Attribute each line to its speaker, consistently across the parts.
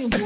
Speaker 1: Good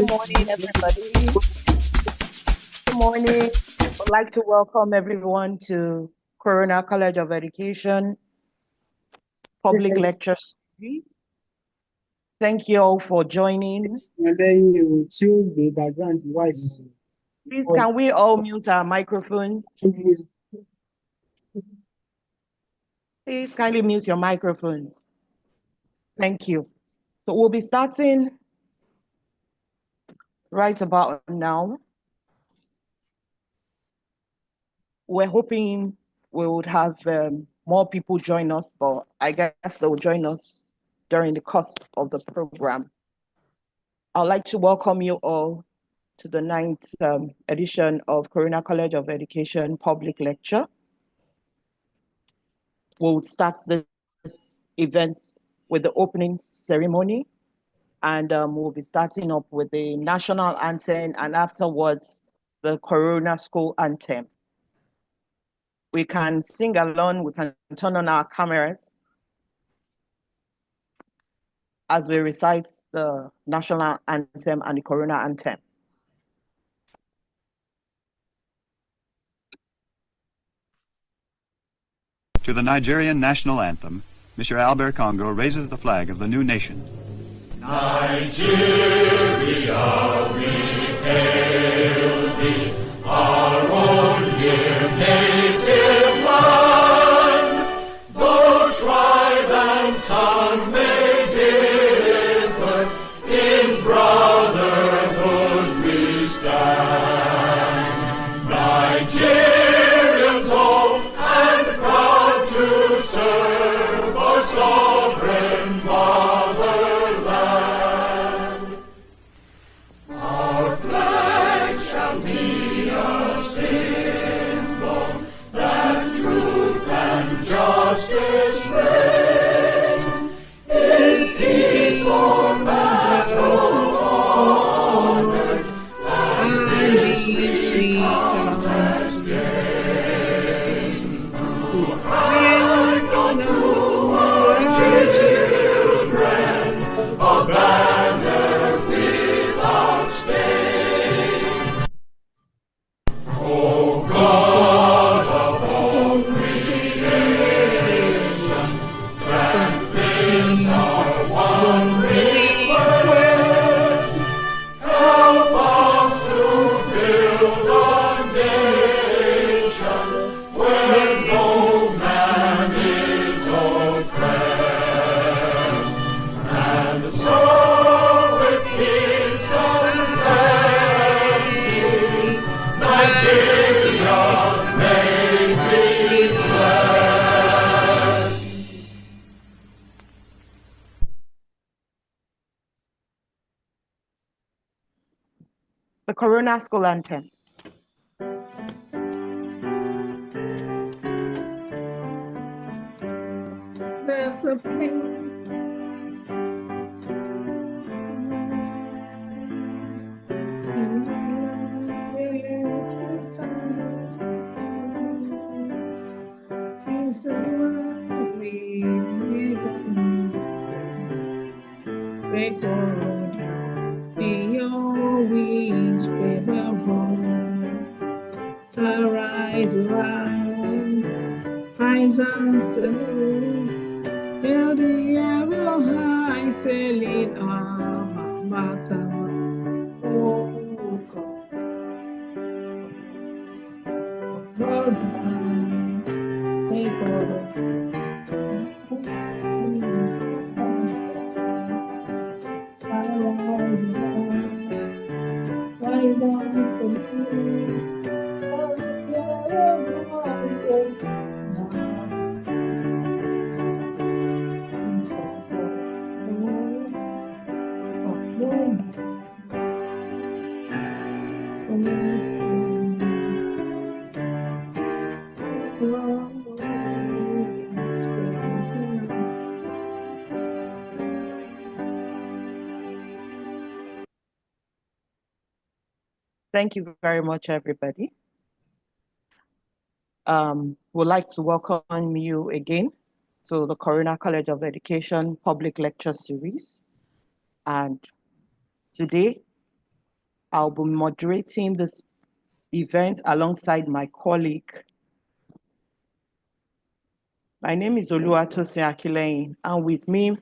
Speaker 1: morning, everybody. Good morning. I'd like to welcome everyone to Corona College of Education Public Lecture Series. Thank you all for joining.
Speaker 2: And then you tune the background device.
Speaker 1: Please, can we all mute our microphones? Please kindly mute your microphones. Thank you. So we'll be starting right about now. We're hoping we would have more people join us, but I guess they will join us during the course of the program. I'd like to welcome you all to the 9th edition of Corona College of Education Public Lecture. We'll start this event with the opening ceremony, and we'll be starting up with the national anthem and afterwards the Corona School anthem. We can sing along, we can turn on our cameras as we recite the national anthem and the Corona anthem.
Speaker 3: To the Nigerian national anthem, Mr. Albert Congo raises the flag of the new nation.
Speaker 4: Nigeria, we hail thee, our own dear native land. Though tribe and tongue may differ, in brotherhood we stand. Nigerians old and proud to serve our sovereign motherland. Our flag shall be a symbol that truth and justice reign. In peace or battle honored, and victory contest gain. Hide unto our children a banner without stain. O God of all creation, grant this our one request. Help us to build a nation where no man is oppressed, and so with peace and
Speaker 1: The Corona School Anthem.
Speaker 5: There's a pain. Your wings with the home. Arise, rise, rise and salute. Hail the ever high, sailing alma mater. Oh God, well done, may God.
Speaker 1: Thank you very much, everybody. Would like to welcome you again to the Corona College of Education Public Lecture Series. And today, I'll be moderating this event alongside my colleague. My name is Oluwatosin Akileyin, and with me,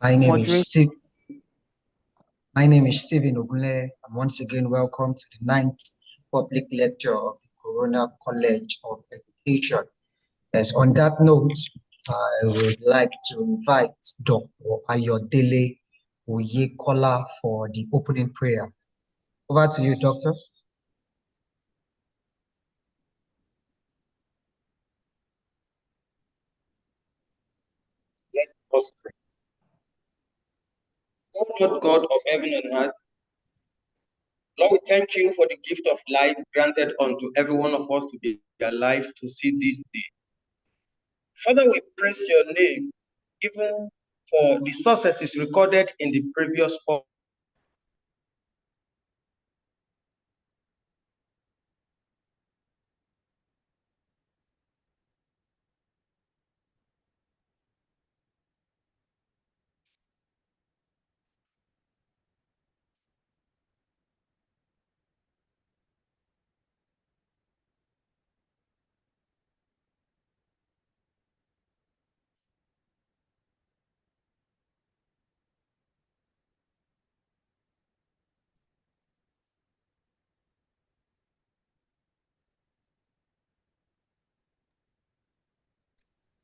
Speaker 6: My name is Stephen Ogunle, and once again, welcome to the 9th public lecture of the Corona College of Education. As on that note, I would like to invite Dr. Ayodele Oyekola for the opening prayer. Over to you, Doctor.
Speaker 7: Let us pray. O Lord God of heaven and earth, Lord, we thank you for the gift of life granted unto every one of us to be alive to see this day. Father, we praise your name, even for the successes recorded in the previous part.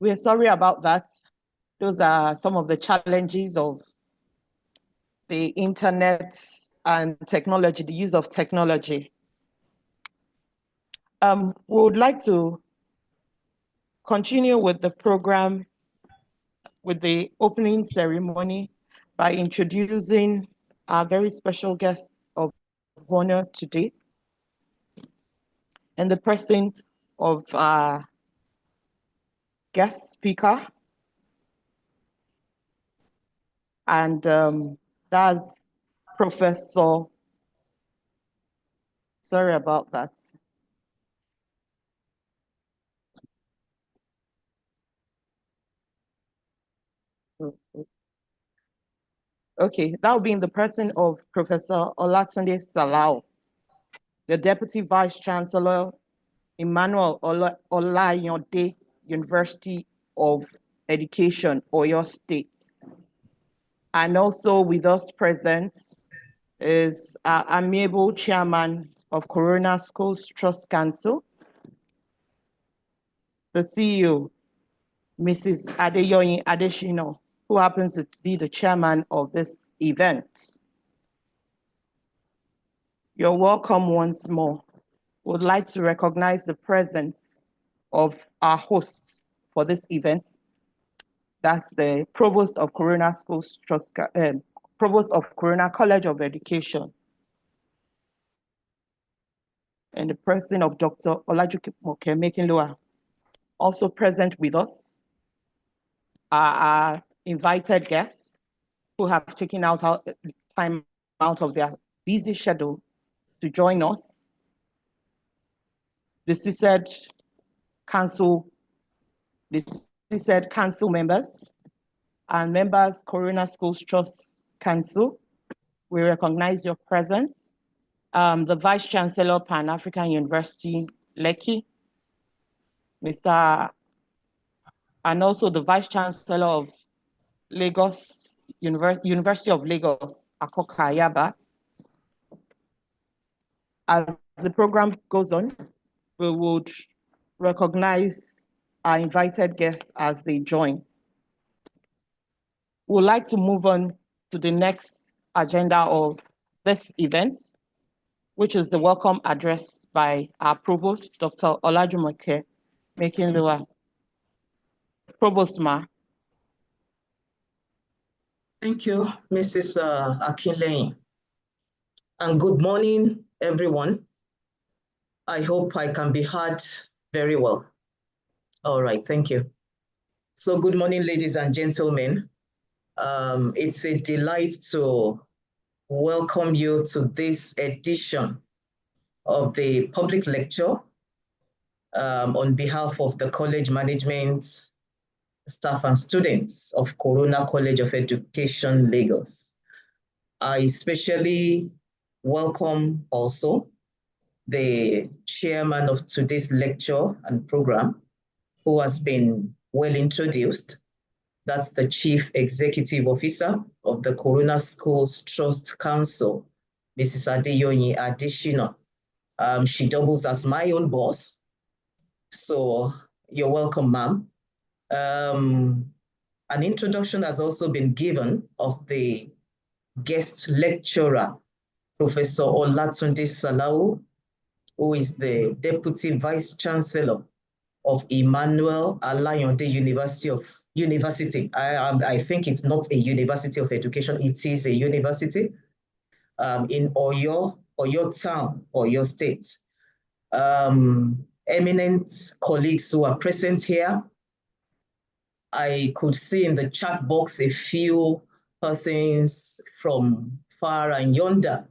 Speaker 1: we are sorry about that. Those are some of the challenges of the internet and technology, the use of technology. We would like to continue with the program with the opening ceremony by introducing our very special guest of honor today, and the person of our guest speaker, and that's Professor, sorry about that. Okay, that will be in the person of Professor Olatunde Salau, the Deputy Vice Chancellor, Emmanuel Olayonde University of Education, Oyo State. And also with us present is our amiable chairman of Corona Schools Trust Council, the CEO, Mrs. Adeyoyin Adeshino, who happens to be the chairman of this event. You're welcome once more. Would like to recognize the presence of our hosts for this event. That's the Provost of Corona Schools Trust, Provost of Corona College of Education, in the person of Dr. Olajumoke Mekinloa. Also present with us are our invited guests who have taken out time out of their busy schedule to join us. The CSED Council members and members Corona Schools Trust Council, we recognize your presence. The Vice Chancellor, Pan-African University, Lekki, and also the Vice Chancellor of Lagos, University of Lagos, Akoka Ayaba. As the program goes on, we would recognize our invited guests as they join. We'd like to move on to the next agenda of this event, which is the welcome address by our Provost, Dr. Olajumoke Mekinloa. Provost Ma.
Speaker 5: Thank you, Mrs. Akinleye. And good morning, everyone. I hope I can be heard very well. All right, thank you. So good morning, ladies and gentlemen. It's a delight to welcome you to this edition of the public lecture on behalf of the college management, staff and students of Corona College of Education, Lagos. I especially welcome also the chairman of today's lecture and program, who has been well introduced. That's the Chief Executive Officer of the Corona Schools Trust Council, Mrs. Adeyoyin Adeshina. She doubles as my own boss. So you're welcome, ma'am. An introduction has also been given of the guest lecturer, Professor Olatunde Salau, who is the Deputy Vice Chancellor of Emmanuel Alayande University. I think it's not a university of education, it is a university in Oyo town, Oyo state. Eminent colleagues who are present here, I could see in the chat box a few persons from far and yonder.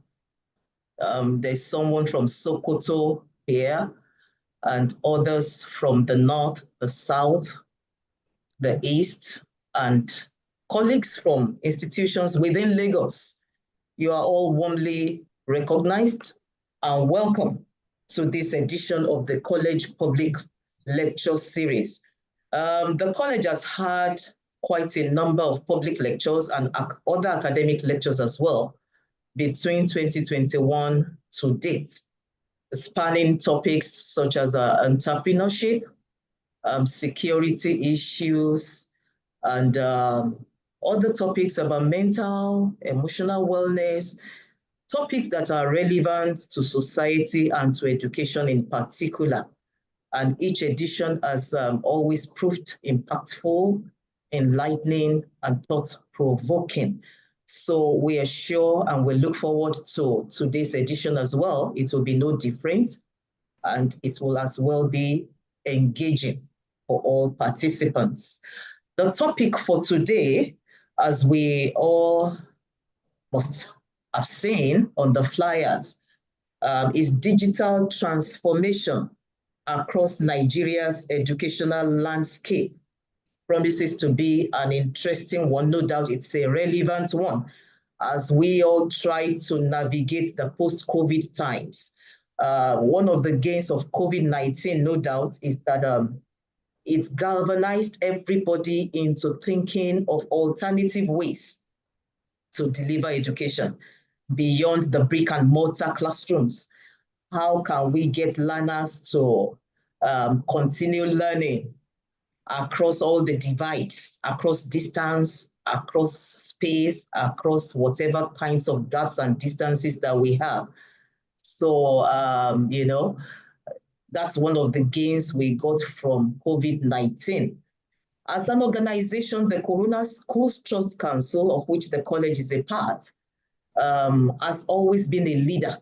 Speaker 5: There's someone from Sokoto here, and others from the north, the south, the east, and colleagues from institutions within Lagos. You are all warmly recognized and welcome to this edition of the College Public Lecture Series. The college has had quite a number of public lectures and other academic lectures as well between 2021 to date, spanning topics such as entrepreneurship, security issues, and other topics about mental, emotional wellness, topics that are relevant to society and to education in particular. And each edition has always proved impactful, enlightening, and thought-provoking. So we are sure and we look forward to today's edition as well. It will be no different, and it will as well be engaging for all participants. The topic for today, as we all must have seen on the flyers, is digital transformation across Nigeria's educational landscape. Promises to be an interesting one. No doubt it's a relevant one as we all try to navigate the post-COVID times. One of the gains of COVID-19, no doubt, is that it's galvanized everybody into thinking of alternative ways to deliver education beyond the brick and mortar classrooms. How can we get learners to continue learning across all the divides, across distance, across space, across whatever kinds of gaps and distances that we have? So, you know, that's one of the gains we got from COVID-19. As an organization, the Corona Schools Trust Council, of which the college is a part, has always been a leader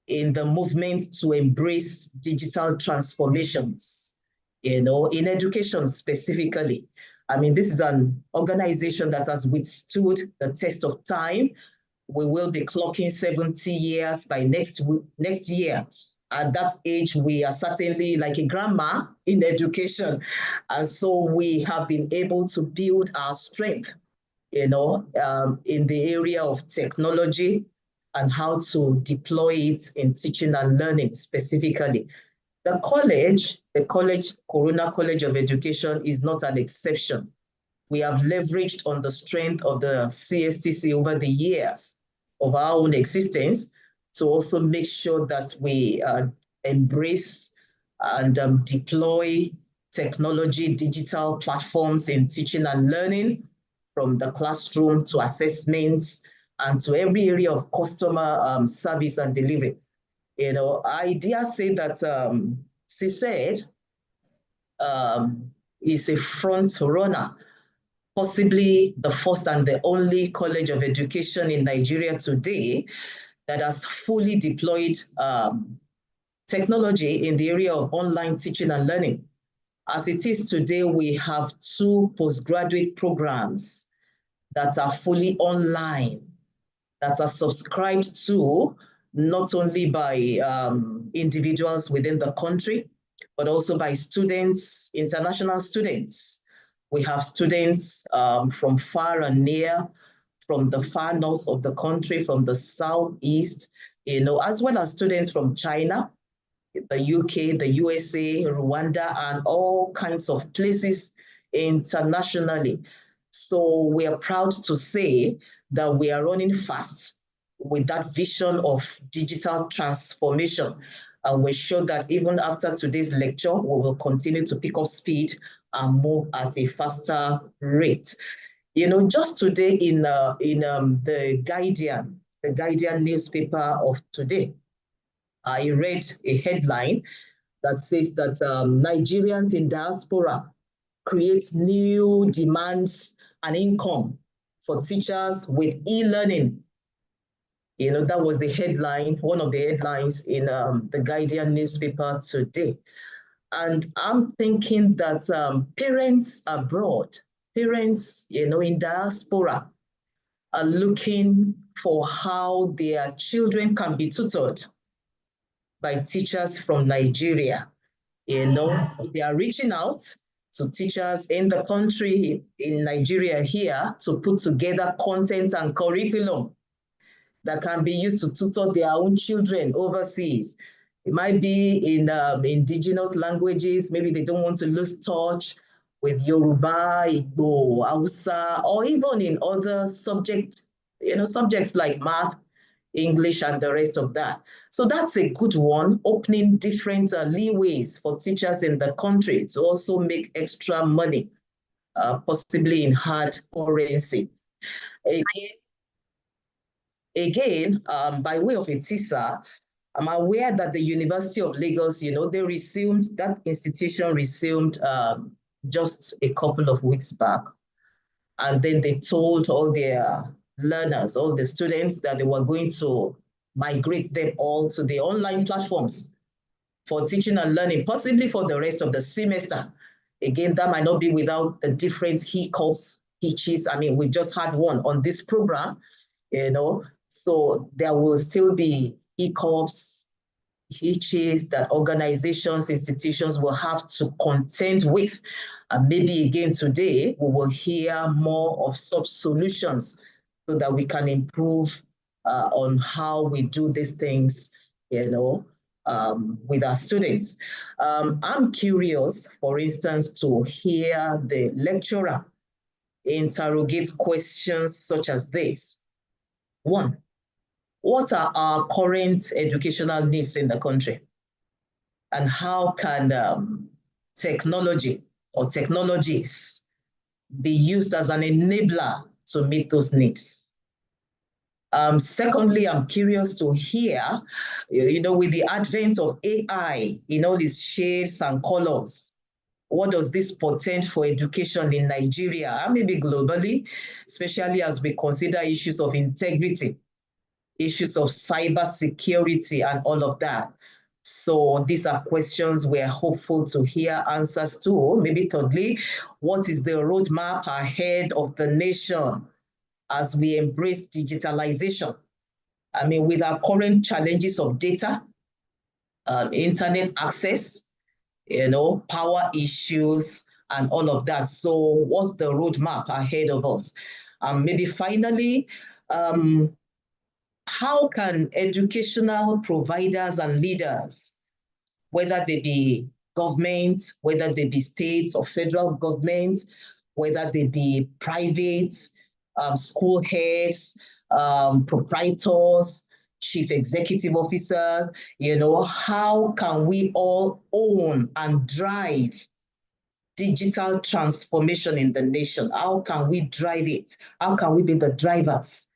Speaker 5: in the movement to embrace digital transformations, in education specifically. I mean, this is an organization that has withstood the test of time. We will be clocking 70 years by next year. At that age, we are certainly like a grandma in education. And so we have been able to build our strength, in the area of technology and how to deploy it in teaching and learning specifically. The Corona College of Education is not an exception. We have leveraged on the strength of the CSTC over the years of our own existence to also make sure that we embrace and deploy technology, digital platforms in teaching and learning, from the classroom to assessments and to every area of customer service and delivery. I dare say that CSED is a front runner, possibly the first and the only college of education in Nigeria today that has fully deployed technology in the area of online teaching and learning. As it is today, we have 2 postgraduate programs that are fully online, that are subscribed to not only by individuals within the country, but also by students, international students. We have students from far and near, from the far north of the country, from the southeast, as well as students from China, the UK, the USA, Rwanda, and all kinds of places internationally. So we are proud to say that we are running fast with that vision of digital transformation. And we're sure that even after today's lecture, we will continue to pick up speed and move at a faster rate. Just today in the Guardian newspaper of today, I read a headline that says that Nigerians in diaspora create new demands and income for teachers with e-learning. That was the headline, one of the headlines in the Guardian newspaper today. And I'm thinking that parents abroad, parents, in diaspora, are looking for how their children can be tutored by teachers from Nigeria. They are reaching out to teachers in the country, in Nigeria here, to put together content and curriculum that can be used to tutor their own children overseas. It might be in indigenous languages. Maybe they don't want to lose touch with Yoruba, Igbo, Hausa, or even in other subjects like math, English, and the rest of that. So that's a good one, opening different leeways for teachers in the country to also make extra money, possibly in hard currency. Again, by way of a teaser, I'm aware that the University of Lagos, that institution resumed just a couple of weeks back. And then they told all their learners, all the students, that they were going to migrate them all to the online platforms for teaching and learning, possibly for the rest of the semester. Again, that might not be without the different hiccups, hitches. I mean, we just had one on this program, so there will still be hiccups, hitches that organizations, institutions will have to contend with. And maybe again today, we will hear more of such solutions so that we can improve on how we do these things, with our students. I'm curious, for instance, to hear the lecturer interrogate questions such as this. 1, what are our current educational needs in the country? And how can technology or technologies be used as an enabler to meet those needs? Secondly, I'm curious to hear, with the advent of AI in all its shades and colors, what does this portend for education in Nigeria, maybe globally, especially as we consider issues of integrity, issues of cyber security and all of that. So these are questions we're hopeful to hear answers to. Maybe thirdly, what is the roadmap ahead of the nation as we embrace digitalization? I mean, with our current challenges of data, internet access, power issues and all of that. So what's the roadmap ahead of us? Maybe finally, how can educational providers and leaders, whether they be government, whether they be states or federal government, whether they be private, school heads, proprietors, chief executive officers, how can we all own and drive digital transformation in the nation? How can we drive it? How can we be the drivers?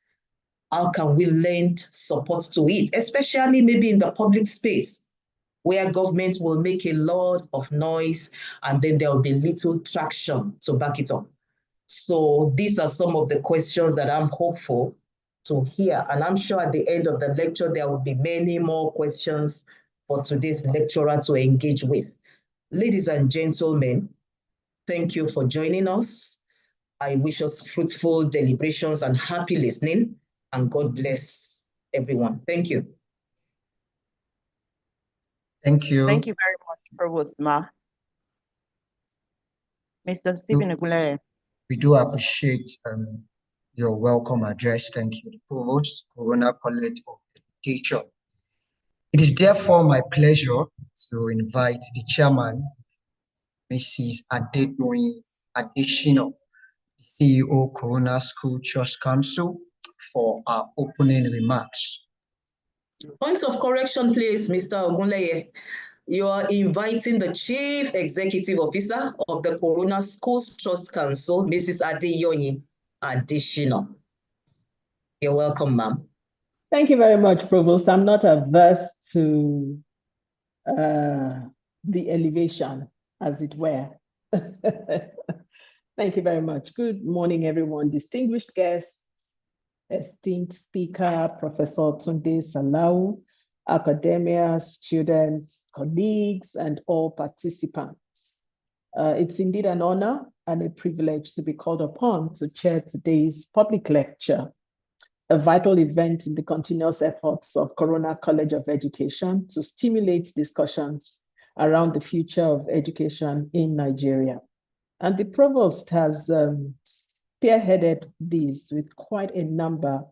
Speaker 5: How can we lend support to it, especially maybe in the public space, where government will make a lot of noise and then there will be little traction to back it up. So these are some of the questions that I'm hopeful to hear. And I'm sure at the end of the lecture, there will be many more questions for today's lecturer to engage with. Ladies and gentlemen, thank you for joining us. I wish us fruitful deliberations and happy listening, and God bless everyone. Thank you.
Speaker 6: Thank you.
Speaker 1: Thank you very much, Provost Ma. Mr. Stephen Egunleye.
Speaker 6: We do appreciate your welcome address. Thank you, Provost, Corona College of Education. It is therefore my pleasure to invite the chairman, Mrs. Adedoyin Adeshina, CEO, Corona School Trust Council, for our opening remarks.
Speaker 5: Points of correction, please, Mr. Ogunleye. You are inviting the Chief Executive Officer of the Corona Schools Trust Council, Mrs. Adedoyin Adeshina. You're welcome, ma'am.
Speaker 8: Thank you very much, Provost. I'm not averse to the elevation, as it were. Thank you very much. Good morning, everyone. Distinguished guests, esteemed speaker, Professor Tunde Salau, academia, students, colleagues, and all participants. It's indeed an honor and a privilege to be called upon to chair today's public lecture, a vital event in the continuous efforts of Corona College of Education to stimulate discussions around the future of education in Nigeria. And the provost has spearheaded these with quite a number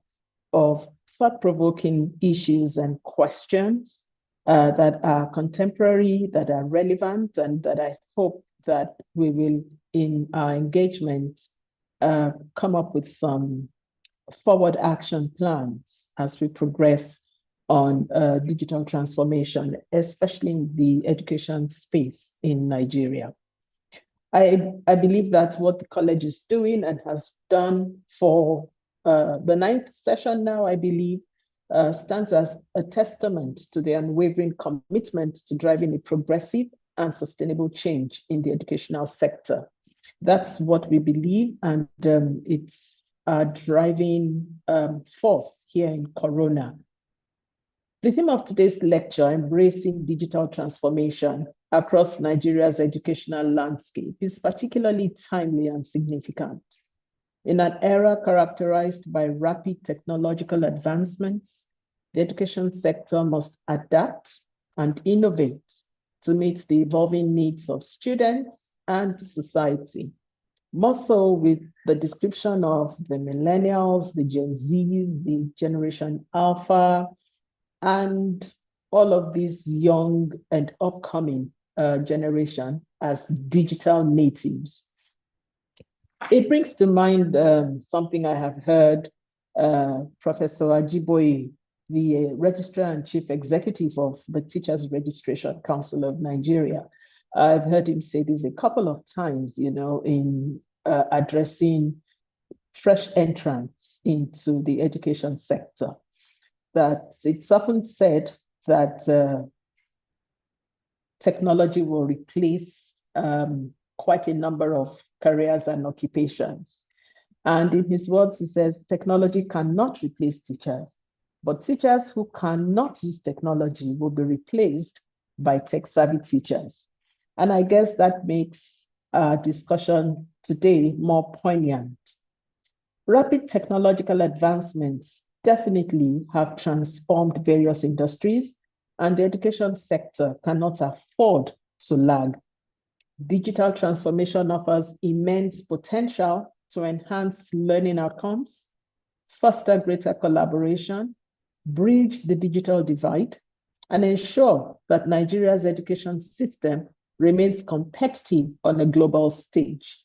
Speaker 8: of thought-provoking issues and questions that are contemporary, that are relevant, and that I hope that we will, in our engagement, come up with some forward action plans as we progress on digital transformation, especially in the education space in Nigeria. I believe that what the college is doing and has done for the 9th session now, I believe, stands as a testament to the unwavering commitment to driving a progressive and sustainable change in the educational sector. That's what we believe, and it's a driving force here in Corona. The theme of today's lecture, Embracing Digital Transformation Across Nigeria's Educational Landscape, is particularly timely and significant. In an era characterized by rapid technological advancements, the education sector must adapt and innovate to meet the evolving needs of students and society. More so with the description of the millennials, the Gen Zs, the Generation Alpha, and all of these young and upcoming generation as digital natives. It brings to mind something I have heard Professor Ajiboye, the Registrar and Chief Executive of the Teachers Registration Council of Nigeria. I've heard him say this a couple of times, in addressing fresh entrants into the education sector, that it's often said that technology will replace quite a number of careers and occupations. And in his words, he says, technology cannot replace teachers, but teachers who cannot use technology will be replaced by tech-savvy teachers. And I guess that makes our discussion today more poignant. Rapid technological advancements definitely have transformed various industries, and the education sector cannot afford to lag. Digital transformation offers immense potential to enhance learning outcomes, foster greater collaboration, bridge the digital divide, and ensure that Nigeria's education system remains competitive on a global stage.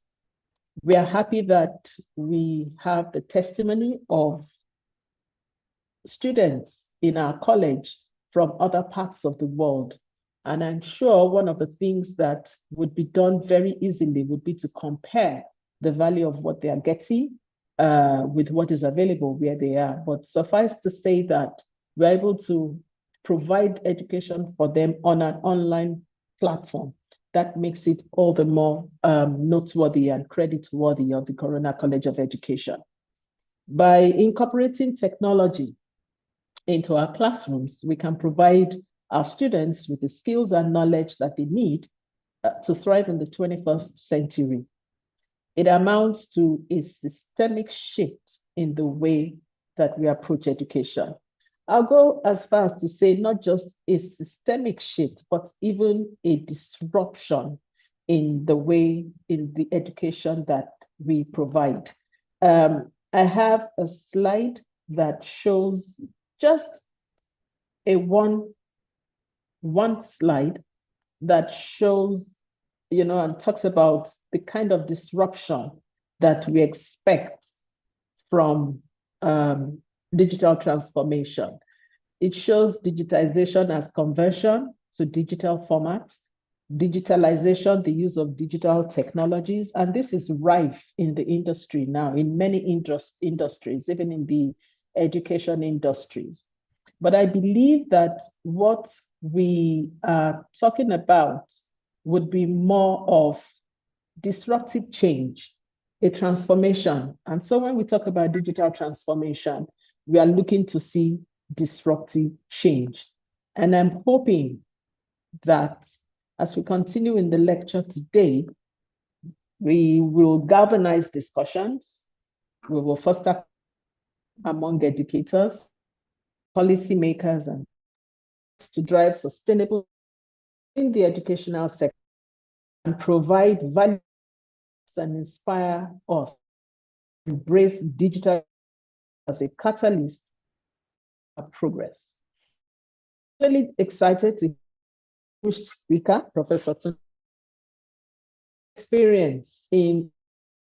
Speaker 8: We are happy that we have the testimony of students in our college from other parts of the world. And I'm sure one of the things that would be done very easily would be to compare the value of what they are getting with what is available where they are. But suffice to say that we're able to provide education for them on an online platform. That makes it all the more noteworthy and credit-worthy of the Corona College of Education. By incorporating technology into our classrooms, we can provide our students with the skills and knowledge that they need to thrive in the 21st century. It amounts to a systemic shift in the way that we approach education. I'll go as far as to say not just a systemic shift, but even a disruption in the way, in the education that we provide. I have a slide that shows just a one slide that shows, and talks about the kind of disruption that we expect from digital transformation. It shows digitization as conversion to digital format, digitalization, the use of digital technologies, and this is rife in the industry now, in many industries, even in the education industries. But I believe that what we are talking about would be more of disruptive change, a transformation. And so when we talk about digital transformation, we are looking to see disruptive change. And I'm hoping that as we continue in the lecture today, we will galvanize discussions, we will foster among educators, policymakers, and to drive sustainable in the educational sector and provide value and inspire us to embrace digital as a catalyst of progress. Really excited to hear speaker, Professor Tunde's experience in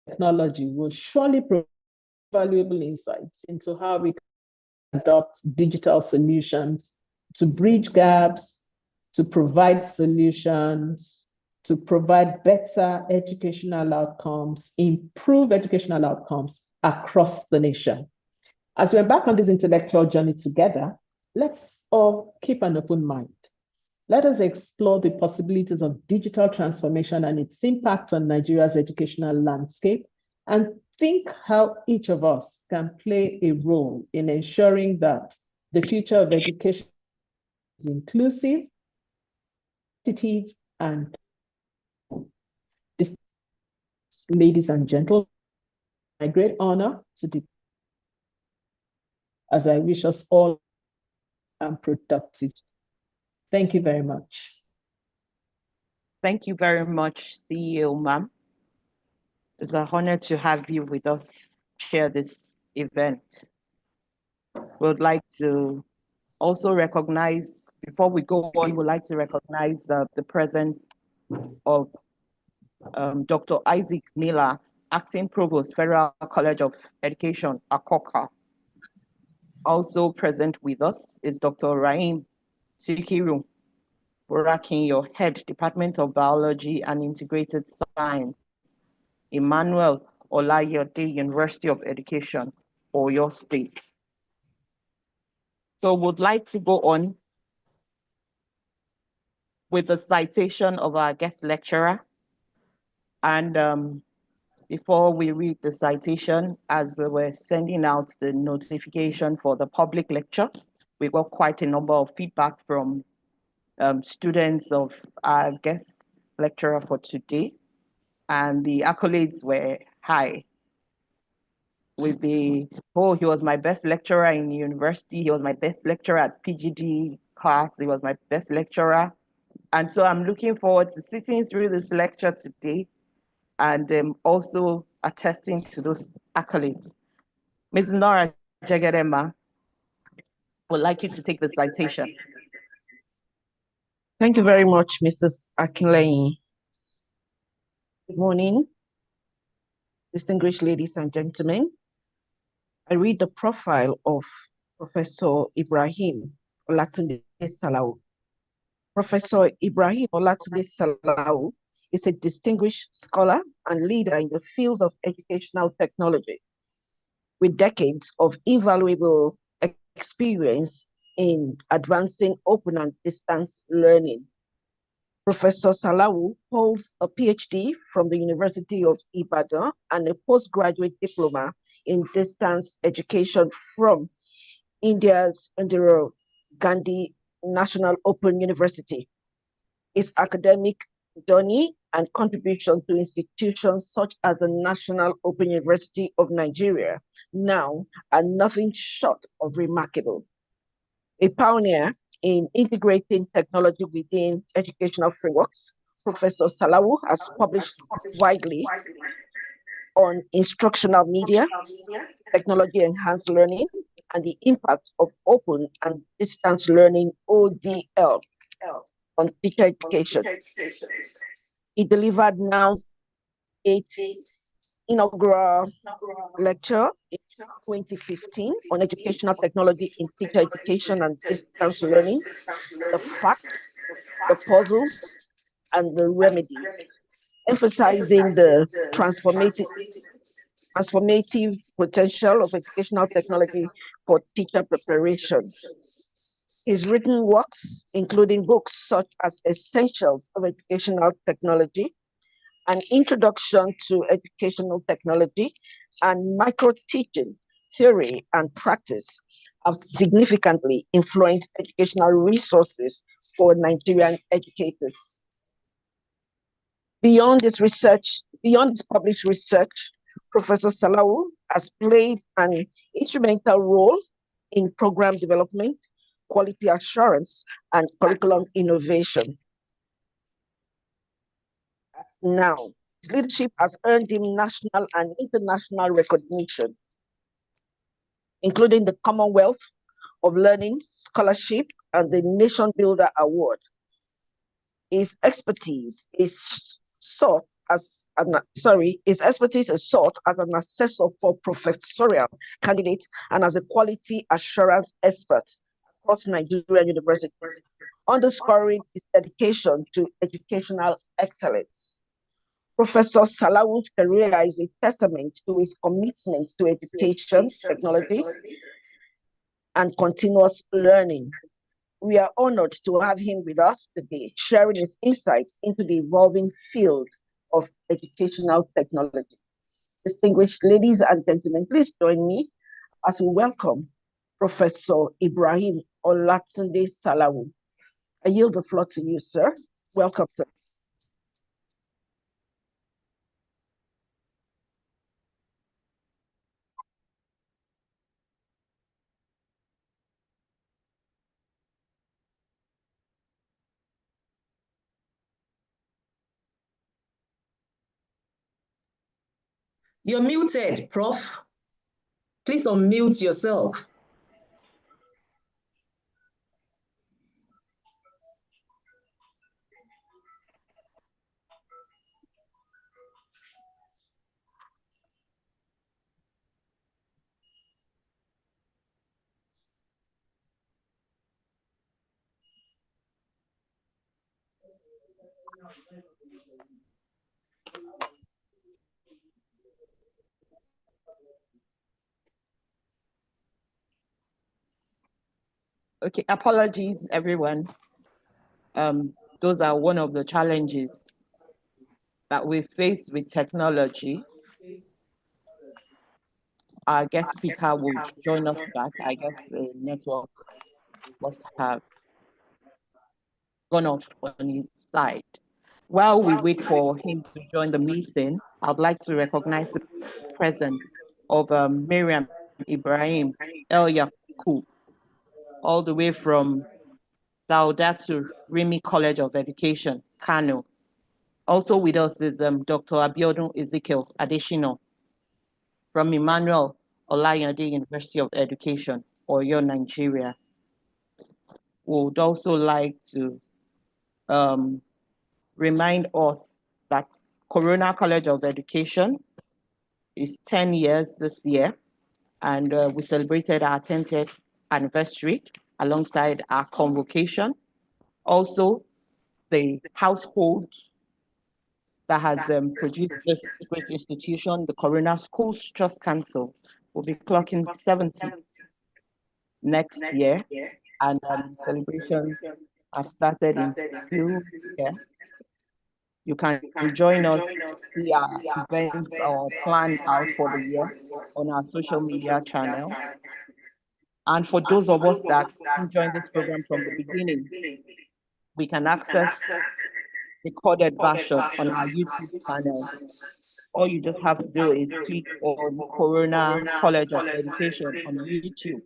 Speaker 8: technology will surely provide valuable insights into how we can adopt digital solutions to bridge gaps, to provide solutions, to provide better educational outcomes, improve educational outcomes across the nation. As we embark on this intellectual journey together, let's all keep an open mind. Let us explore the possibilities of digital transformation and its impact on Nigeria's educational landscape, and think how each of us can play a role in ensuring that the future of education is inclusive, competitive, and ladies and gentlemen, my great honor to as I wish us all productive. Thank you very much.
Speaker 1: Thank you very much, CEO ma'am. It's an honor to have you with us share this event. We would like to also recognize, before we go on, we'd like to recognize the presence of Dr. Isaac Miller, Acting Provost, Federal College of Education, Akoka. Also present with us is Dr. Rahim Sikiru Burakinyo, Head, Department of Biology and Integrated Science, Emmanuel Olayode, University of Education, Oyo State. So would like to go on with the citation of our guest lecturer. And before we read the citation, as we were sending out the notification for the public lecture, we got quite a number of feedback from students of our guest lecturer for today, and the accolades were high. With the, oh, he was my best lecturer in university, he was my best lecturer at PGD class, he was my best lecturer. And so I'm looking forward to sitting through this lecture today and also attesting to those accolades. Ms. Nora Jegedema would like you to take the citation.
Speaker 9: Thank you very much, Mrs. Akinlei. Good morning, distinguished ladies and gentlemen. I read the profile of Professor Ibrahim Olatunde Salau. Professor Ibrahim Olatunde Salau is a distinguished scholar and leader in the field of educational technology, with decades of invaluable experience in advancing open and distance learning. Professor Salau holds a PhD from the University of Ibadan and a postgraduate diploma in distance education from India's Indira Gandhi National Open University. His academic journey and contribution to institutions such as the National Open University of Nigeria now are nothing short of remarkable. A pioneer in integrating technology within educational frameworks, Professor Salau has published widely on instructional media, technology-enhanced learning, and the impact of open and distance learning, ODL, on teacher education. He delivered NOW's 8th inaugural lecture in 2015 on educational technology in teacher education and distance learning, the facts, the puzzles, and the remedies, emphasizing the transformative potential of educational technology for teacher preparation. His written works, including books such as Essentials of Educational Technology, An Introduction to Educational Technology, and Micro-Teaching, Theory and Practice, have significantly influenced educational resources for Nigerian educators. Beyond his published research, Professor Salau has played an instrumental role in program development, quality assurance, and curriculum innovation. Now, his leadership has earned him national and international recognition, including the Commonwealth of Learning Scholarship and the Nation Builder Award. His expertise is sought as an assessor for professorial candidates and as a quality assurance expert across Nigerian universities, underscoring his dedication to educational excellence. Professor Salawu's career is a testament to his commitment to education, technology, and continuous learning. We are honored to have him with us today, sharing his insights into the evolving field of educational technology. Distinguished ladies and gentlemen, please join me as we welcome Professor Ibrahim Olatunde Salau. I yield the floor to you, sir. Welcome, sir.
Speaker 5: You're muted, Prof. Please unmute yourself.
Speaker 1: Okay, apologies, everyone. Those are one of the challenges that we face with technology. our guest speaker will join us back. I guess the network must have gone off on his side. While we wait for him to join the meeting, I'd like to recognize the presence of Miriam Ibrahim El Yakub, all the way from Saudatu Rimi College of Education, Kano. Also with us is Dr. Abiodun Ezekiel Adeshino from Emmanuel Olayande University of Education, Oyo, Nigeria. Would also like to remind us that Corona College of Education is 10 years this year, and we celebrated our 10th anniversary alongside our convocation. Also, the household that has produced this great institution, the Corona Schools Trust Council, will be clocking 70 next year, and celebrations have started in few years. You can join us, see our events or planned out for the year on our social media channel. And for those of us that joined this program from the beginning, we can access recorded version on our YouTube channel. All you just have to do is click on Corona College of Education on YouTube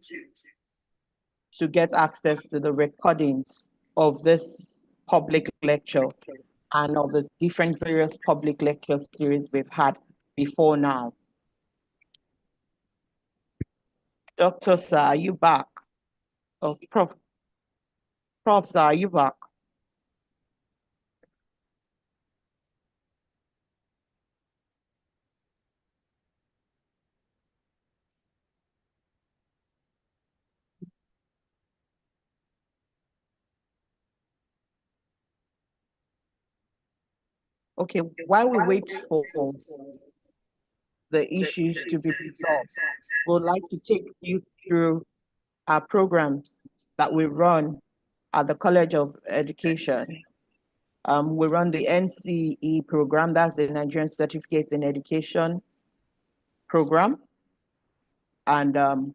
Speaker 1: to get access to the recordings of this public lecture and of the different various public lecture series we've had before now. Dr. Sir, are you back? Oh, Prof. Sir, are you back? Okay, while we wait for the issues to be resolved, we'd like to take you through our programs that we run at the College of Education. We run the NCE program, that's the Nigerian Certificate in Education program. And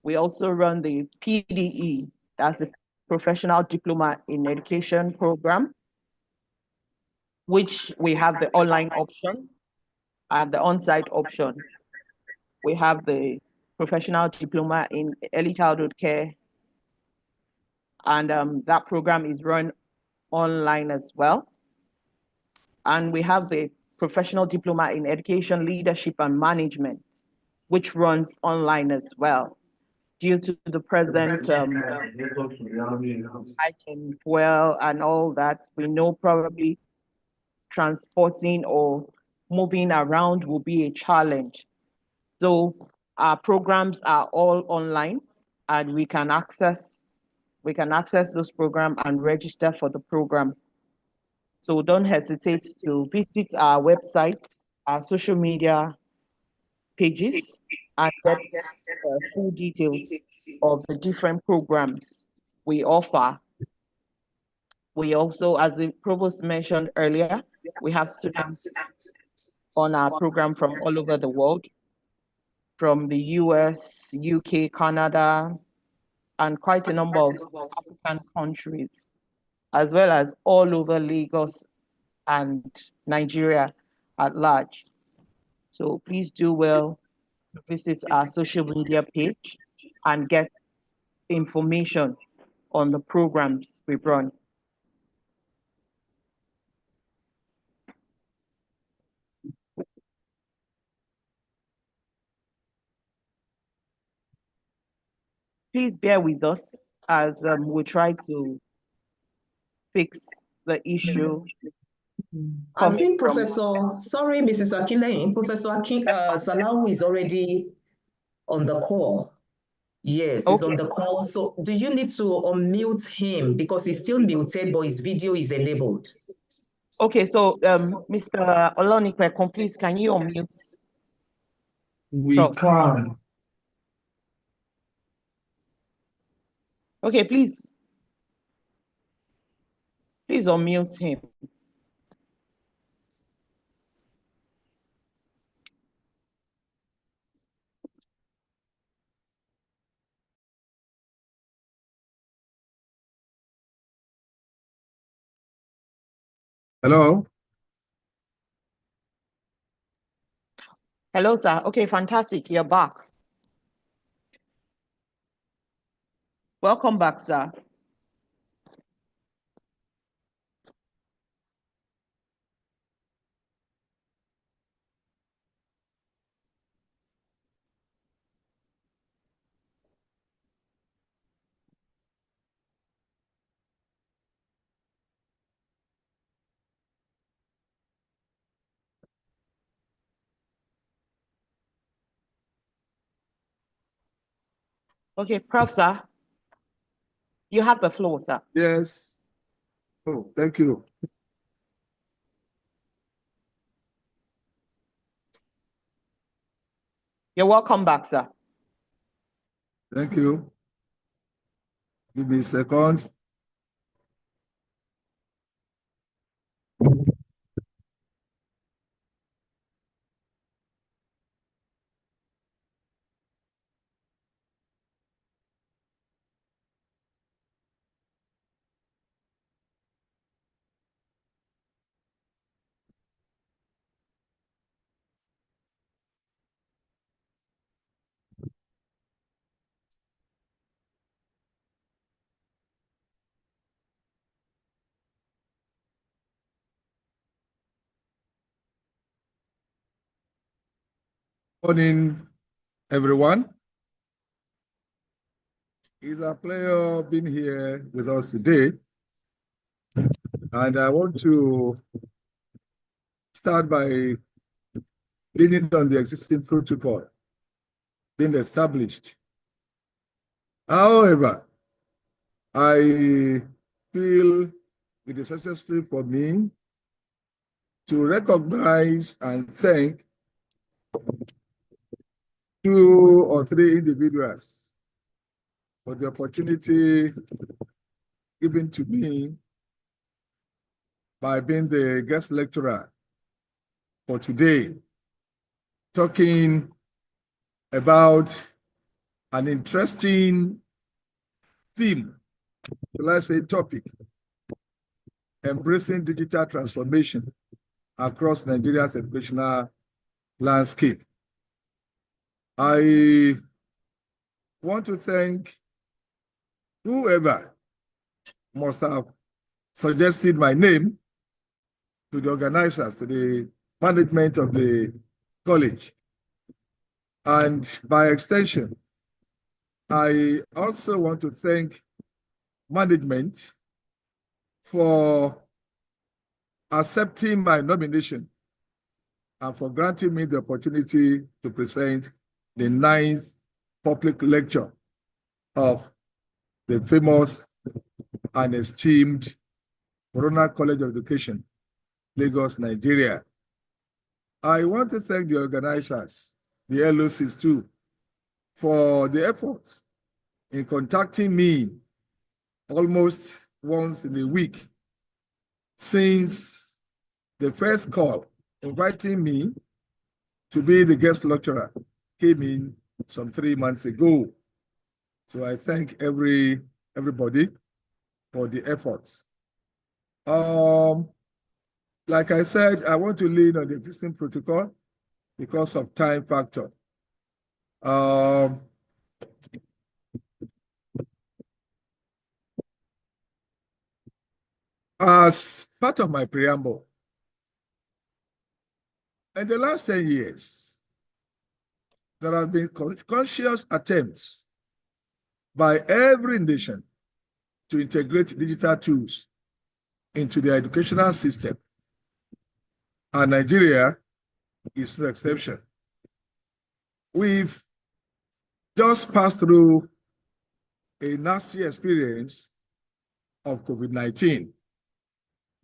Speaker 1: we also run the PDE, that's the Professional Diploma in Education program, which we have the online option and the on-site option. We have the Professional Diploma in Early Childhood Care, and that program is run online as well. And we have the Professional Diploma in Education Leadership and Management, which runs online as well. Due to the present hiking well and all that, we know probably transporting or moving around will be a challenge. So our programs are all online, and we can access those programs and register for the program. So don't hesitate to visit our websites, our social media pages, and get full details of the different programs we offer. We also, as the provost mentioned earlier, we have students on our program from all over the world, from the US, UK, Canada, and quite a number of African countries, as well as all over Lagos and Nigeria at large. So please do well to visit our social media page and get information on the programs we run. Please bear with us as we try to fix the issue.
Speaker 5: I think sorry, Mrs. Akinleye, Professor Salau is already on the call. Yes, he's on the call. So do you need to unmute him because he's still muted, but his video is enabled?
Speaker 1: Okay, so Mr. Olonipe, please, can you unmute?
Speaker 2: We can.
Speaker 1: Okay, please unmute him.
Speaker 2: Hello?
Speaker 1: Hello, sir. Okay, fantastic. You're back. Welcome back, sir. Okay, Prof, sir. You have the floor, sir.
Speaker 2: Yes. Oh, thank you.
Speaker 1: You're welcome back, sir.
Speaker 2: Thank you. Give me a second. Morning, everyone. It's a pleasure being here with us today. And I want to start by leaning on the existing protocol being established. However, I feel it is necessary for me to recognize and thank 2 or 3 individuals for the opportunity given to me by being the guest lecturer for today, talking about an interesting theme, let's say topic, embracing digital transformation across Nigeria's educational landscape. I want to thank whoever must have suggested my name to the organizers, to the management of the college. And by extension, I also want to thank management for accepting my nomination and for granting me the opportunity to present the 9th public lecture of the famous and esteemed Corona College of Education, Lagos, Nigeria. I want to thank the organizers, the LOCs too, for the efforts in contacting me almost once in a week since the first call inviting me to be the guest lecturer came in some 3 months ago. So I thank everybody for the efforts. Like I said, I want to lean on the existing protocol because of time factor. As part of my preamble, in the last 10 years, there have been conscious attempts by every nation to integrate digital tools into the educational system, and Nigeria is no exception. We've just passed through a nasty experience of COVID-19.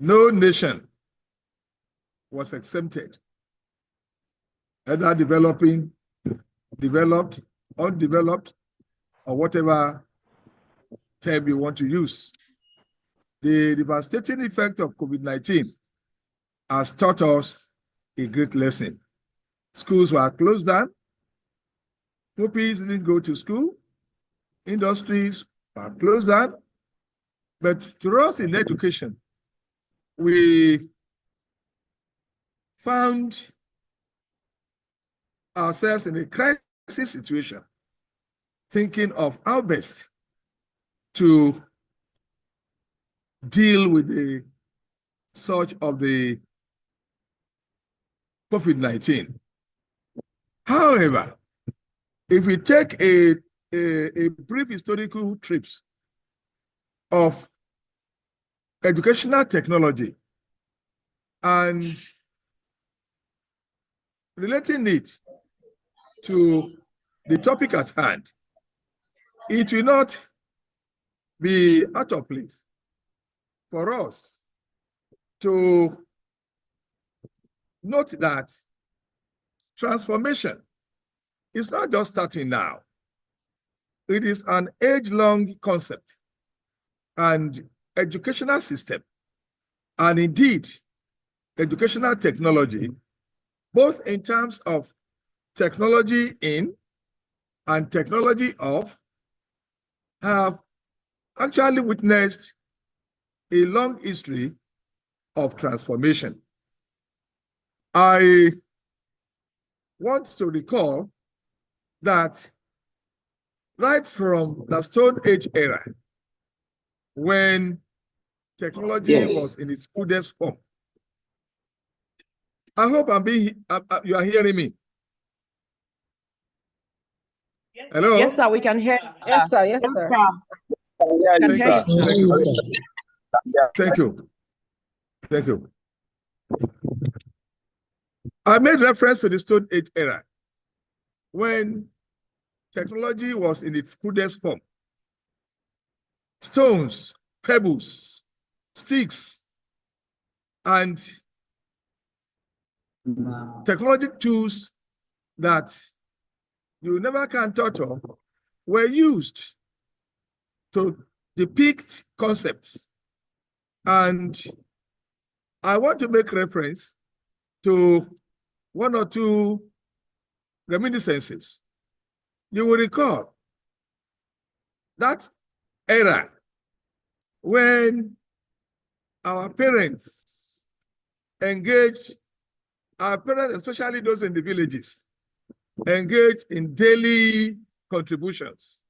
Speaker 2: No nation was exempted, either developed, undeveloped, or whatever term you want to use. The devastating effect of COVID-19 has taught us a great lesson. Schools were closed down. Pupils didn't go to school. Industries were closed down. But to us in education, we found ourselves in a crisis situation, thinking of how best to deal with the surge of the COVID-19. However, if we take a brief historical trips of educational technology and relating it to the topic at hand, it will not be out of place for us to note that transformation is not just starting now. It is an age-long concept and educational system, and indeed educational technology, both in terms of technology in and technology of, have actually witnessed a long history of transformation. I want to recall that right from the Stone Age era, when technology was in its crudest form. I hope you are hearing me. Hello?
Speaker 1: Yes, sir, we can hear you.
Speaker 9: Yes, sir. Yes, sir.
Speaker 2: Thank you. Thank you. I made reference to the Stone Age era, when technology was in its crudest form. Stones, pebbles, sticks, and technological tools that you never can touch on were used to depict concepts. And I want to make reference to one or two reminiscences. You will recall that era when our parents engaged, our parents, especially those in the villages, engaged in daily contributions.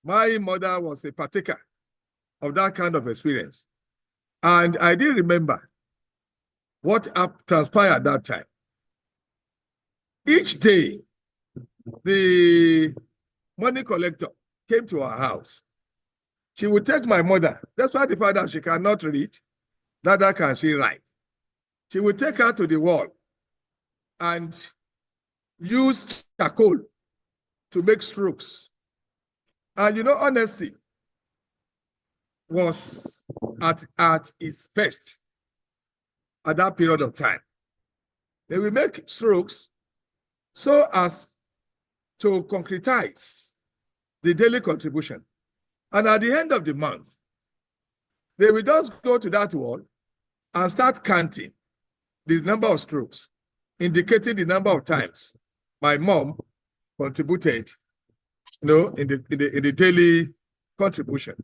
Speaker 2: My mother was a partaker of that kind of experience. And I did remember what transpired that time. Each day, the money collector came to our house. She would take my mother, despite the fact that she cannot read, neither can she write. She would take her to the wall and use charcoal to make strokes. And you know, honesty was at its best at that period of time. They will make strokes so as to concretize the daily contribution. And at the end of the month, they will just go to that wall and start counting the number of strokes, indicating the number of times my mom contributed, in the daily contribution.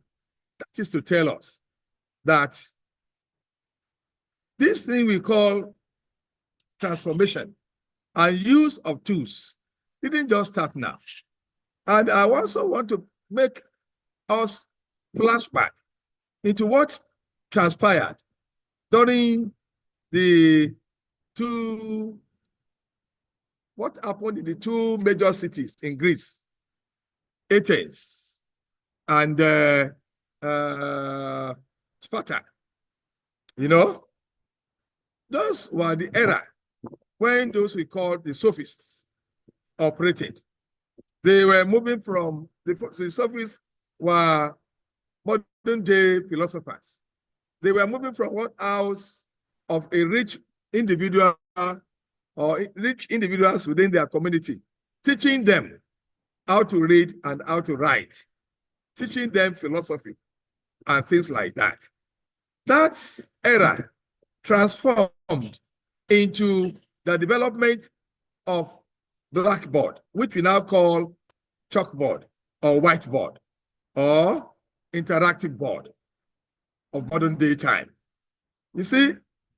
Speaker 2: That is to tell us that this thing we call transformation and use of tools didn't just start now. And I also want to make us flashback into what transpired during what happened in the two major cities in Greece, Athens and Sparta. You know, those were the era when those we call the sophists operated. They were moving from, the sophists were modern day philosophers. They were moving from one house of a rich individual or rich individuals within their community, teaching them how to read and how to write, teaching them philosophy and things like that. That era transformed into the development of blackboard, which we now call chalkboard or whiteboard or interactive board of modern day time. You see,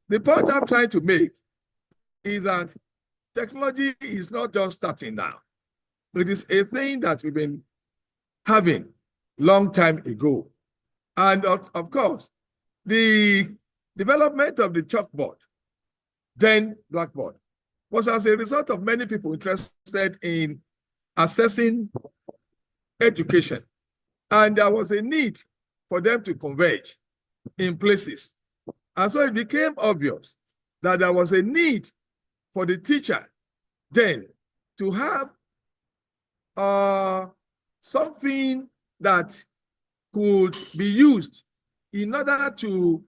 Speaker 2: the point I'm trying to make is that technology is not just starting now. It is a thing that we've been having long time ago. And of course, the development of the chalkboard, then blackboard, was as a result of many people interested in assessing education. And there was a need for them to converge in places. And so it became obvious that there was a need for the teacher then to have something that could be used in order to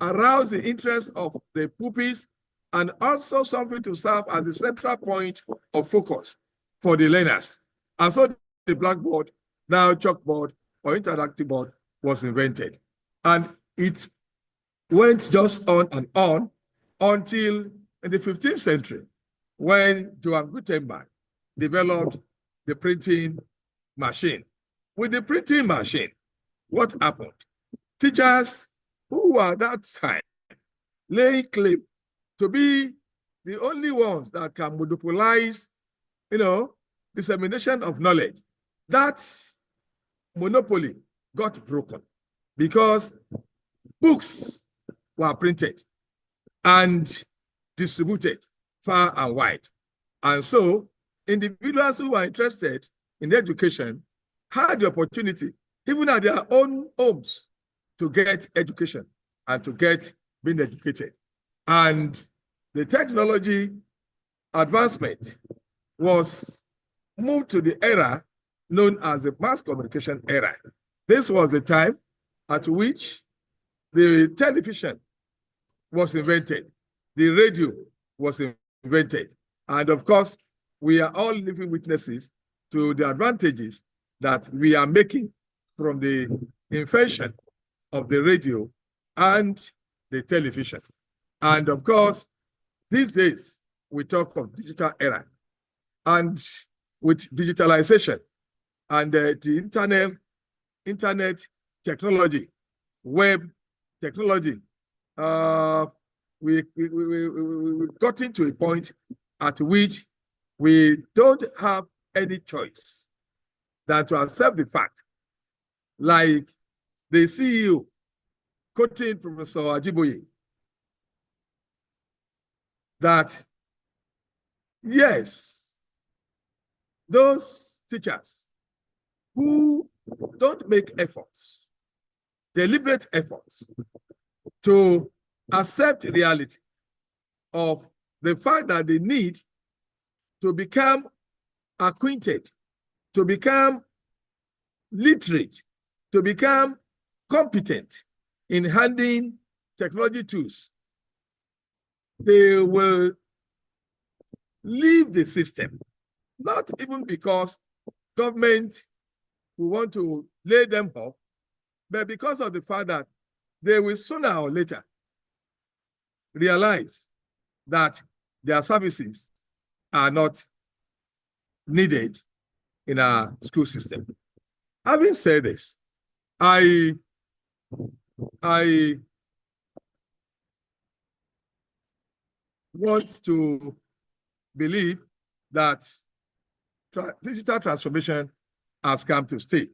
Speaker 2: arouse the interest of the pupils, and also something to serve as the central point of focus for the learners. And so the blackboard, now chalkboard or interactive board, was invented. And it went just on and on until in the 15th century, when Johann Gutenberg developed the printing machine. With the printing machine, what happened? Teachers who were at that time laying claim to be the only ones that can monopolize, dissemination of knowledge, that monopoly got broken because books were printed and distributed far and wide. And so individuals who were interested in education had the opportunity, even at their own homes, to get education and to get being educated. And the technology advancement was moved to the era known as the mass communication era. This was the time at which the television was invented, the radio was invented. And of course, we are all living witnesses to the advantages that we are making from the invention of the radio and the television. And of course, these days, we talk of digital era. And with digitalization and the internet technology, web technology, we've gotten to a point at which we don't have any choice than to accept the fact, like the CEO quoting Professor Ajiboye, that yes, those teachers who don't make efforts, deliberate efforts, to accept reality of the fact that they need to become acquainted, to become literate, to become competent in handling technology tools, they will leave the system, not even because government will want to lay them off, but because of the fact that they will sooner or later realize that their services are not needed in our school system. Having said this, I want to believe that digital transformation has come to stay.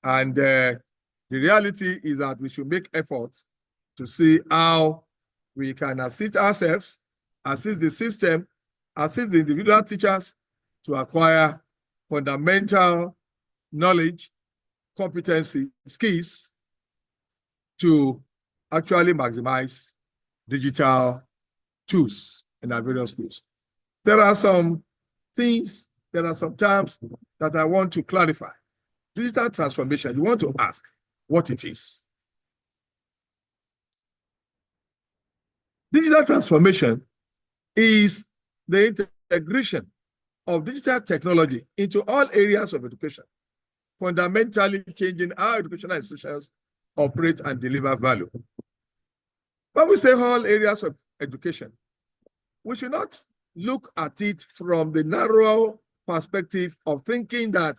Speaker 2: And the reality is that we should make efforts to see how we can assist ourselves, assist the system, assist the individual teachers to acquire fundamental knowledge, competency, skills to actually maximize digital tools in our various schools. There are some things, there are some terms that I want to clarify. Digital transformation, you want to ask what it is. Digital transformation is the integration of digital technology into all areas of education, fundamentally changing how educational institutions operate and deliver value. When we say all areas of education, we should not look at it from the narrow perspective of thinking that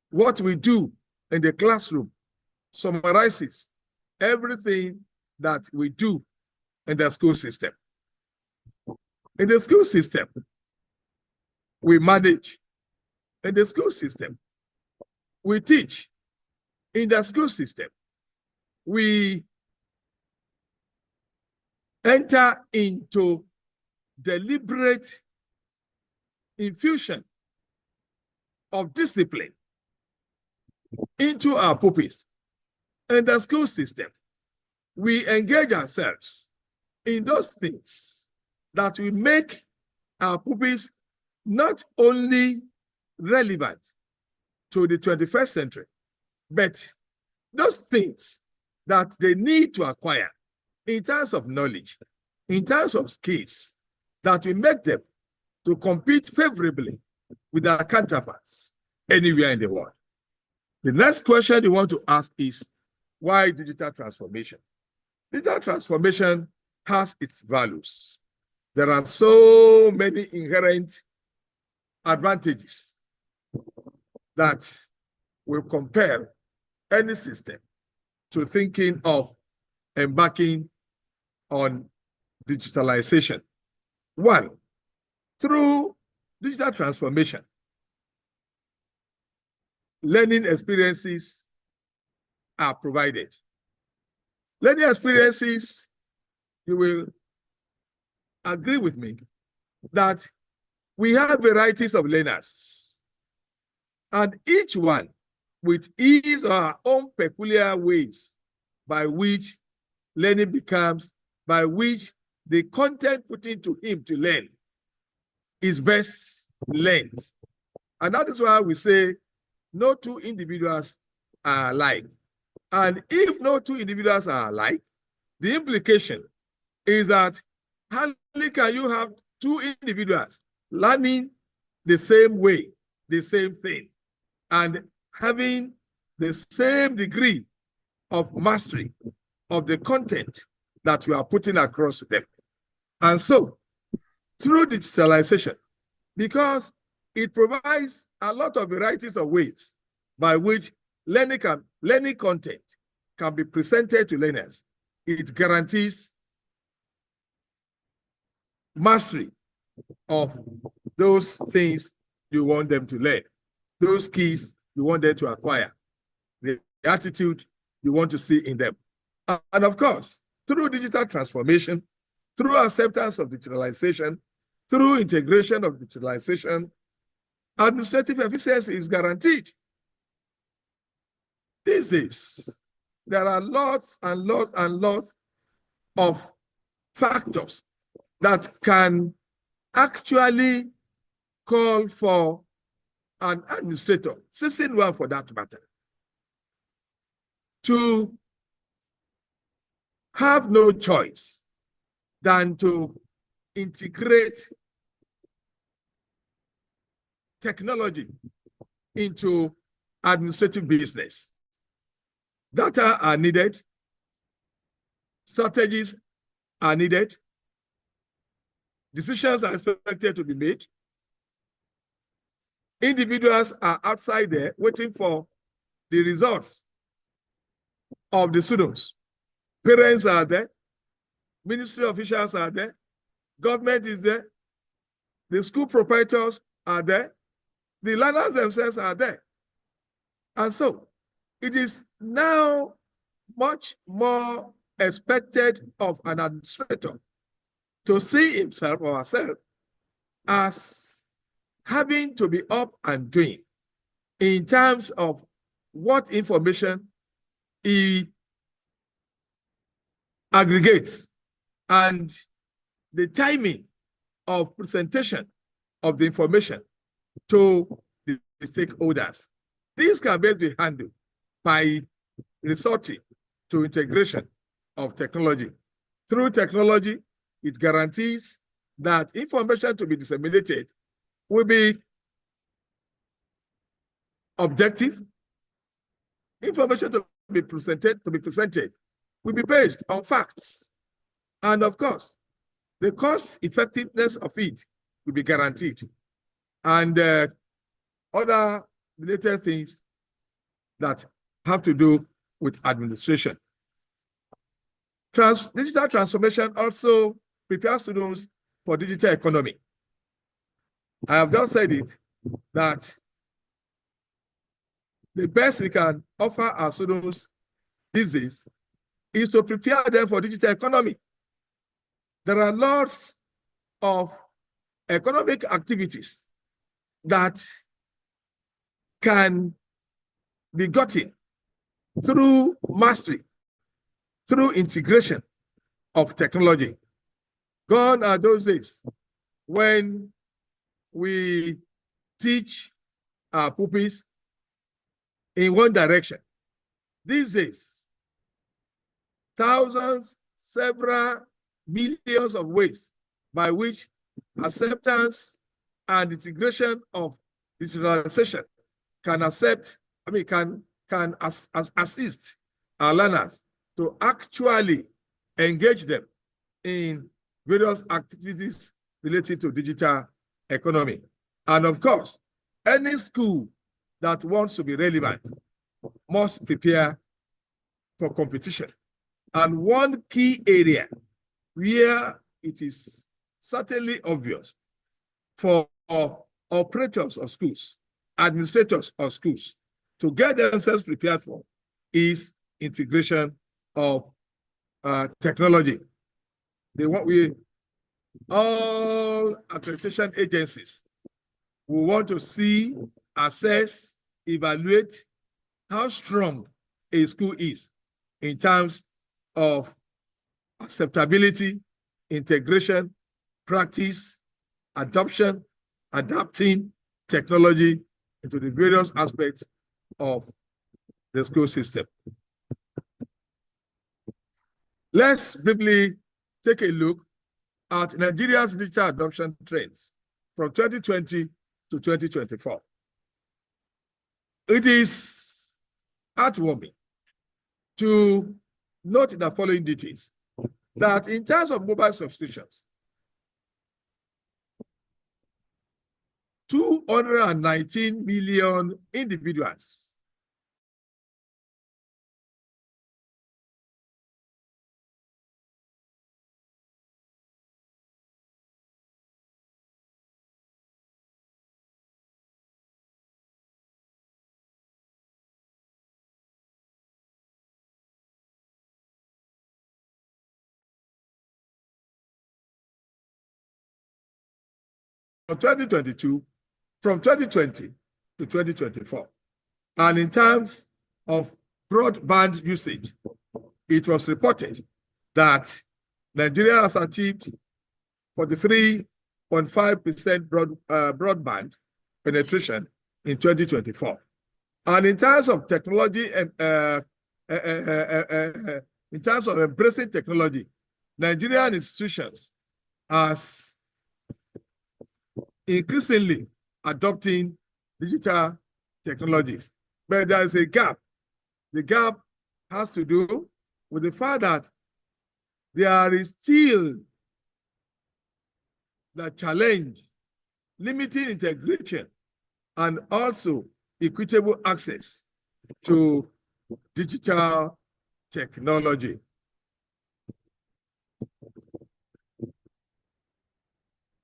Speaker 2: what we do in the classroom summarizes everything that we do in the school system. In the school system, we manage. In the school system, we teach. In the school system, we enter into deliberate infusion of discipline into our pupils. In the school system, we engage ourselves in those things that will make our pupils not only relevant to the 21st century, but those things that they need to acquire in terms of knowledge, in terms of skills, that will make them to compete favorably with their counterparts anywhere in the world. The next question you want to ask is, why digital transformation? Digital transformation has its values. There are so many inherent advantages that will compel any system to thinking of embarking on digitalization. One, through digital transformation, learning experiences are provided. Learning experiences, you will agree with me that we have varieties of learners, and each one with his or her own peculiar ways by which learning becomes, by which the content put into him to learn is best learned. And that is why we say no two individuals are alike. And if no two individuals are alike, the implication is that how can you have two individuals learning the same way, the same thing, and having the same degree of mastery of the content that we are putting across to them? And so, through digitalization, because it provides a lot of varieties of ways by which learning content can be presented to learners, it guarantees mastery of those things you want them to learn, those keys you want them to acquire, the attitude you want to see in them. And of course, through digital transformation, through acceptance of digitalization, through integration of digitalization, administrative efficiency is guaranteed. These days, there are lots and lots and lots of factors that can actually call for an administrator, seasoned one for that matter, to have no choice than to integrate technology into administrative business. Data are needed, strategies are needed, decisions are expected to be made. Individuals are outside there waiting for the results of the students. Parents are there, ministry officials are there, government is there, the school proprietors are there, the learners themselves are there. And so it is now much more expected of an administrator to see himself or herself as having to be up and doing in terms of what information he aggregates and the timing of presentation of the information to the stakeholders. These can best be handled by resorting to integration of technology. Through technology, it guarantees that information to be disseminated will be objective. Information to be presented will be based on facts. And of course, the cost effectiveness of it will be guaranteed. And other related things that have to do with administration. Digital transformation also prepares students for digital economy. I have just said it, that the best we can offer our students these days is to prepare them for digital economy. There are lots of economic activities that can be gotten through mastery, through integration of technology. Gone are those days when we teach our pupils in one direction. These days, thousands, several millions of ways by which acceptance and integration of digitalization can assist our learners to actually engage them in various activities related to digital economy. And of course, any school that wants to be relevant must prepare for competition. And one key area where it is certainly obvious for operators of schools, administrators of schools, to get themselves prepared for is integration of technology. All accreditation agencies will want to see, assess, evaluate how strong a school is in terms of acceptability, integration, practice, adoption, adapting technology into the various aspects of the school system. Let's briefly take a look at Nigeria's digital adoption trends from 2020 to 2024. It is heartwarming to note the following details, that in terms of mobile subscriptions, 219 million individuals from 2020 to 2024. And in terms of broadband usage, it was reported that Nigeria has achieved 43.5% broadband penetration in 2024. And in terms of technology, in terms of embracing technology, Nigerian institutions are increasingly adopting digital technologies. But there is a gap. The gap has to do with the fact that there is still the challenge limiting integration and also equitable access to digital technology.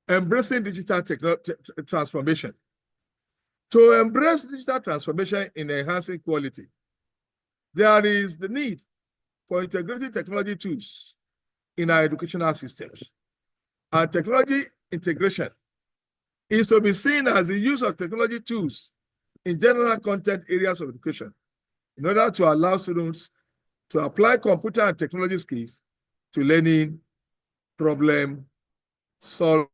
Speaker 2: Embracing digital transformation. To embrace digital transformation in enhancing quality, there is the need for integrating technology tools in our educational systems. And technology integration is to be seen as the use of technology tools in general content areas of education in order to allow students to apply computer and technology skills to learning problem solving.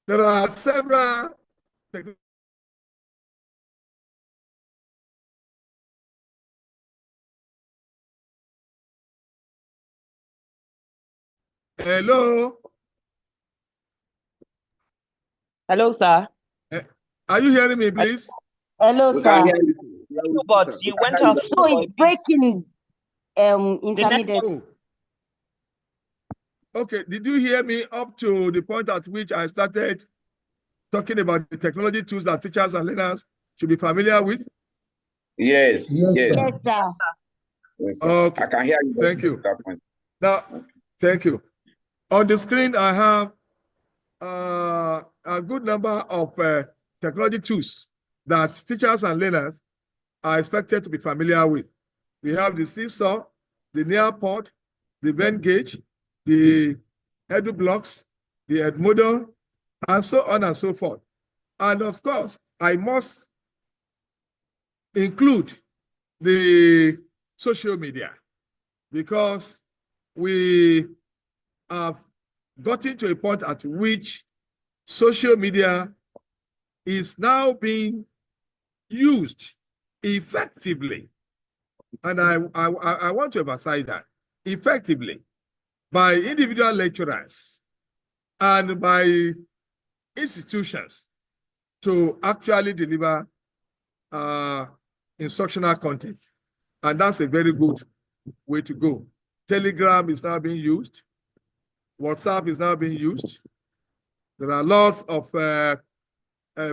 Speaker 2: There are several Hello.
Speaker 1: Hello, sir.
Speaker 2: Are you hearing me, please?
Speaker 10: Hello, sir.
Speaker 1: But you went off.
Speaker 10: No, it's breaking intermediate.
Speaker 2: Oh. Okay, did you hear me up to the point at which I started talking about the technology tools that teachers and learners should be familiar with?
Speaker 11: Yes,
Speaker 6: Yes,
Speaker 11: yes.
Speaker 6: sir.
Speaker 10: Yes, sir.
Speaker 11: Yes, sir.
Speaker 2: Okay.
Speaker 11: I can hear you.
Speaker 2: Thank you.
Speaker 11: That point.
Speaker 2: Now, thank you. On the screen, I have a good number of technology tools that teachers and learners are expected to be familiar with. We have the Seesaw, the Nearpod, the Venngage, the EduBlocks, the Edmodo, and so on and so forth. And of course, I must include the social media, because we have gotten to a point at which social media is now being used effectively. And I want to emphasize that effectively by individual lecturers and by institutions to actually deliver instructional content. And that's a very good way to go. Telegram is now being used. WhatsApp is now being used. There are lots of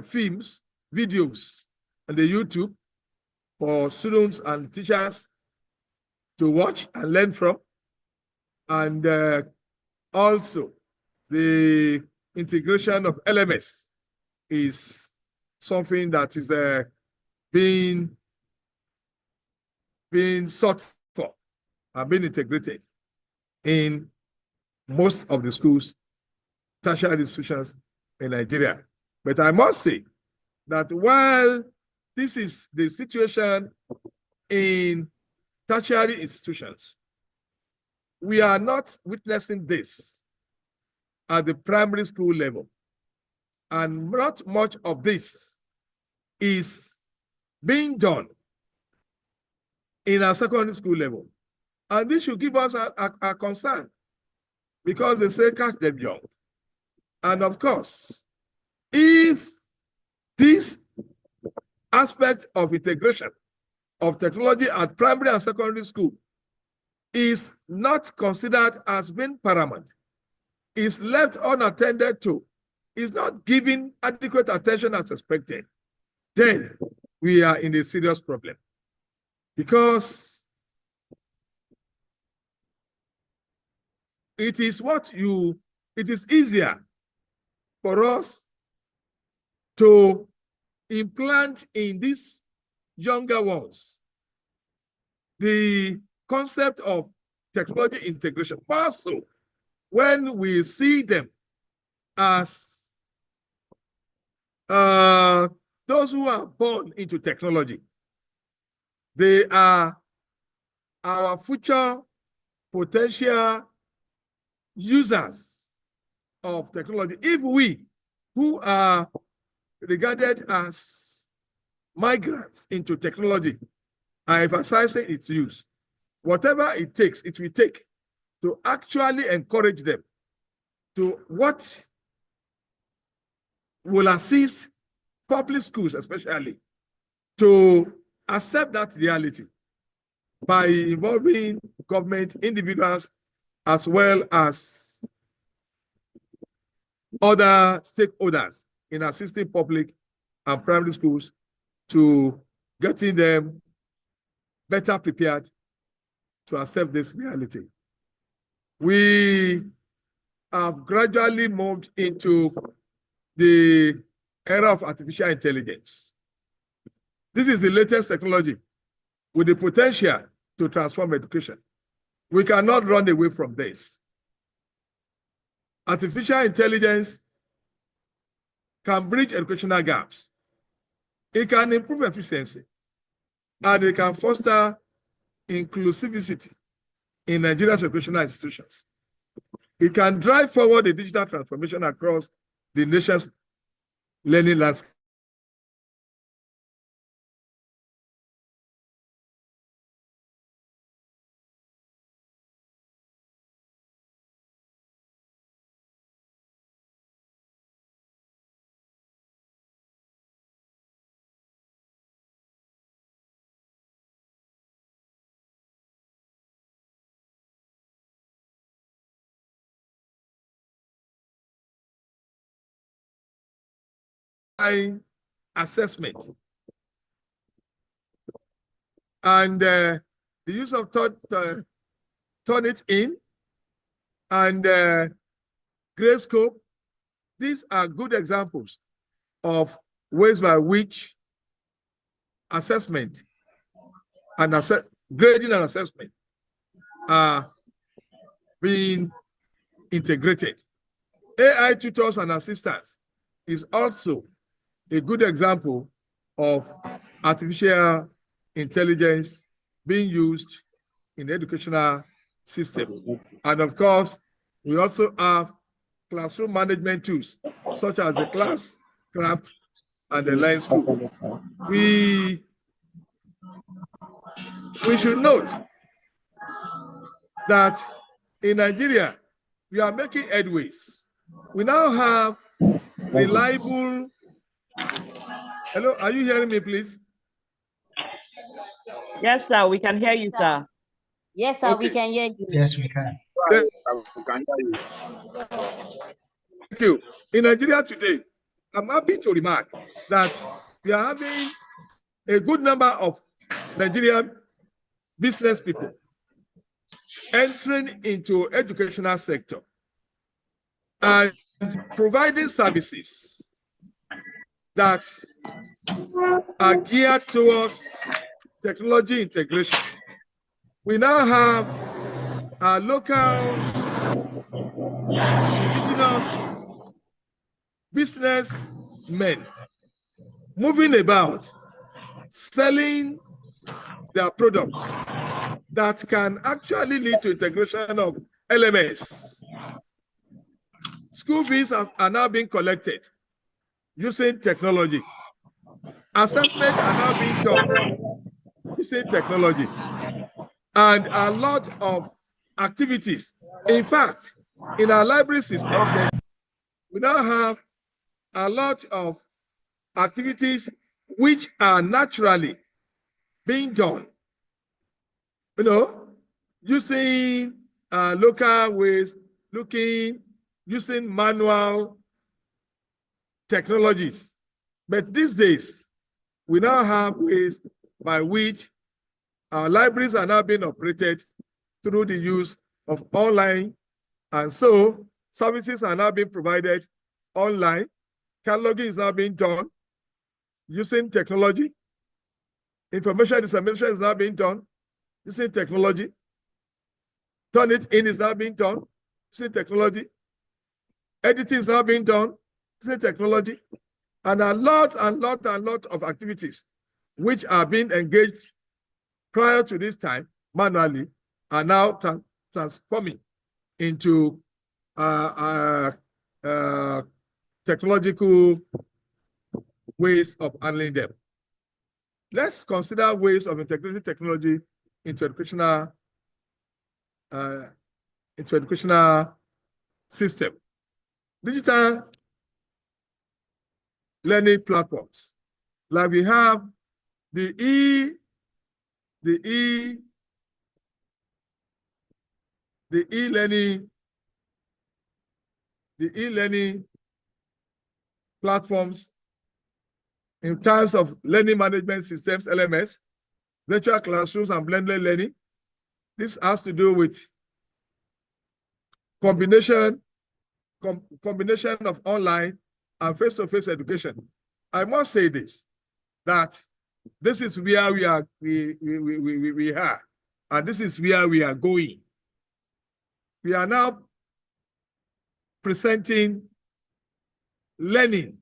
Speaker 2: films, videos on the YouTube for students and teachers to watch and learn from. And also the integration of LMS is something that is being sought for and being integrated in most of the schools, tertiary institutions in Nigeria. But I must say that while this is the situation in tertiary institutions, we are not witnessing this at the primary school level. And not much of this is being done in our secondary school level. And this should give us a concern, because they say catch them young. And of course, if this aspect of integration of technology at primary and secondary school is not considered as being paramount, is left unattended to, is not given adequate attention as expected, then we are in a serious problem. Because it is easier for us to implant in these younger ones the concept of technology integration, also when we see them as those who are born into technology. They are our future potential users of technology. If we, who are regarded as migrants into technology, are emphasizing its use, whatever it takes, it will take to actually encourage them to what will assist public schools, especially, to accept that reality by involving government, individuals, as well as other stakeholders in assisting public and primary schools to getting them better prepared to accept this reality. We have gradually moved into the era of artificial intelligence. This is the latest technology with the potential to transform education. We cannot run away from this. Artificial intelligence can bridge educational gaps. It can improve efficiency, and it can foster inclusivity in Nigeria's educational institutions. It can drive forward the digital transformation across the nation's learning landscape. online assessment. And the use of Turnitin and Gradescope, these are good examples of ways by which assessment and grading and assessment are being integrated. AI tutors and assistants is also a good example of artificial intelligence being used in the educational system. And of course, we also have classroom management tools, such as the Classcraft and the Line School. We should note that in Nigeria, we are making headways. We now have reliable. Hello, are you hearing me, please?
Speaker 1: Yes, sir, we can hear you, sir.
Speaker 10: Yes, sir, we can hear you.
Speaker 6: Yes, we can.
Speaker 2: Thank you. In Nigeria today, I'm happy to remark that we are having a good number of Nigerian business people entering into educational sector and providing services that are geared towards technology integration. We now have our local indigenous businessmen moving about, selling their products that can actually lead to integration of LMS. School fees are now being collected using technology. Assessments are now being done using technology. And a lot of activities. In fact, in our library system, we now have a lot of activities which are naturally being done, using local ways, using manual technologies. But these days, we now have ways by which our libraries are now being operated through the use of online. And so services are now being provided online. Cataloging is now being done using technology. Information dissemination is now being done using technology. Turnitin is now being done using technology. Editing is now being done using technology. And a lot of activities which are being engaged prior to this time manually are now transforming into technological ways of handling them. Let's consider ways of integrating technology into educational system. Digital learning platforms, like we have the e-learning platforms in terms of learning management systems, LMS, virtual classrooms, and blended learning. This has to do with combination of online and face-to-face education. I must say this, that this is where we are, and this is where we are going. We are now presenting learning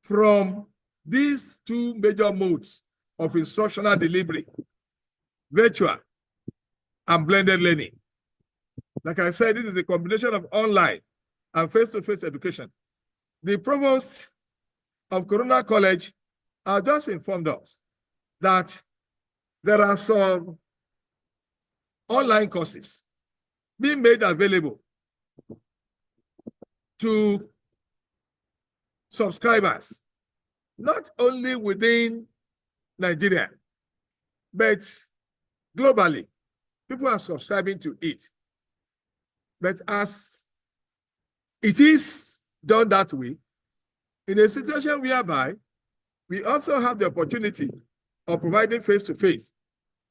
Speaker 2: from these two major modes of instructional delivery, virtual and blended learning. Like I said, this is a combination of online and face-to-face education. The provost of Corona College has just informed us that there are some online courses being made available to subscribers, not only within Nigeria, but globally. People are subscribing to it. But as it is done that way, in a situation whereby we also have the opportunity of providing face-to-face,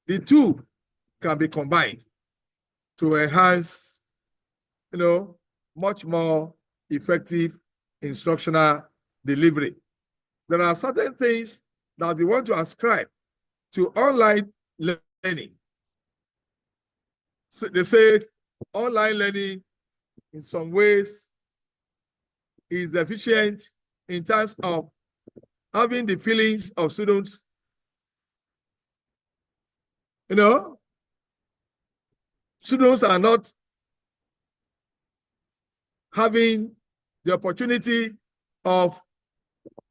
Speaker 2: the two can be combined to enhance, much more effective instructional delivery. There are certain things that we want to ascribe to online learning. So they say online learning in some ways is efficient in terms of having the feelings of students, students are not having the opportunity of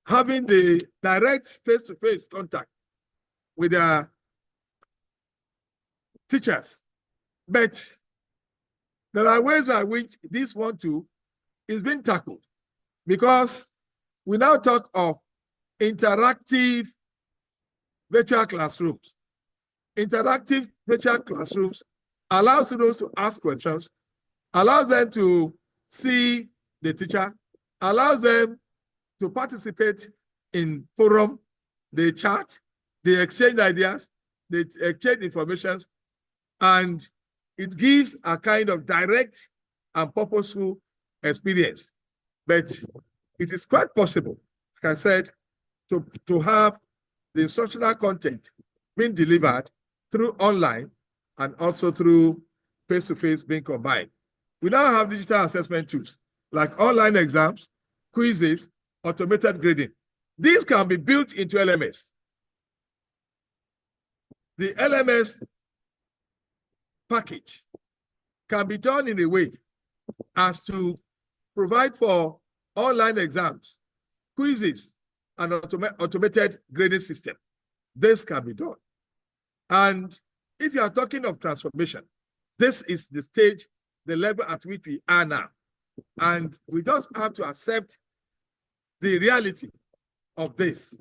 Speaker 2: having the direct face-to-face contact with their teachers. But there are ways by which this one too is being tackled, because we now talk of interactive virtual classrooms. Interactive virtual classrooms allow students to ask questions, allows them to see the teacher, allows them to participate in forum, they chat, they exchange ideas, they exchange information, and it gives a kind of direct and purposeful experience. But it is quite possible, like I said, to have the instructional content being delivered through online and also through face-to-face being combined. We now have digital assessment tools like online exams, quizzes, automated grading. These can be built into LMS. The LMS package can be done in a way as to provide for online exams, quizzes, and automated grading system. This can be done. And if you are talking of transformation, this is the stage, the level at which we are now. And we just have to accept the reality of this.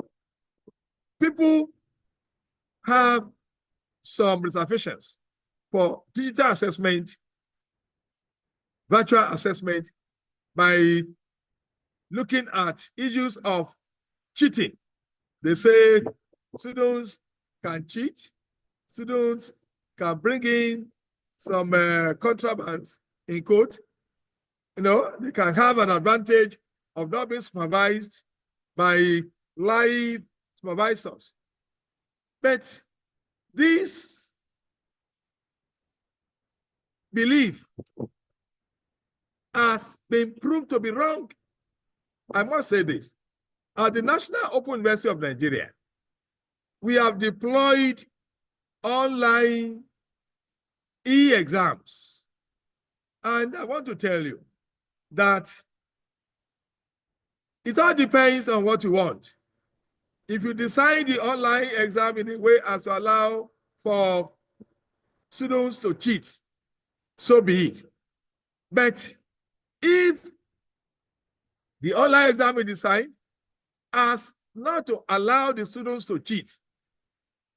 Speaker 2: People have some reservations for digital assessment, virtual assessment, by looking at issues of cheating. They say students can cheat, students can bring in some contrabands in quote. They can have an advantage of not being supervised by live supervisors. But this belief has been proved to be wrong. I must say this. At the National Open University of Nigeria, we have deployed online e-exams. And I want to tell you that it all depends on what you want. If you design the online exam in a way as to allow for students to cheat, so be it. But if the online exam is designed as not to allow the students to cheat,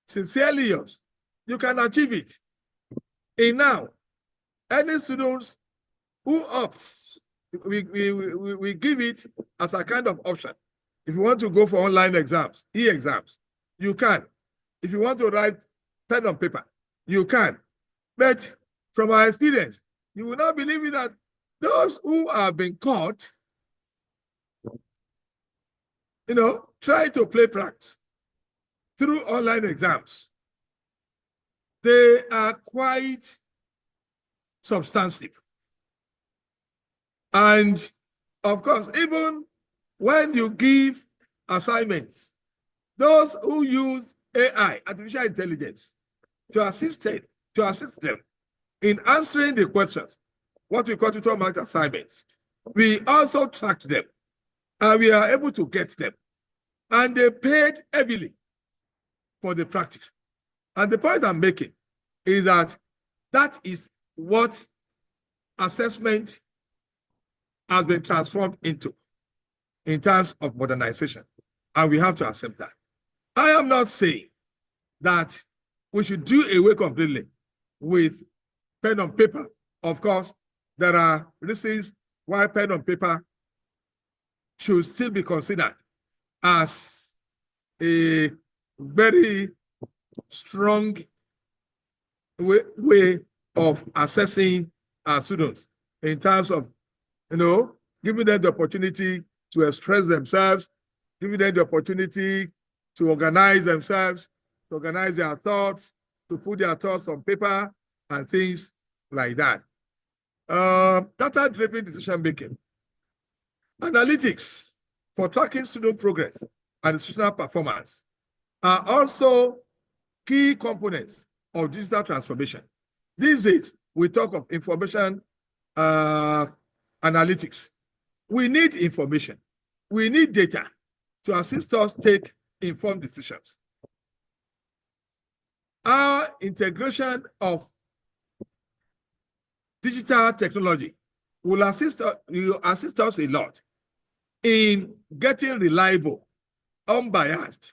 Speaker 2: sincerely yours, you can achieve it. And now, any students who opts, we give it as a kind of option. If you want to go for online exams, e-exams, you can. If you want to write pen on paper, you can. But from our experience, you will not believe it that those who have been caught, try to play pranks through online exams, they are quite substantive. And of course, even when you give assignments, those who use AI, artificial intelligence, to assist them in answering the questions, what we call tutor marked assignments, we also tracked them and we are able to get them. And they paid heavily for the practice. And the point I'm making is that that is what assessment has been transformed into in terms of modernization. And we have to accept that. I am not saying that we should do away completely with pen on paper. Of course, there are reasons why pen on paper should still be considered as a very strong way of assessing our students in terms of, giving them the opportunity to express themselves, giving them the opportunity to organize themselves, to organize their thoughts, to put their thoughts on paper and things like that. Data-driven decision-making. Analytics for tracking student progress and institutional performance are also key components of digital transformation. These days, we talk of information analytics. We need information. We need data to assist us take informed decisions. Our integration of digital technology will assist us a lot in getting reliable, unbiased,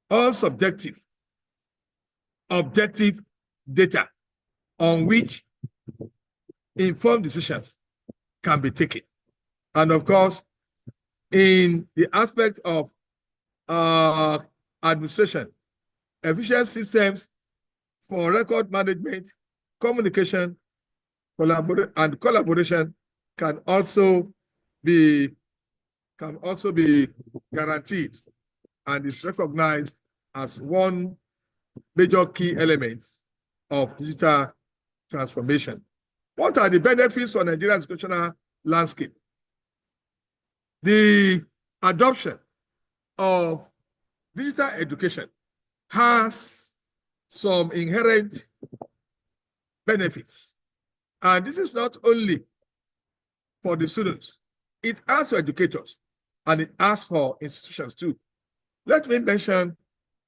Speaker 2: unsubjective, objective data on which informed decisions can be taken. And of course, in the aspect of administration, efficient systems for record management, communication, and collaboration can also be guaranteed and is recognized as one major key element of digital transformation. What are the benefits for Nigeria's educational landscape? The adoption of digital education has some inherent benefits. And this is not only for the students, it asks for educators and it asks for institutions too. Let me mention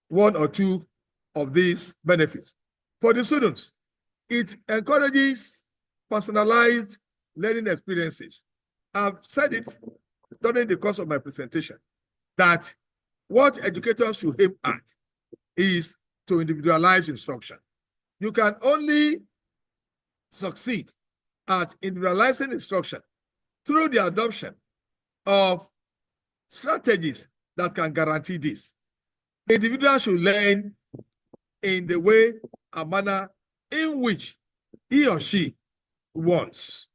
Speaker 2: one or two of these benefits. For the students, it encourages personalized learning experiences. I've said it during the course of my presentation that what educators should aim at is to individualize instruction. You can only succeed at individualizing instruction through the adoption of strategies that can guarantee this. Individuals should learn in the way and manner in which he or she wants.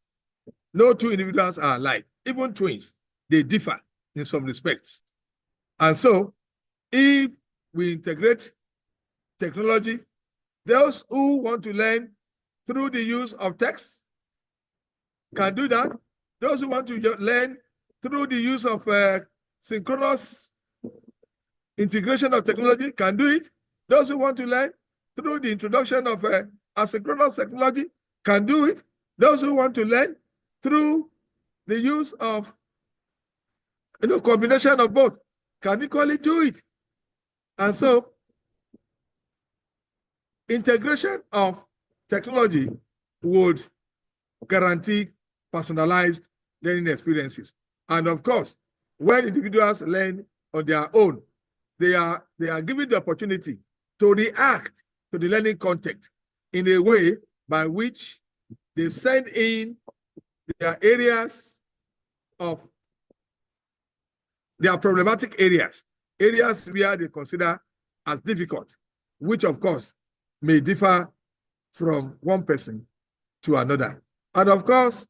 Speaker 2: No two individuals are alike. Even twins, they differ in some respects. And so, if we integrate technology, those who want to learn through the use of text can do that. Those who want to learn through the use of synchronous integration of technology can do it. Those who want to learn through the introduction of asynchronous technology can do it. Those who want to learn through the use of combination of both can equally do it. And so, integration of technology would guarantee personalized learning experiences. And of course, when individuals learn on their own, they are given the opportunity to react to the learning content in a way by which they send in their areas of their problematic areas where they consider as difficult, which of course may differ from one person to another. And of course,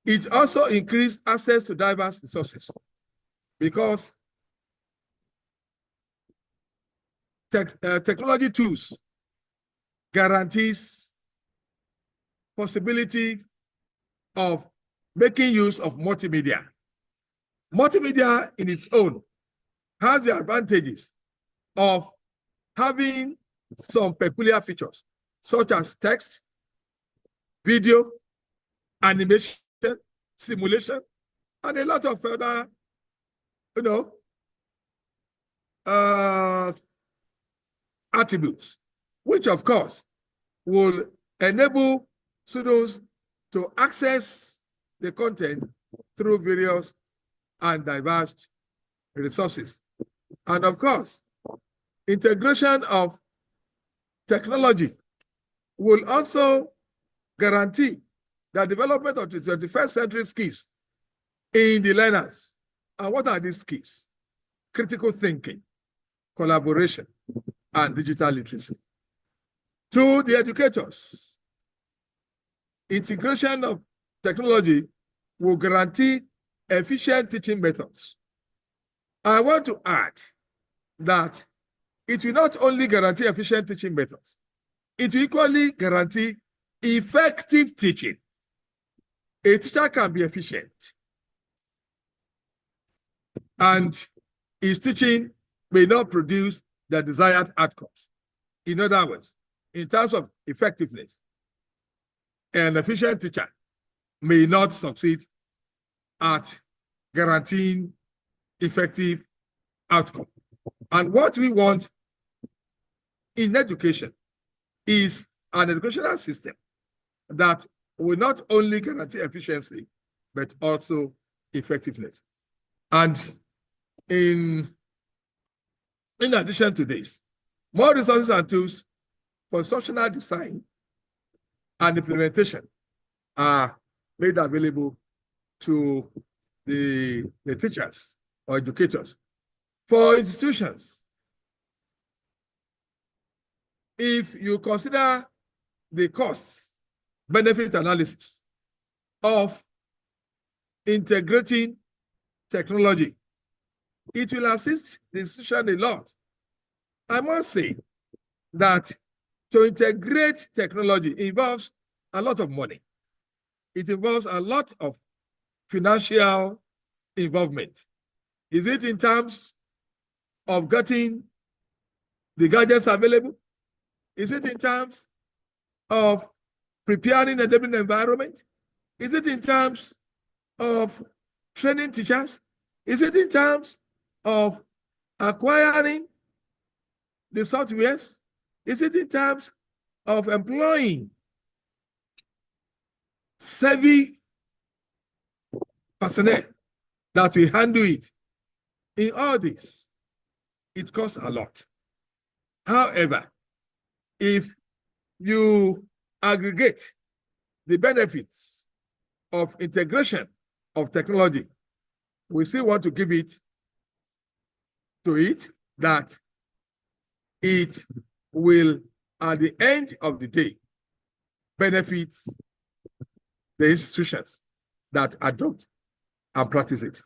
Speaker 2: it also increased access to diverse resources because technology tools guarantees possibility of making use of multimedia. Multimedia in its own has the advantages of having some peculiar features, such as text, video, animation, simulation, and a lot of other, attributes, which of course will enable students to access the content through various and diverse resources. And of course, integration of technology will also guarantee the development of the 21st century skills in the learners. And what are these skills? Critical thinking, collaboration, and digital literacy. To the educators, integration of technology will guarantee efficient teaching methods. I want to add that it will not only guarantee efficient teaching methods, it will equally guarantee effective teaching. A teacher can be efficient, and his teaching may not produce the desired outcomes. In other words, in terms of effectiveness, an efficient teacher may not succeed at guaranteeing effective outcome. And what we want in education is an educational system that will not only guarantee efficiency, but also effectiveness. And in addition to this, more resources and tools for instructional design and implementation are made available to the teachers or educators. For institutions, if you consider the cost-benefit analysis of integrating technology, it will assist the institution a lot. I must say that to integrate technology involves a lot of money. It involves a lot of financial involvement. Is it in terms of getting the gadgets available? Is it in terms of preparing a enabling environment? Is it in terms of training teachers? Is it in terms of acquiring the softwares? Is it in terms of employing savvy personnel that will handle it? In all this, it costs a lot. However, if you aggregate the benefits of integration of technology, we still want to give it to it that it will, at the end of the day, benefit the institutions that adopt and practice it.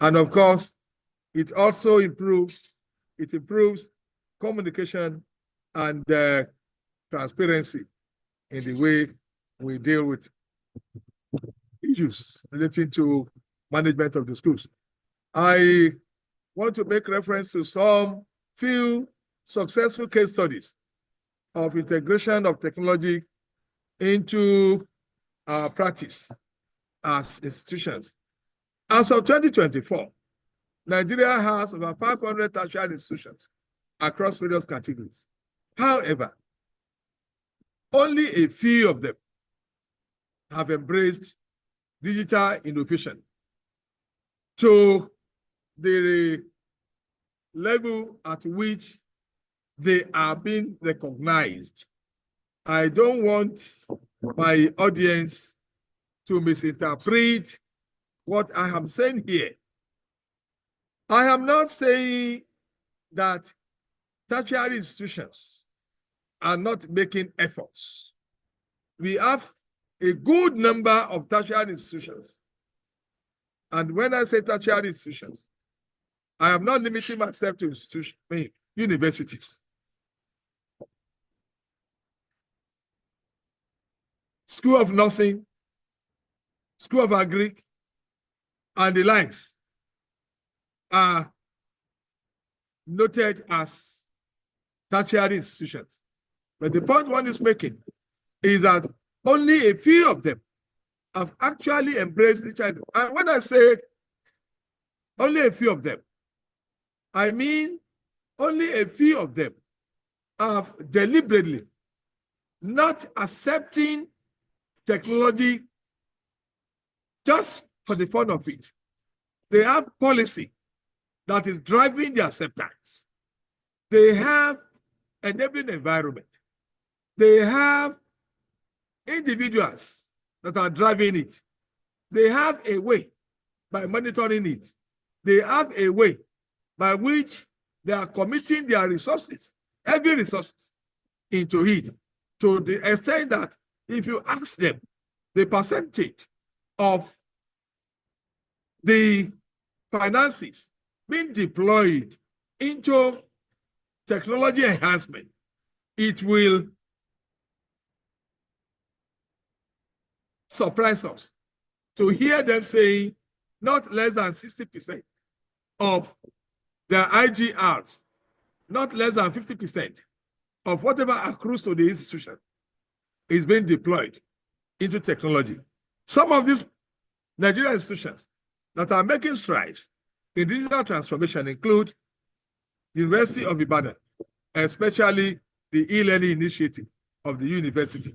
Speaker 2: And of course, it also improves communication and transparency in the way we deal with issues relating to management of the schools. I want to make reference to some few successful case studies of integration of technology into our practice as institutions. As of 2024, Nigeria has over 500 tertiary institutions across various categories. However, only a few of them have embraced digital innovation to the level at which they are being recognized. I don't want my audience to misinterpret what I am saying here. I am not saying that tertiary institutions are not making efforts. We have a good number of tertiary institutions. And when I say tertiary institutions, I am not limiting myself to institutions, universities. School of Nursing, School of Agric, and the likes are noted as tertiary institutions. But the point one is making is that only a few of them have actually embraced each other. And when I say only a few of them, I mean only a few of them have deliberately not accepting technology just for the fun of it. They have policy that is driving the acceptance. They have enabling environment. They have individuals that are driving it. They have a way by monitoring it. They have a way by which they are committing their resources, heavy resources, into it, to the extent that if you ask them the percentage of the finances being deployed into technology enhancement, it will surprise us to hear them saying not less than 60% of their IGRs, not less than 50% of whatever accrues to the institution is being deployed into technology. Some of these Nigerian institutions that are making strides in digital transformation include University of Ibadan, especially the e-learning initiative of the university.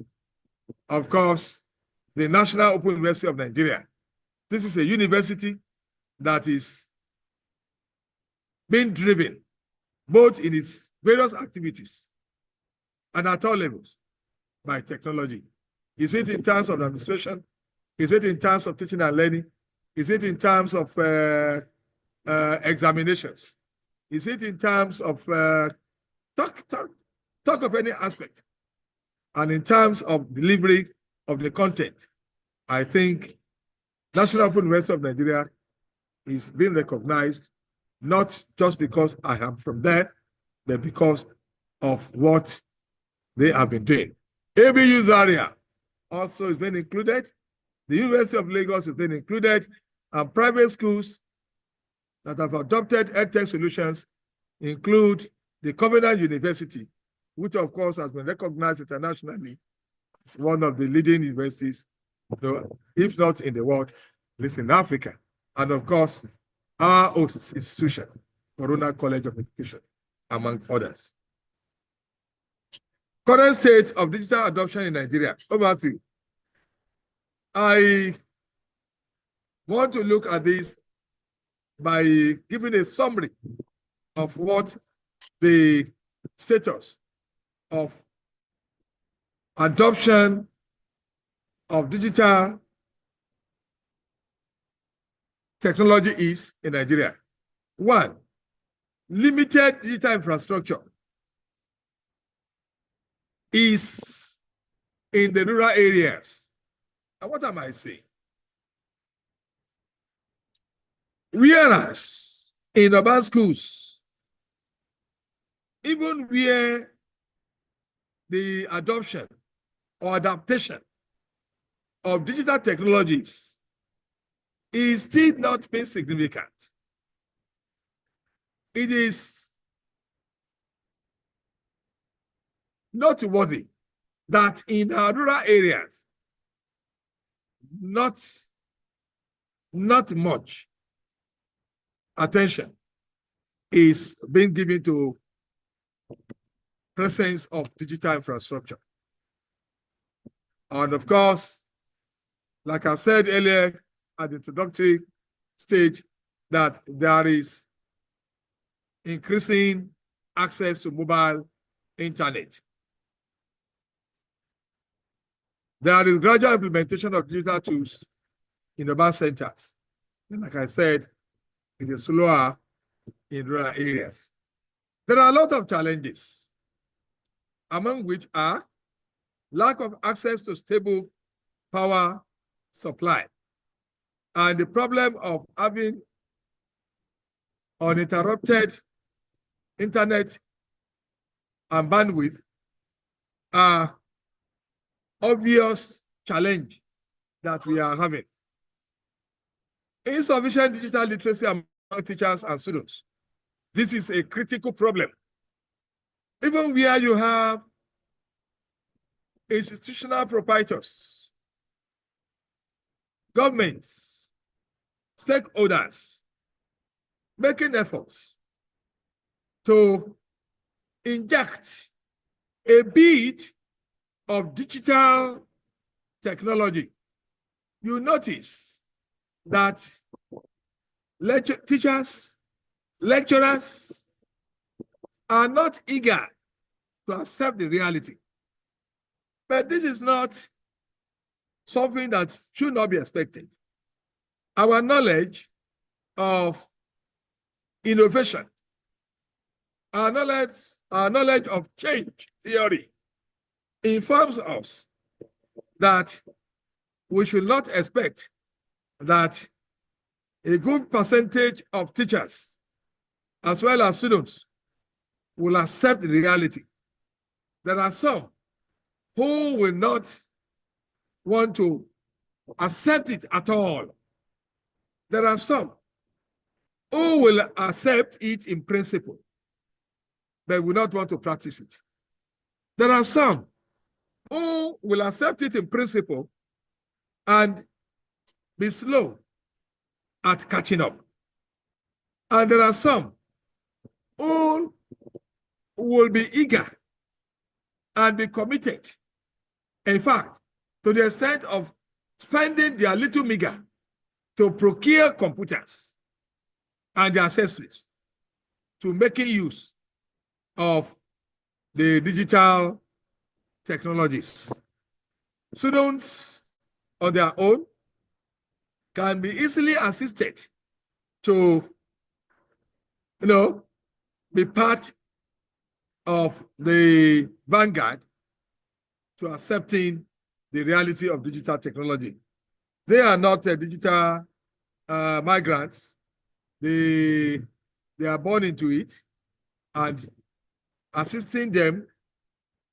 Speaker 2: Of course, the National Open University of Nigeria. This is a university that is being driven both in its various activities and at all levels by technology. Is it in terms of administration? Is it in terms of teaching and learning? Is it in terms of examinations? Is it in terms of talk of any aspect? And in terms of delivery of the content, I think National Open University of Nigeria is being recognized not just because I am from there, but because of what they have been doing. ABU Zaria also is being included. The University of Lagos is being included, and private schools that have adopted EdTech solutions include the Covenant University, which of course has been recognized internationally as one of the leading universities, if not in the world, at least in Africa. And of course, our institution, Corona College of Education, among others. Current state of digital adoption in Nigeria. Overview. I want to look at this by giving a summary of what the status of adoption of digital technology is in Nigeria. One, limited digital infrastructure is in the rural areas. And what am I saying? Whereas in urban schools, even where the adoption or adaptation of digital technologies is still not being significant, it is noteworthy that in our rural areas, not much attention is being given to presence of digital infrastructure. And of course, like I said earlier at the introductory stage, that there is increasing access to mobile internet. There is gradual implementation of digital tools in urban centers. And like I said, it is slower in rural areas. There are a lot of challenges, among which are lack of access to stable power supply and the problem of having uninterrupted internet and bandwidth are obvious challenge that we are having. Insufficient digital literacy among teachers and students. This is a critical problem. Even where you have institutional proprietors, governments, stakeholders making efforts to inject a bit of digital technology, you notice that teachers, lecturers are not eager to accept the reality. But this is not something that should not be expected. Our knowledge of innovation, our knowledge of change theory informs us that we should not expect that a good percentage of teachers as well as students will accept the reality. There are some who will not want to accept it at all. There are some who will accept it in principle, but will not want to practice it. There are some who will accept it in principle and be slow at catching up. And there are some who will be eager and be committed, in fact, to the extent of spending their little meager to procure computers and the accessories to making use of the digital technologies. Students on their own can be easily assisted to, be part of the vanguard to accepting the reality of digital technology. They are not digital migrants. They are born into it, and assisting them,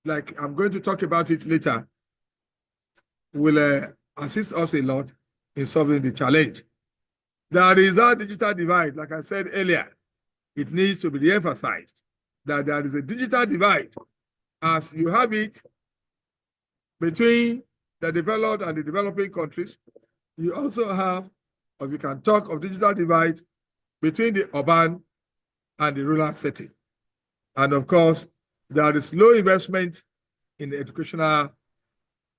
Speaker 2: like I'm going to talk about it later, will assist us a lot in solving the challenge. There is a digital divide, like I said earlier. It needs to be re-emphasized that there is a digital divide as you have it between the developed and the developing countries. You also have, or we can talk of digital divide between the urban and the rural setting. And of course, there is low investment in educational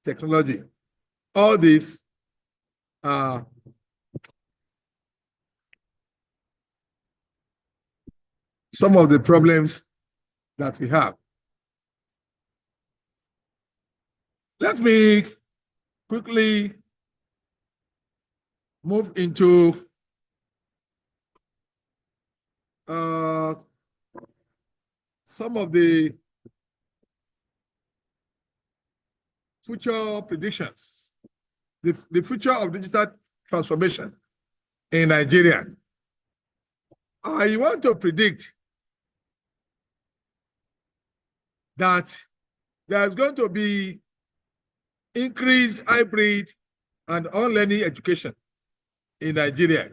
Speaker 2: technology. All these are some of the problems that we have. Let me quickly move into some of the future predictions, the future of digital transformation in Nigeria. I want to predict that there's going to be increased hybrid and online education in Nigeria.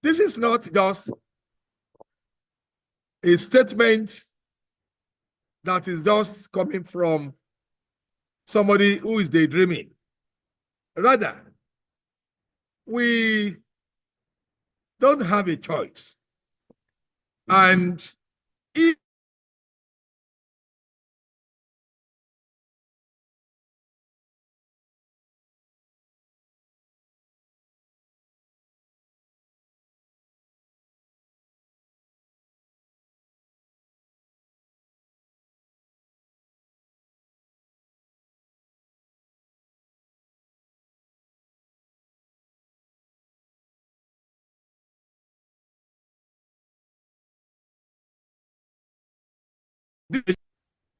Speaker 2: This is not just a statement that is just coming from somebody who is daydreaming. Rather, we don't have a choice. And if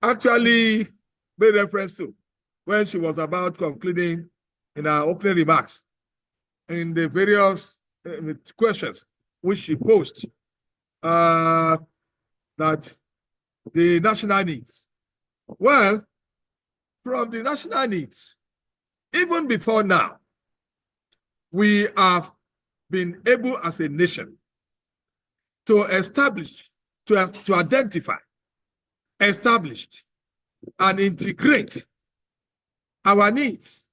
Speaker 2: actually made reference to when she was about concluding in her opening remarks in the various questions which she posed that the national needs. Well, from the national needs, even before now, we have been able as a nation to establish, to identify, establish, and integrate our needs.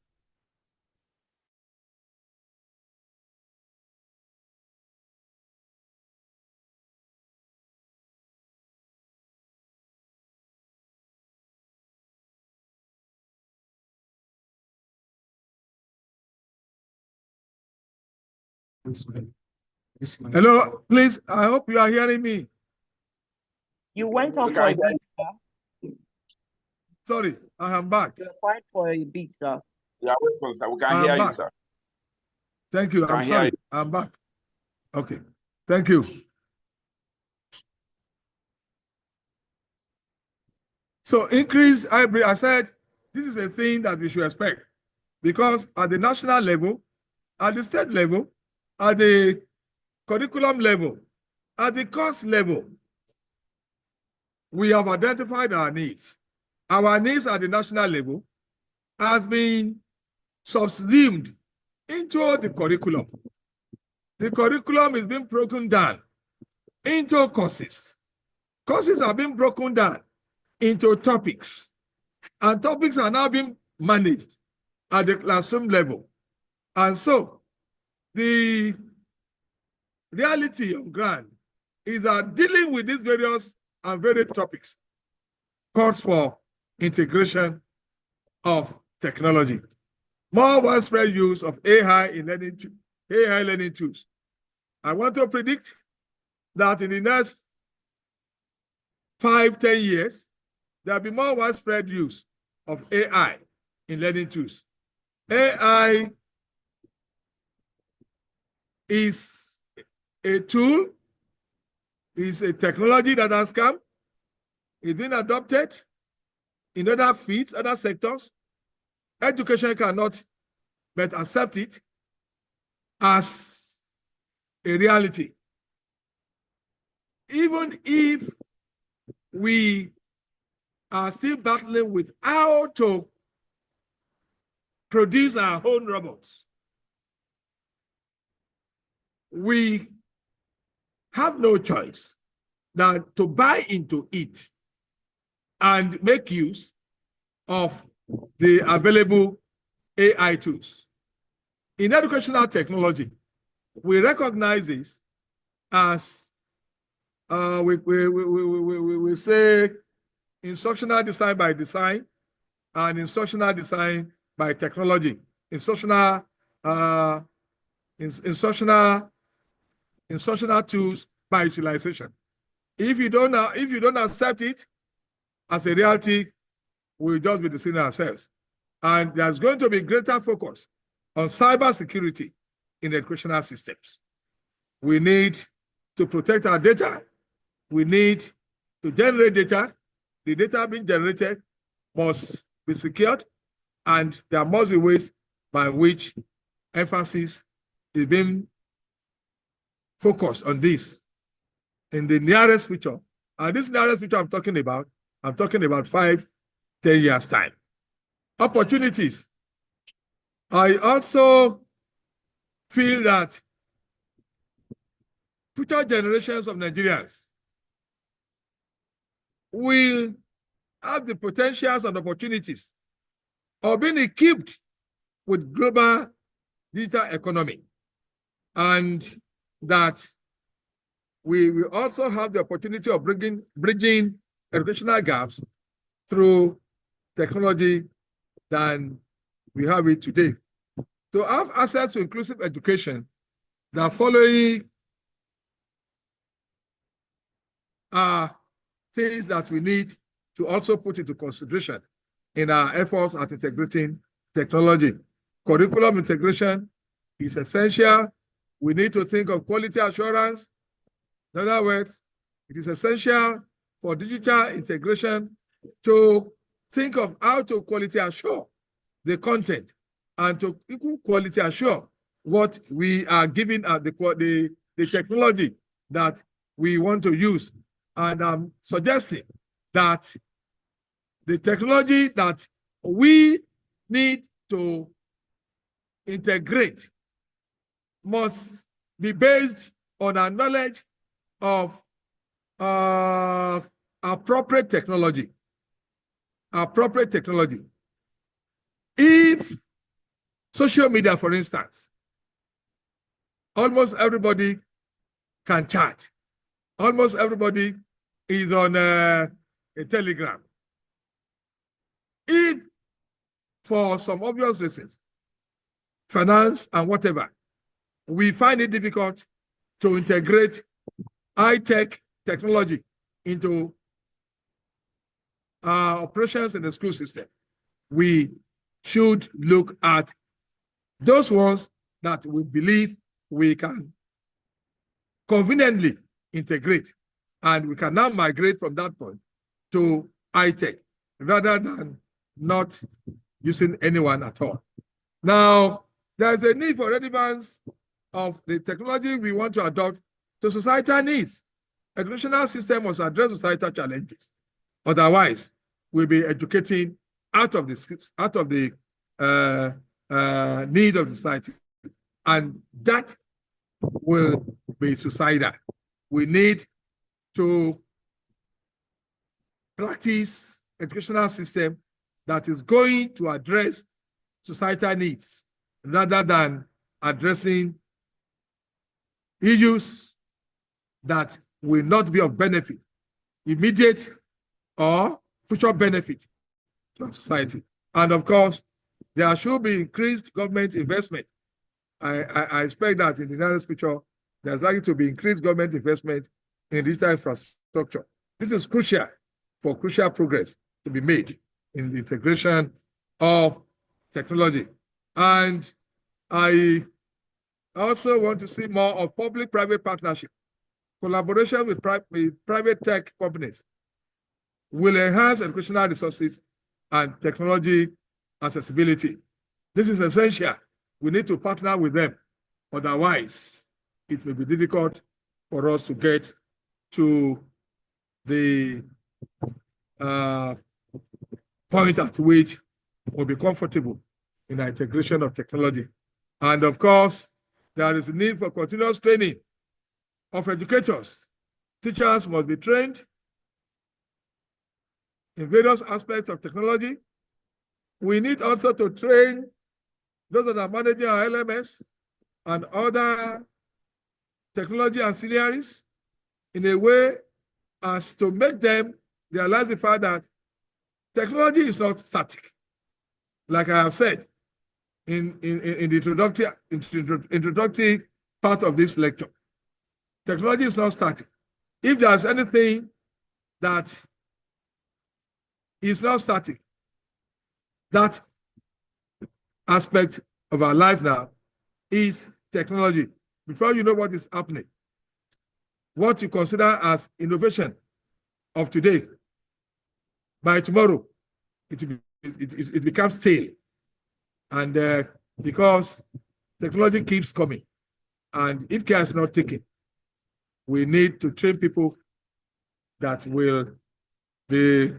Speaker 2: Hello, please, I hope you are hearing me.
Speaker 1: You went off for a bit, sir.
Speaker 2: Sorry, I am back.
Speaker 1: You're quiet for a bit, sir.
Speaker 11: Yeah, welcome, sir. We can hear you, sir.
Speaker 2: Thank you. I'm sorry. I'm back. Okay, thank you. So increase hybrid, I said, this is a thing that we should expect because at the national level, at the state level, at the curriculum level, at the course level, we have identified our needs. Our needs at the national level has been subsumed into the curriculum. The curriculum is being broken down into courses. Courses are being broken down into topics, and topics are now being managed at the classroom level. And so the reality on ground is that dealing with these various and varied topics calls for integration of technology, more widespread use of AI in AI learning tools. I want to predict that in the next 5-10 years, there'll be more widespread use of AI in learning tools. AI is a tool, is a technology that has come, it's been adopted in other fields, other sectors. Education cannot but accept it as a reality. Even if we are still battling with how to produce our own robots, we have no choice than to buy into it and make use of the available AI tools. In educational technology, we recognize this as we say instructional design by design and instructional design by technology. Instructional tools by utilization. If you don't accept it as a reality, we'll just be deceiving ourselves. And there's going to be greater focus on cybersecurity in educational systems. We need to protect our data. We need to generate data. The data being generated must be secured, and there must be ways by which emphasis is being focused on this in the nearest future. And this nearest future I'm talking about 5-10 years' time. Opportunities. I also feel that future generations of Nigerians will have the potentials and opportunities of being equipped with global digital economy, and that we will also have the opportunity of bridging educational gaps through technology than we have it today. To have access to inclusive education, the following are things that we need to also put into consideration in our efforts at integrating technology. Curriculum integration is essential. We need to think of quality assurance. In other words, it is essential for digital integration to think of how to quality assure the content and to quality assure what we are giving at the technology that we want to use. And I'm suggesting that the technology that we need to integrate must be based on our knowledge of appropriate technology. Appropriate technology. If social media, for instance, almost everybody can chat. Almost everybody is on a Telegram. If, for some obvious reasons, finance and whatever, we find it difficult to integrate high-tech technology into our operations in the school system, we should look at those ones that we believe we can conveniently integrate. And we can now migrate from that point to high-tech rather than not using anyone at all. Now, there's a need for relevance of the technology we want to adopt to societal needs. Educational system must address societal challenges. Otherwise, we'll be educating out of the need of society, and that will be suicidal. We need to practice educational system that is going to address societal needs rather than addressing issues that will not be of benefit, immediate or future benefit to our society. And of course, there should be increased government investment. I expect that in the next picture, there's likely to be increased government investment in digital infrastructure. This is crucial for crucial progress to be made in the integration of technology. And I also want to see more of public-private partnership. Collaboration with private tech companies will enhance educational resources and technology accessibility. This is essential. We need to partner with them. Otherwise, it will be difficult for us to get to the point at which we'll be comfortable in the integration of technology. And of course, there is a need for continuous training of educators. Teachers must be trained in various aspects of technology. We need also to train those that are managing our LMS and other technology auxiliaries in a way as to make them realize the fact that technology is not static. Like I have said in the introductory part of this lecture, technology is not static. If there's anything that is not static, that aspect of our life now is technology. Before you know what is happening, what you consider as innovation of today, by tomorrow, it becomes stale. And because technology keeps coming, and if care is not taken, we need to train people that will be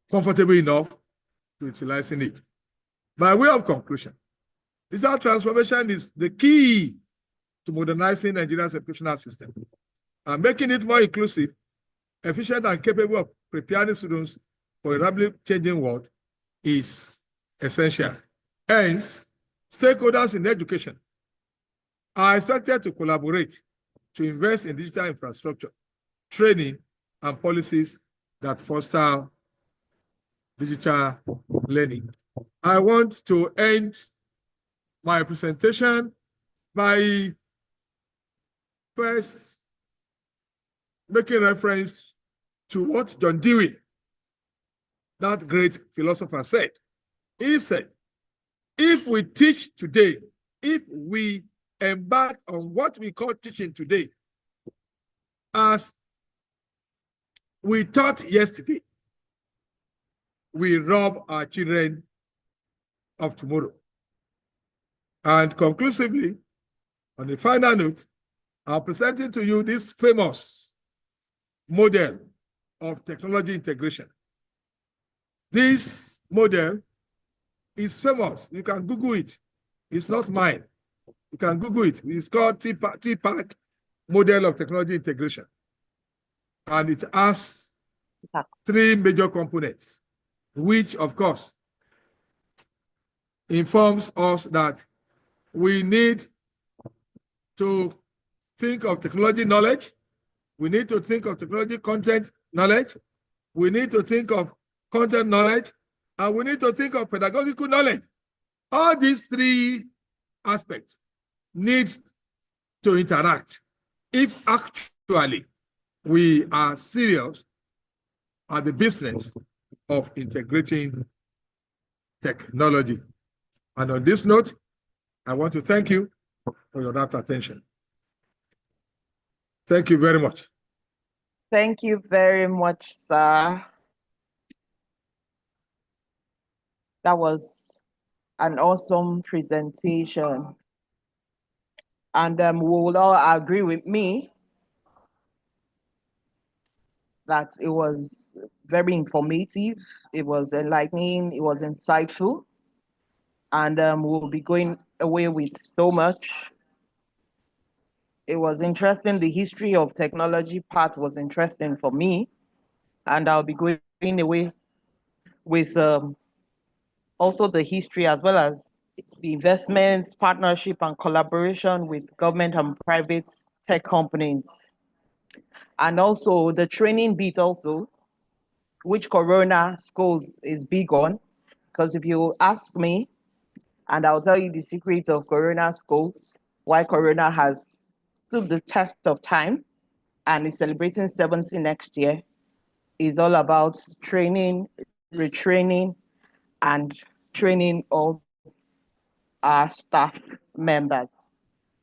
Speaker 2: comfortable enough to utilizing it. By way of conclusion, digital transformation is the key to modernizing Nigeria's educational system and making it more inclusive, efficient, and capable of preparing students for a rapidly changing world is essential. Hence, stakeholders in education are expected to collaborate to invest in digital infrastructure, training, and policies that foster digital learning. I want to end my presentation by first making reference to what John Dewey, that great philosopher, said. He said, if we teach today, if we embark on what we call teaching today, as we taught yesterday, we rob our children of tomorrow. And conclusively, on the final note, I'm presenting to you this famous model of technology integration. This model is famous. You can Google it. It's not mine. You can Google it. It's called TPAC model of technology integration. And it has three major components, which, of course, informs us that we need to think of technology knowledge. We need to think of technology content knowledge. We need to think of content knowledge. And we need to think of pedagogical knowledge. All these three aspects need to interact if actually we are serious at the business of integrating technology. And on this note, I want to thank you for your rapt attention. Thank you very much.
Speaker 1: Thank you very much, sir. That was an awesome presentation. And we will all agree with me that it was very informative, it was enlightening, it was insightful, and we'll be going away with so much. It was interesting. The history of technology part was interesting for me, and I'll be going away with also the history as well as the investments, partnership, and collaboration with government and private tech companies. And also the training bit also, which Corona schools is big on. Because if you ask me, and I'll tell you the secret of Corona schools, why Corona has stood the test of time and is celebrating 70 next year, is all about training, retraining, and training of our staff members.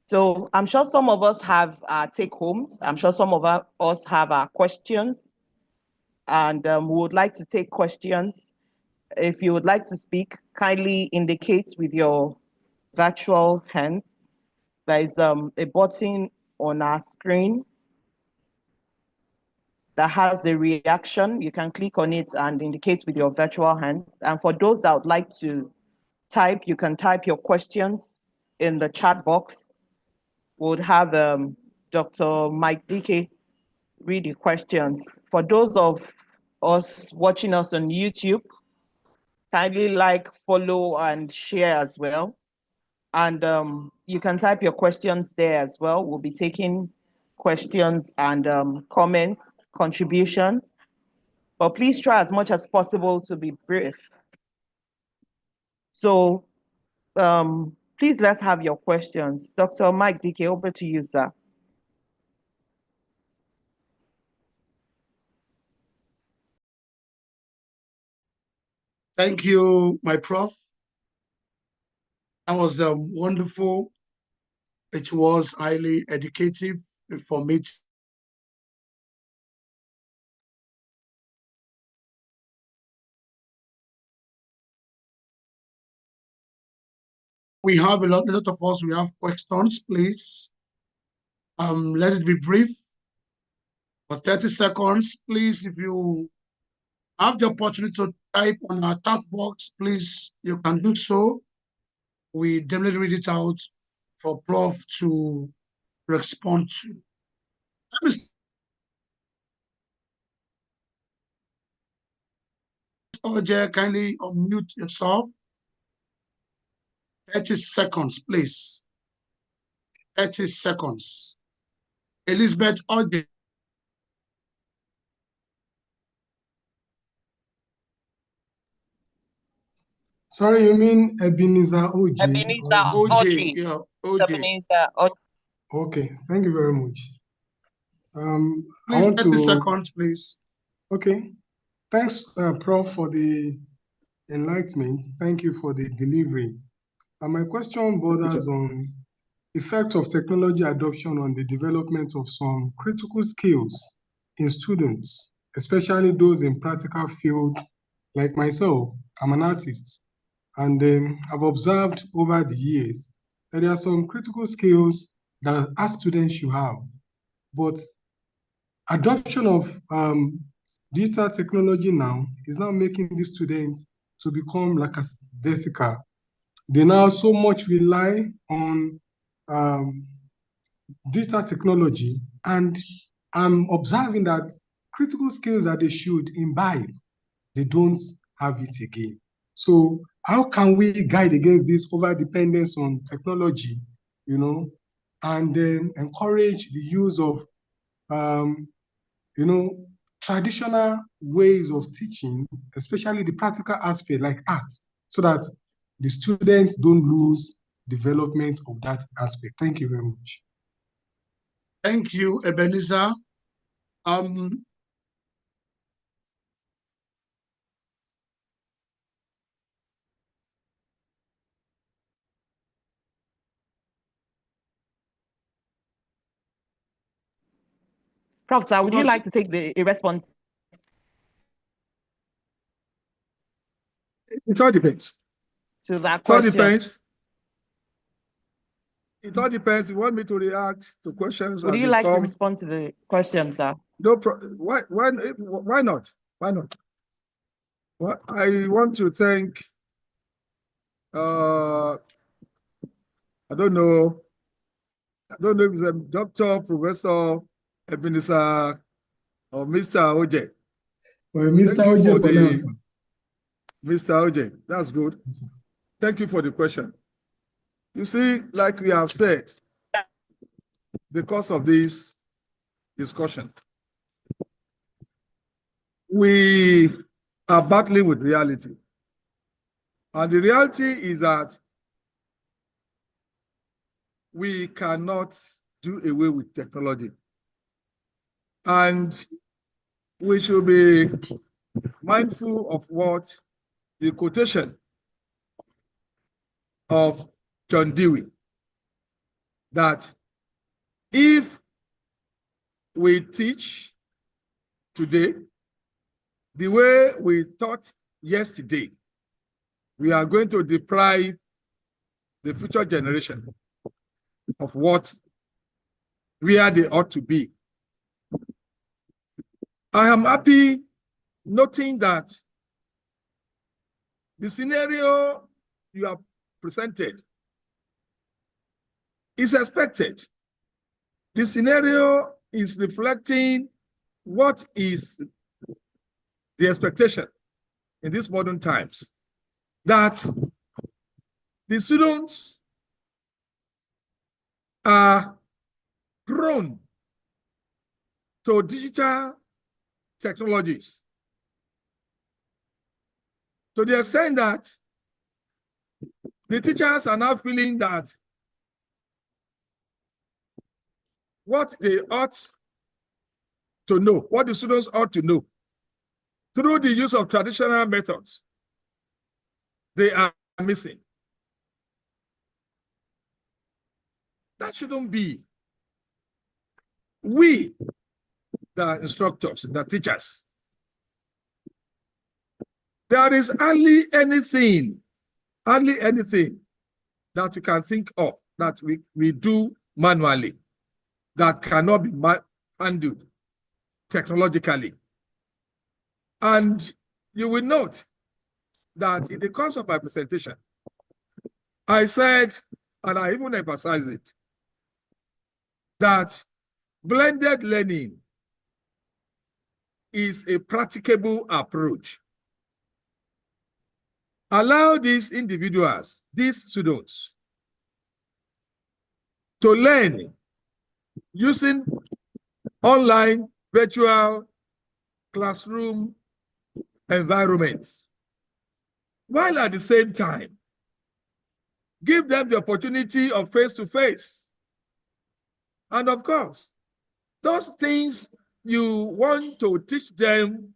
Speaker 1: So I'm sure some of us have take homes. I'm sure some of us have our questions, and we would like to take questions. If you would like to speak, kindly indicate with your virtual hands. There is a button on our screen that has a reaction. You can click on it and indicate with your virtual hands. And for those that would like to type, you can type your questions in the chat box. We'll have Dr. Mike Dike read the questions. For those of us watching us on YouTube, kindly like, follow, and share as well. And you can type your questions there as well. We'll be taking questions and comments, contributions. But please try as much as possible to be brief. So please, let's have your questions. Dr. Mike Dike, over to you, sir.
Speaker 12: Thank you, my prof. That was wonderful. It was highly educative, informative. We have a lot of us, we have questions, please. Let it be brief. For 30 seconds, please, if you have the opportunity to type on our chat box, please, you can do so. We definitely read it out for Prof to respond to. Let me OJ, kindly unmute yourself. 30 seconds, please. 30 seconds. Elizabeth OJ.
Speaker 13: Sorry, you mean Ebenezer OJ?
Speaker 1: Ebenezer
Speaker 12: OJ, yeah, OJ.
Speaker 1: Ebenezer OJ.
Speaker 13: Okay, thank you very much. I
Speaker 12: Please,
Speaker 13: want
Speaker 12: 30
Speaker 13: to.
Speaker 12: seconds, please.
Speaker 13: Okay, thanks, Prof, for the enlightenment. Thank you for the delivery. My question borders on effect of technology adoption on the development of some critical skills in students, especially those in practical field. Like myself, I'm an artist, and I've observed over the years that there are some critical skills that our students should have, but adoption of digital technology now is now making the students to become like a lackadaisical. They now so much rely on digital technology, and I'm observing that critical skills that they should imbibe, they don't have it again. So how can we guide against this over dependence on technology, and then encourage the use of, traditional ways of teaching, especially the practical aspect like art, so that the students don't lose development of that aspect. Thank you very much.
Speaker 12: Thank you, Ebenezer.
Speaker 1: Prof, sir, would you like to take a response?
Speaker 2: It all depends.
Speaker 1: To that
Speaker 2: It all
Speaker 1: question.
Speaker 2: depends. It all depends. You want me to react to questions?
Speaker 1: Would
Speaker 2: as
Speaker 1: you
Speaker 2: they
Speaker 1: like to
Speaker 2: come?
Speaker 1: respond to the question, sir?
Speaker 2: No, why not? Why not? Well, I want to thank, I don't know if it's a doctor, professor, Ebenezer, or Mr. OJ.
Speaker 13: Well, Mr.
Speaker 2: Thank you
Speaker 13: OJ
Speaker 2: for
Speaker 13: for now, sir.
Speaker 2: Mr. OJ, that's good. Thank you for the question. You see, like we have said, because of this discussion, we are battling with reality. And the reality is that we cannot do away with technology. And we should be mindful of what the quotation of John Dewey, that if we teach today the way we taught yesterday, we are going to deprive the future generation of where they ought to be. I am happy noting that the scenario you have presented is expected. The scenario is reflecting what is the expectation in these modern times, that the students are prone to digital technologies to the extent that the teachers are now feeling that what they ought to know, what the students ought to know, through the use of traditional methods, they are missing. That shouldn't be. We, the instructors, the teachers, there is hardly anything that we can think of that we do manually that cannot be handled technologically. And you will note that in the course of my presentation, I said, and I even emphasize it, that blended learning is a practicable approach. Allow these individuals, these students, to learn using online virtual classroom environments, while at the same time, give them the opportunity of face-to-face. And of course, those things you want to teach them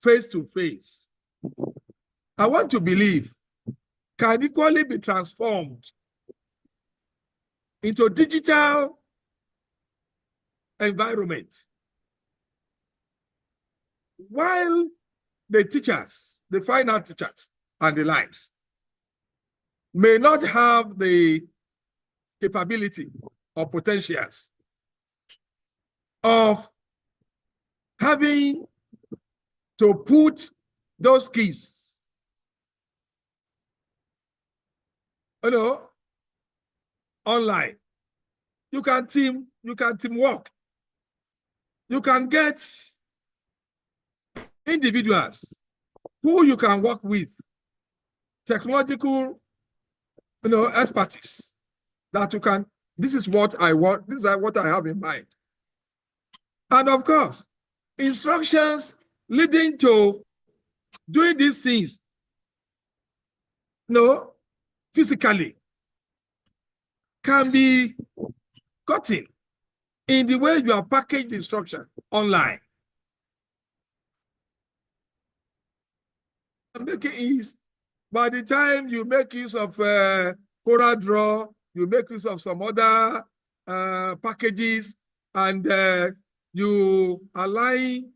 Speaker 2: face-to-face, I want to believe, can equally be transformed into digital environment. While the teachers, the fine art teachers and the likes, may not have the capability or potentials of having to put those keys, online. You can teamwork. You can get individuals who you can work with, technological, expertise that you can. This is what I want. This is what I have in mind. And of course, instructions leading to doing these things, physically, can be gotten in the way you have packaged the instruction online. Making is, by the time you make use of CorelDRAW, you make use of some other packages, and you align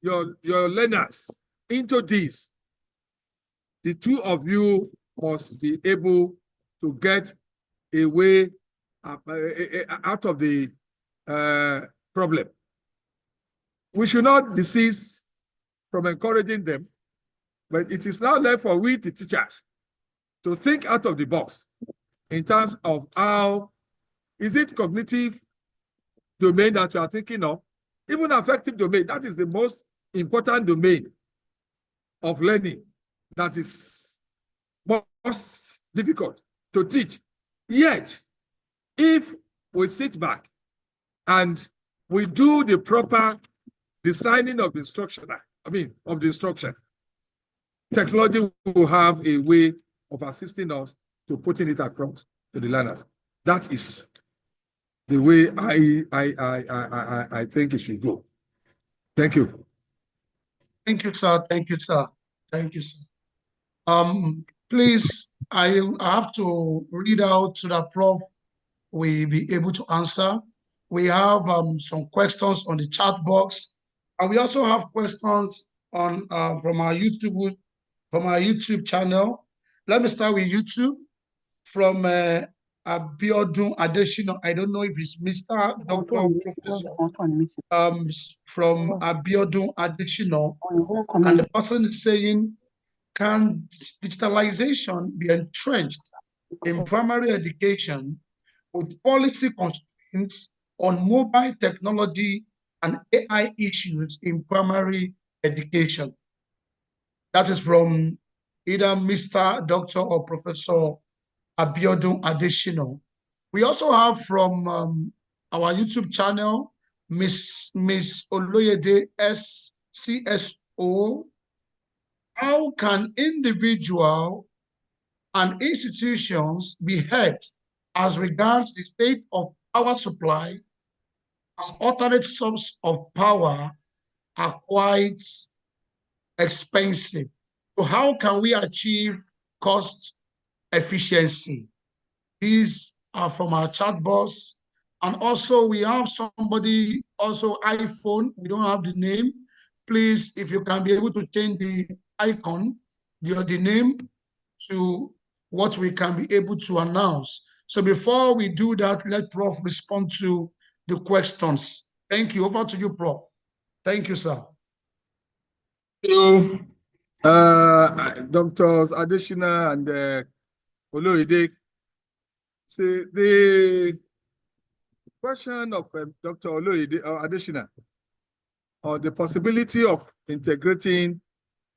Speaker 2: your learners into this, the two of you must be able to get a way out of the problem. We should not desist from encouraging them, but it is now left for we, the teachers, to think out of the box in terms of how, is it cognitive domain that you are thinking of? Even affective domain, that is the most important domain of learning that is most difficult to teach. Yet, if we sit back and we do the proper designing of the instruction, technology will have a way of assisting us to putting it across to the learners. That is the way I think it should go. Thank you.
Speaker 12: Thank you, sir. Thank you, sir. Thank you, sir. Please, I have to read out so that Prof will be able to answer. We have some questions on the chat box, and we also have questions on from our YouTube channel. Let me start with YouTube from Abiodun Adeshino. I don't know if it's Mr. Dr. Professor. From Abiodun Adeshino, and the person is saying, can digitalization be entrenched in primary education with policy constraints on mobile technology and AI issues in primary education? That is from either Mr. Dr. or Professor Abiodun Adeshino. We also have from our YouTube channel, Miss Oloyede SCSO. How can individual and institutions be helped as regards the state of power supply, as alternate sources of power are quite expensive? So how can we achieve cost efficiency? These are from our chat box. And also we have somebody, also iPhone, we don't have the name. Please, if you can be able to change the icon, the name to what we can be able to announce. So before we do that, let Prof respond to the questions. Thank you. Over to you, Prof. Thank you, sir.
Speaker 2: Thank you, Doctors Adeshina and Oloyede. See, the question of Dr. Oloyede Adeshina on the possibility of integrating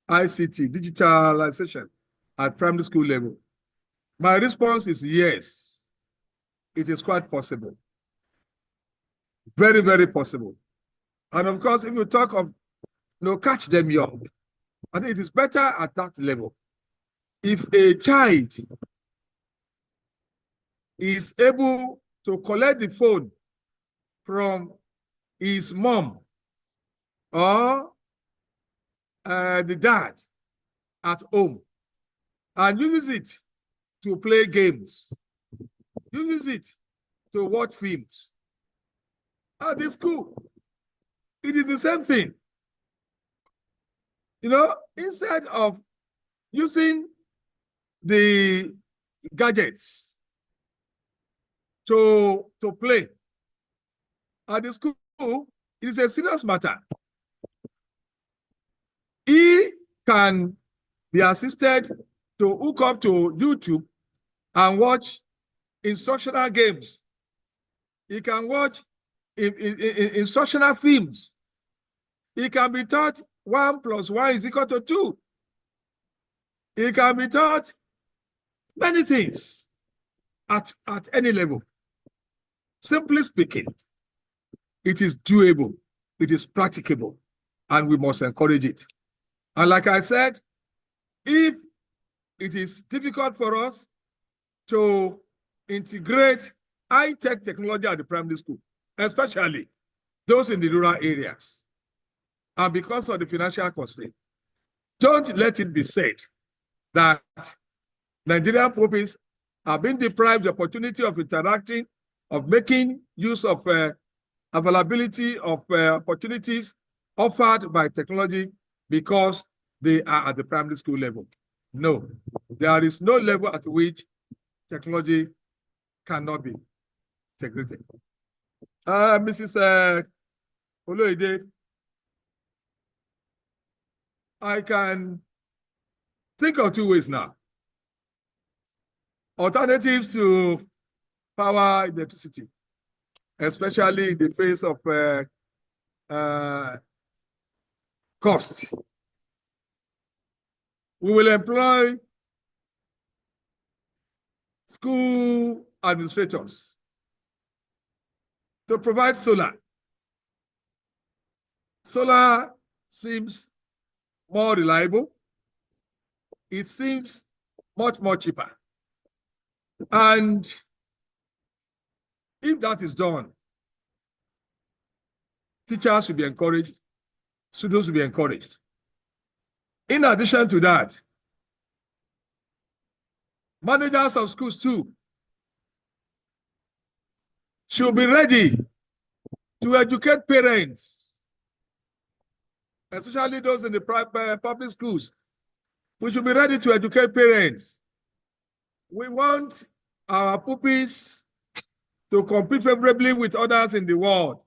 Speaker 2: ICT, digitalization at primary school level. My response is yes, it is quite possible. Very, very possible. And of course, if you talk of, catch them young, I think it is better at that level. If a child is able to collect the phone from his mom or the dad at home and uses it to play games, uses it to watch films at the school, it is the same thing. Instead of using the gadgets to play at the school, it is a serious matter. He can be assisted to hook up to YouTube and watch instructional games. He can watch instructional films. He can be taught 1 + 1 = 2. He can be taught many things at any level. Simply speaking, it is doable, it is practicable, and we must encourage it. And like I said, if it is difficult for us to integrate high-tech technology at the primary school, especially those in the rural areas, and because of the financial constraint, don't let it be said that Nigerian pupils are being deprived the opportunity of interacting, of making use of availability of opportunities offered by technology because they are at the primary school level. No, there is no level at which technology cannot be integrated. Mrs. Oloide, I can think of two ways now. Alternatives to power electricity, especially in the face of costs. We will employ school administrators to provide solar. Solar seems more reliable. It seems much more cheaper. And if that is done, teachers will be encouraged, students will be encouraged. In addition to that, managers of schools too should be ready to educate parents, especially those in the public schools. We should be ready to educate parents. We want our pupils to compete favorably with others in the world.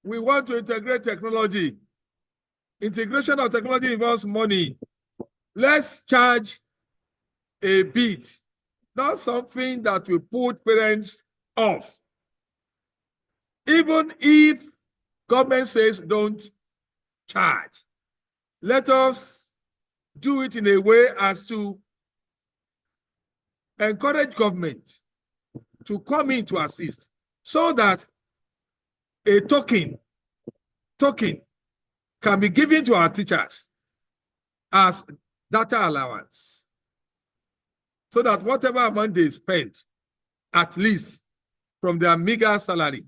Speaker 2: We want to integrate technology. Integration of technology involves money. Let's charge a bit, not something that will put parents off. Even if government says don't charge, let us do it in a way as to encourage government to come in to assist, so that a token can be given to our teachers as data allowance, so that whatever amount they spend, at least from their meager salary,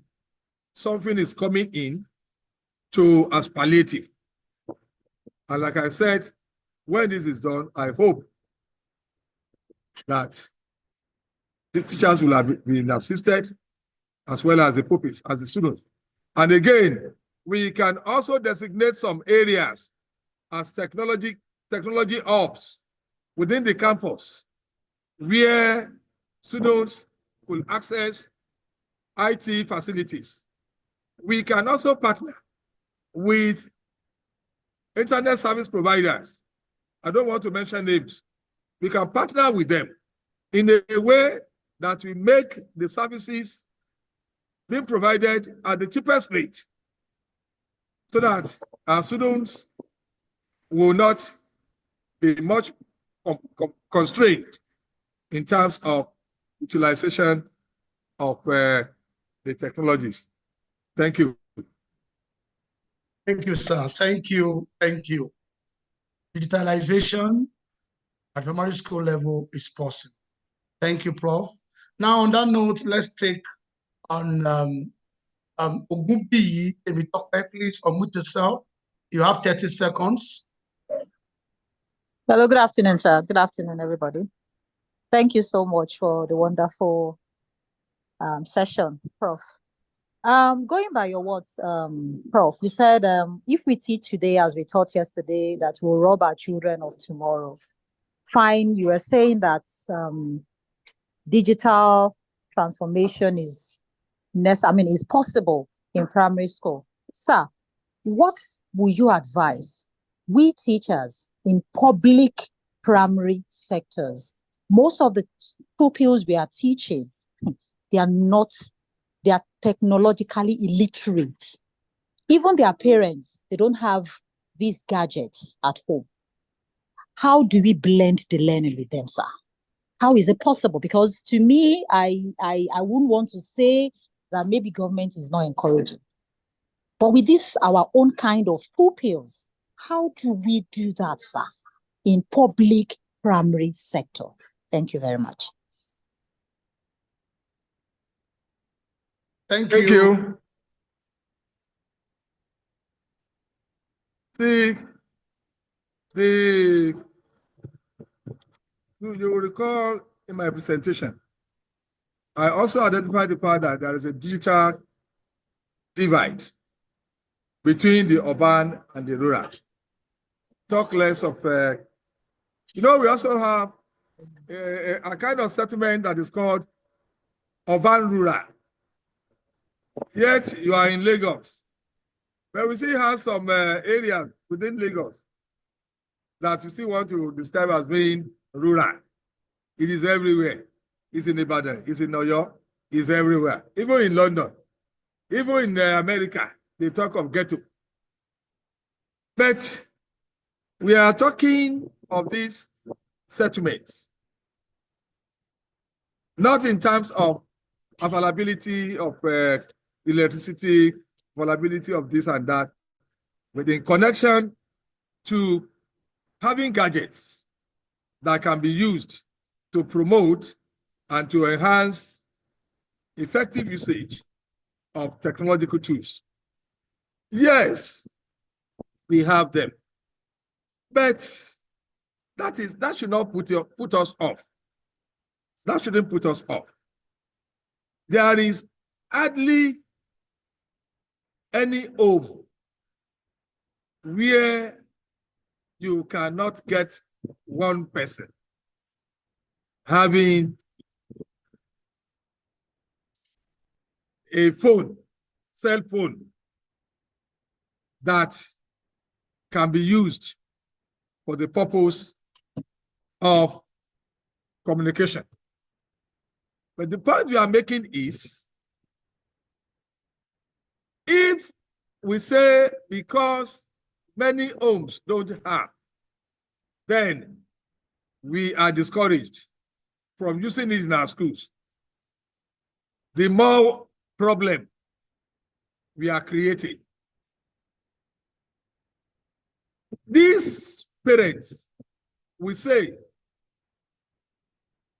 Speaker 2: something is coming in to as palliative. And like I said, when this is done, I hope that the teachers will have been assisted, as well as the pupils, as the students. And again, we can also designate some areas as technology hubs within the campus, where students will access IT facilities. We can also partner with internet service providers. I don't want to mention names. We can partner with them in a way that we make the services being provided at the cheapest rate, so that our students will not be much constrained in terms of utilization of the technologies. Thank you.
Speaker 12: Thank you, sir. Thank you. Thank you. Digitalization at primary school level is possible. Thank you, Prof. Now, on that note, let's take on Ogunbiyi. Please unmute yourself. You have 30 seconds.
Speaker 14: Hello, good afternoon, sir. Good afternoon, everybody. Thank you so much for the wonderful session, Prof. Going by your words, Prof, you said if we teach today as we taught yesterday, that we'll rob our children of tomorrow. Fine, you are saying that digital transformation is possible in primary school. Sir, what would you advise we teachers in public primary sectors? Most of the pupils we are teaching, they are technologically illiterate. Even their parents, they don't have these gadgets at home. How do we blend the learning with them, sir? How is it possible? Because to me, I wouldn't want to say that maybe government is not encouraging. But with this, our own kind of pupils, how do we do that, sir, in public primary sector? Thank you very much.
Speaker 12: Thank
Speaker 2: you. You will recall in my presentation, I also identified the fact that there is a digital divide between the urban and the rural. Talk less of, we also have a kind of settlement that is called urban rural. Yet you are in Lagos, but we still have some areas within Lagos that we still want to describe as being rural. It is everywhere. It's in Ibadan, it's in Oyo, it's everywhere. Even in London, even in America, they talk of ghetto. But we are talking of these settlements, not in terms of availability of electricity, availability of this and that, but in connection to having gadgets that can be used to promote and to enhance effective usage of technological tools. Yes, we have them, but that should not put us off. That shouldn't put us off. There is hardly any home where you cannot get one person having a phone, cell phone, that can be used for the purpose of communication. But the point we are making is, if we say because many homes don't have, then we are discouraged from using it in our schools, the more problem we are creating. These parents, we say,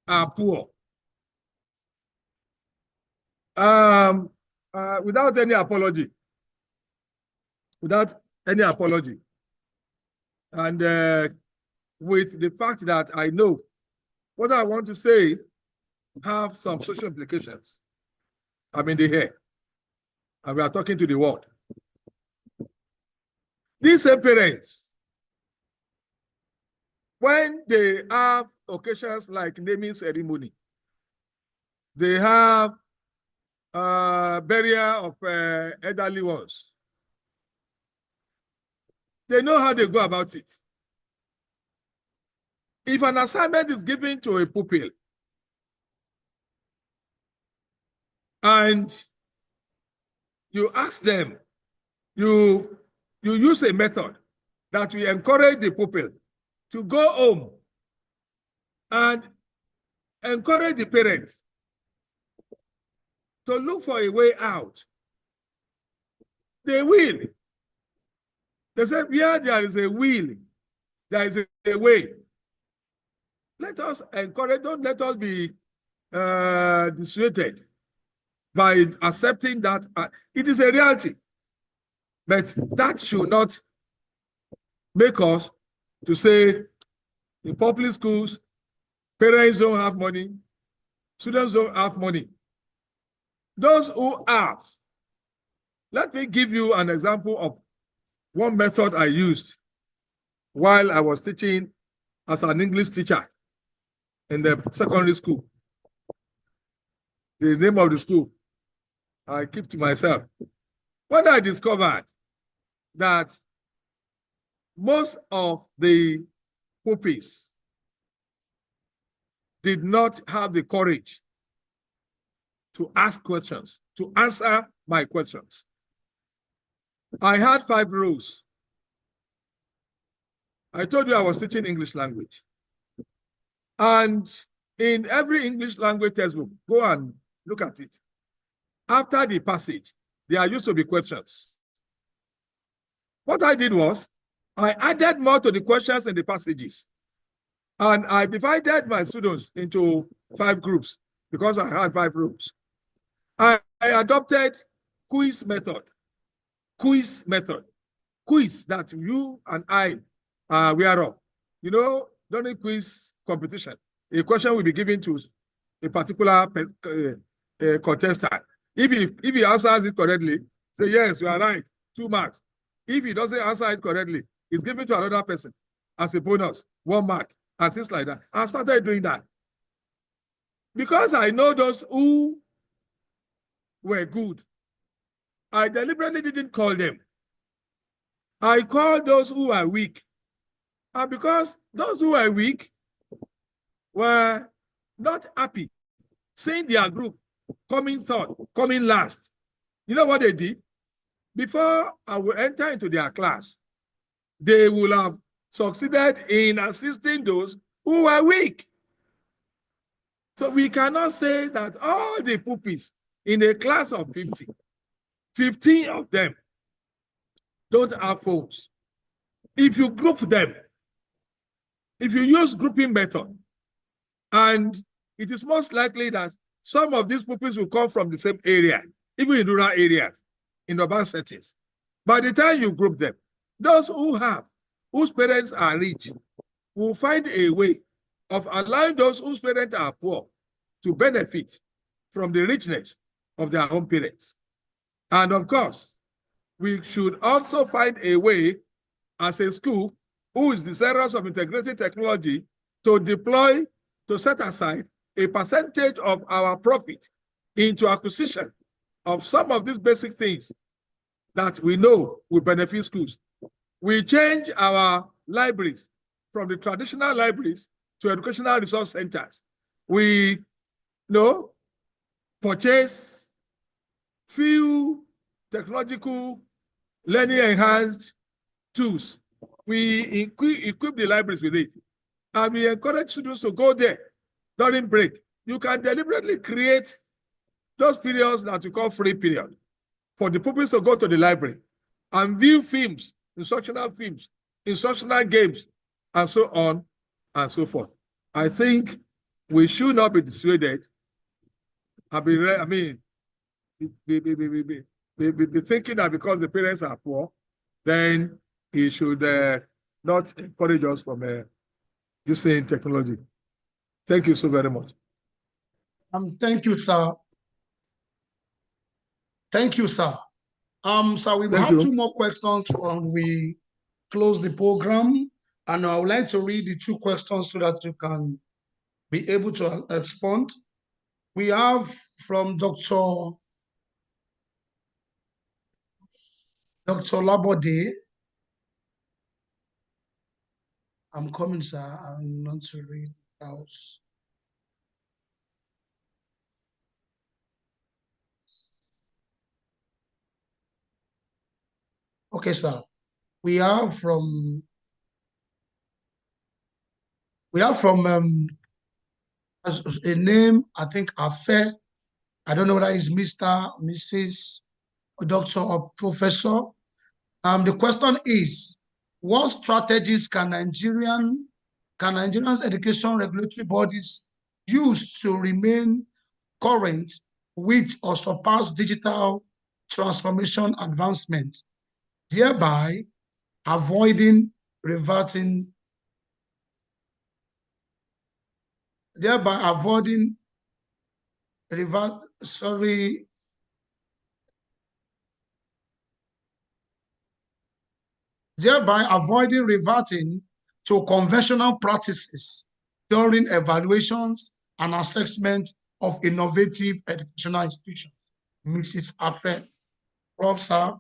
Speaker 2: are poor. Without any apology. Without any apology. And with the fact that I know what I want to say have some social implications. I'm in the air, and we are talking to the world. These same parents, when they have occasions like naming ceremony, they have burial of elderly ones, they know how they go about it. If an assignment is given to a pupil and you ask them, you use a method that will encourage the pupil to go home and encourage the parents to look for a way out, they will. They say, where there is a will, there is a way. Let us encourage, don't let us be dissuaded by accepting that it is a reality. But that should not make us to say in public schools, parents don't have money, students don't have money. Those who have, let me give you an example of one method I used while I was teaching as an English teacher in the secondary school. The name of the school, I keep to myself. When I discovered that most of the pupils did not have the courage to ask questions, to answer my questions, I had 5 rules. I told you I was teaching English language. And in every English language textbook, go and look at it. After the passage, there used to be questions. What I did was, I added more to the questions in the passages. And I divided my students into 5 groups because I had 5 rules. I adopted quiz method. Quiz method. Quiz that you and I are aware of. You know, during quiz competition, a question will be given to a particular contestant. If he answers it correctly, say, yes, you are right, 2 marks. If he doesn't answer it correctly, it's given to another person as a bonus, 1 mark, and things like that. I've started doing that. Because I know those who were good, I deliberately didn't call them. I called those who are weak. And because those who are weak were not happy seeing their group coming third, coming last, you know what they did? Before I will enter into their class, they will have succeeded in assisting those who were weak. So we cannot say that all the pupils in a class of 50, 15 of them don't have phones. If you group them, if you use grouping method, and it is most likely that some of these pupils will come from the same area, even in rural areas, in urban settings. By the time you group them, those whose parents are rich, will find a way of allowing those whose parents are poor to benefit from the richness of their own parents. And of course, we should also find a way as a school who is desirous of integrating technology to deploy, to set aside a percentage of our profit into acquisition of some of these basic things that we know will benefit schools. We change our libraries from the traditional libraries to educational resource centers. We purchase few technological learning enhanced tools. We equip the libraries with it. And we encourage students to go there during break. You can deliberately create those periods that you call free period for the pupils to go to the library and view films, instructional games, and so on and so forth. I think we should not be dissuaded. Be thinking that because the parents are poor, then he should not encourage us from using technology. Thank you so very much.
Speaker 12: Thank you, sir. Thank you, sir. So we have 2 more questions when we close the program, and I would like to read the 2 questions so that you can be able to respond. We have from Dr. Labode. I'm coming, sir. I'm not to read it out. Okay, sir. We have from a name, I think Afe. I don't know whether it's Mr., Mrs., Doctor, or Professor. The question is, what strategies can Nigeria's education regulatory bodies use to remain current with or surpass digital transformation advancement, thereby avoiding reverting to conventional practices during evaluations and assessment of innovative educational institutions? Mrs. Afe, Prof. Sir.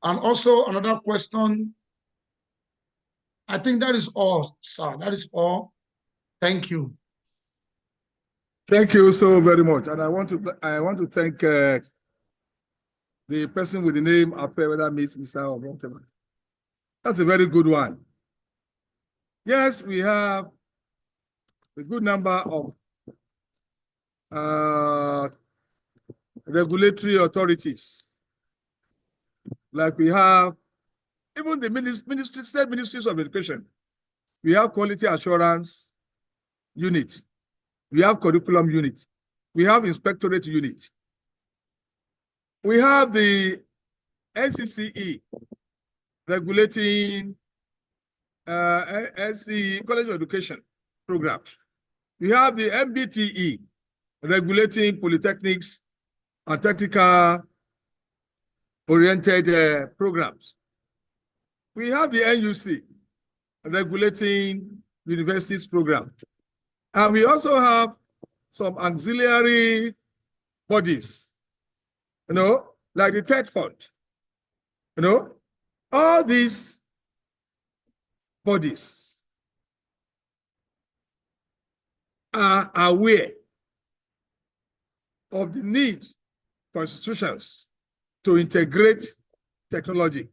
Speaker 12: And also another question. I think that is all, sir. That is all. Thank you.
Speaker 2: Thank you so very much. And I want to thank the person with the name Afe, whether Miss, Mr. or whatever. That's a very good one. Yes, we have a good number of regulatory authorities. Like we have even the state ministries of education. We have quality assurance unit. We have curriculum unit. We have inspectorate unit. We have the NCCE regulating NCE College of Education programs. We have the MBTE regulating polytechnics and technical oriented programs. We have the NUC, regulating universities program. And we also have some auxiliary bodies, like the TED Fund. All these bodies are aware of the need for institutions to integrate technology.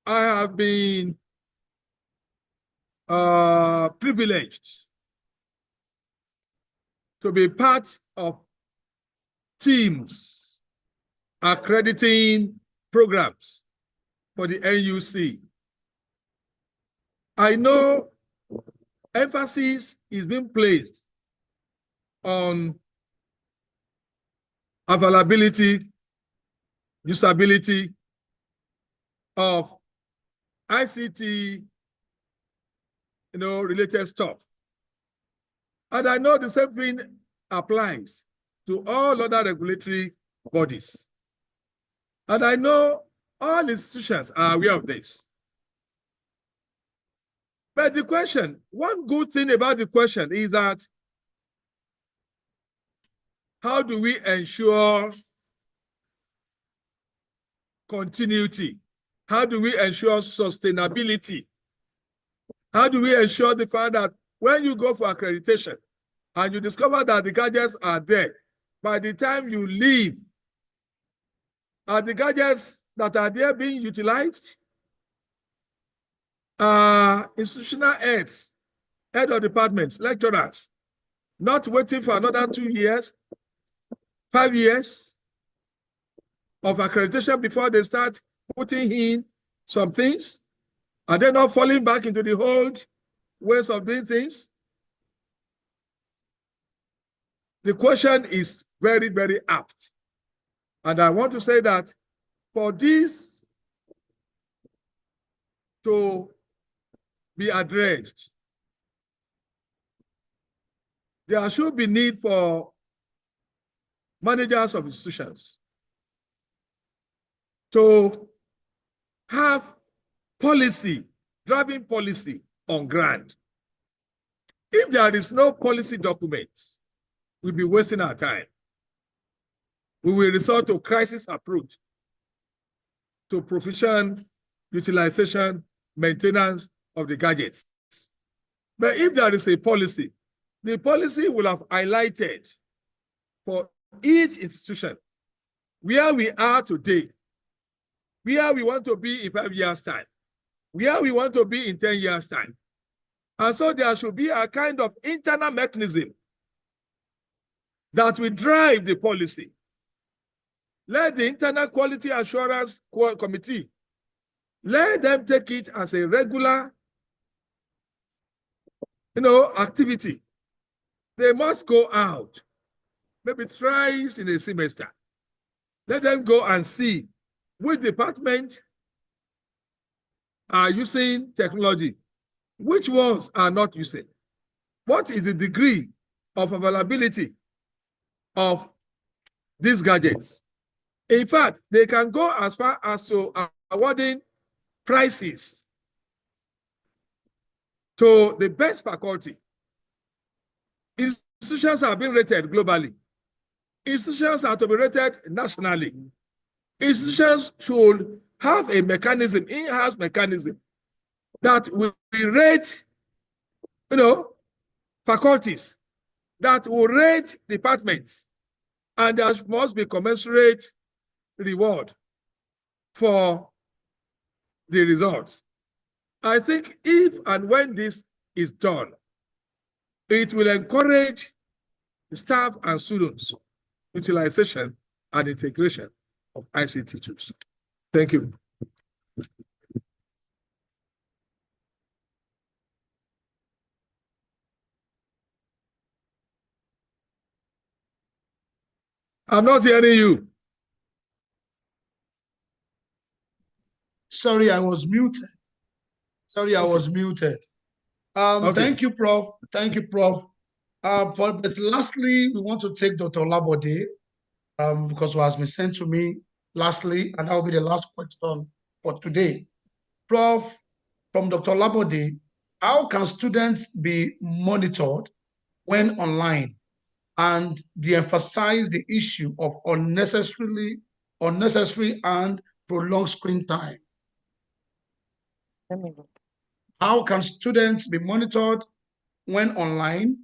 Speaker 2: I have been privileged to be part of teams accrediting programs for the NUC. I know emphasis is being placed on availability, usability of ICT, related stuff. And I know the same thing applies to all other regulatory bodies. And I know all institutions are aware of this. But the question, one good thing about the question is that how do we ensure continuity? How do we ensure sustainability? How do we ensure the fact that when you go for accreditation and you discover that the gadgets are there, by the time you leave, are the gadgets that are there being utilized? Institutional heads, head of departments, lecturers, not waiting for another 2 years, 5 years of accreditation before they start putting in some things? Are they not falling back into the old ways of doing things? The question is very, very apt. And I want to say that for this to be addressed, there should be need for managers of institutions to have policy, driving policy on ground. If there is no policy documents, we'll be wasting our time. We will resort to crisis approach to provision, utilization, maintenance of the gadgets. But if there is a policy, the policy will have highlighted for each institution where we are today, where we want to be in 5 years' time, where we want to be in 10 years' time. And so there should be a kind of internal mechanism that will drive the policy. Let the Internal Quality Assurance Committee, let them take it as a regular, activity. They must go out, maybe thrice in a semester. Let them go and see which department are using technology, which ones are not using. What is the degree of availability of these gadgets? In fact, they can go as far as to awarding prizes to the best faculty. Institutions are being rated globally. Institutions are to be rated nationally. Institutions should have a mechanism, in-house mechanism, that will rate, faculties, that will rate departments, and there must be commensurate reward for the results. I think if and when this is done, it will encourage the staff and students utilization and integration of ICT tools. Thank you. I'm not hearing you.
Speaker 12: Sorry, I was muted. Sorry, I was muted.
Speaker 2: Okay.
Speaker 12: Thank you, Prof. Thank you, Prof. But lastly, we want to take Dr. Olabode, because it has been sent to me Lastly, and that will be the last question for today. Prof, from Dr. Labode, how can students be monitored when online, and de-emphasize the issue of unnecessary and prolonged screen time? How can students be monitored when online,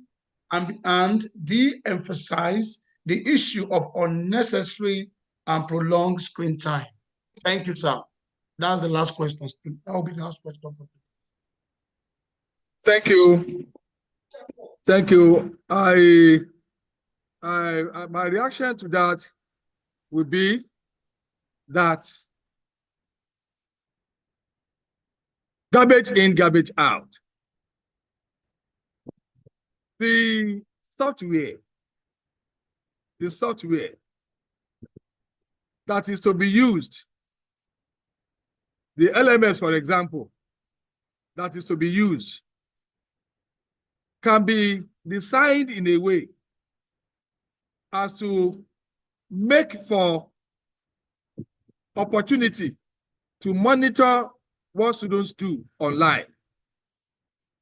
Speaker 12: and de-emphasize the issue of unnecessary and prolonged screen time? Thank you, sir. That's the last question. That will be the last question.
Speaker 2: Thank you. Thank you. My reaction to that would be that garbage in, garbage out. The software that is to be used, the LMS, for example, that is to be used, can be designed in a way as to make for opportunity to monitor what students do online,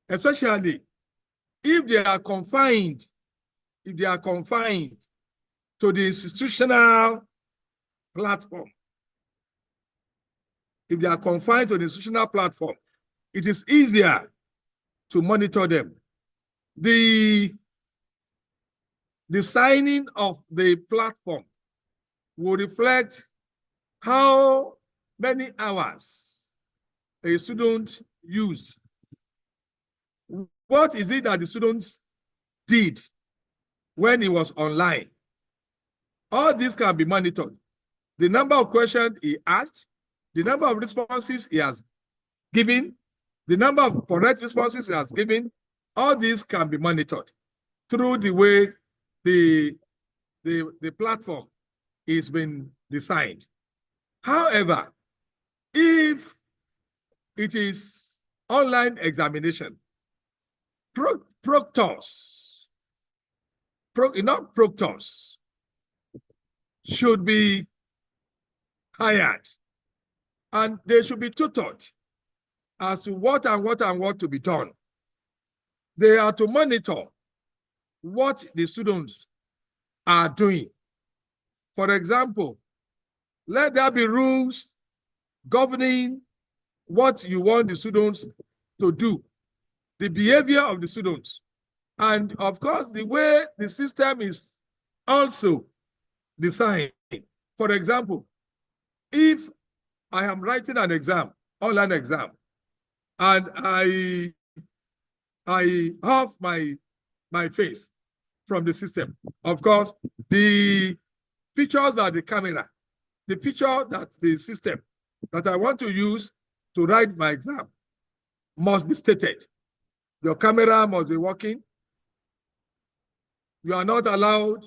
Speaker 2: especially if they are confined to the institutional platform. If they are confined to the institutional platform, it is easier to monitor them. The designing of the platform will reflect how many hours a student used. What is it that the students did when he was online? All this can be monitored. The number of questions he asked, the number of responses he has given, the number of correct responses he has given, all these can be monitored through the way the platform is being designed. However, if it is online examination, proctors should be hired, and they should be tutored as to what to be done. They are to monitor what the students are doing. For example, let there be rules governing what you want the students to do, the behavior of the students, and of course, the way the system is also designed. For example, if I am writing an exam, online exam, and I off my face from the system, of course, the features of the camera, the feature that the system that I want to use to write my exam must be stated. Your camera must be working. You are not allowed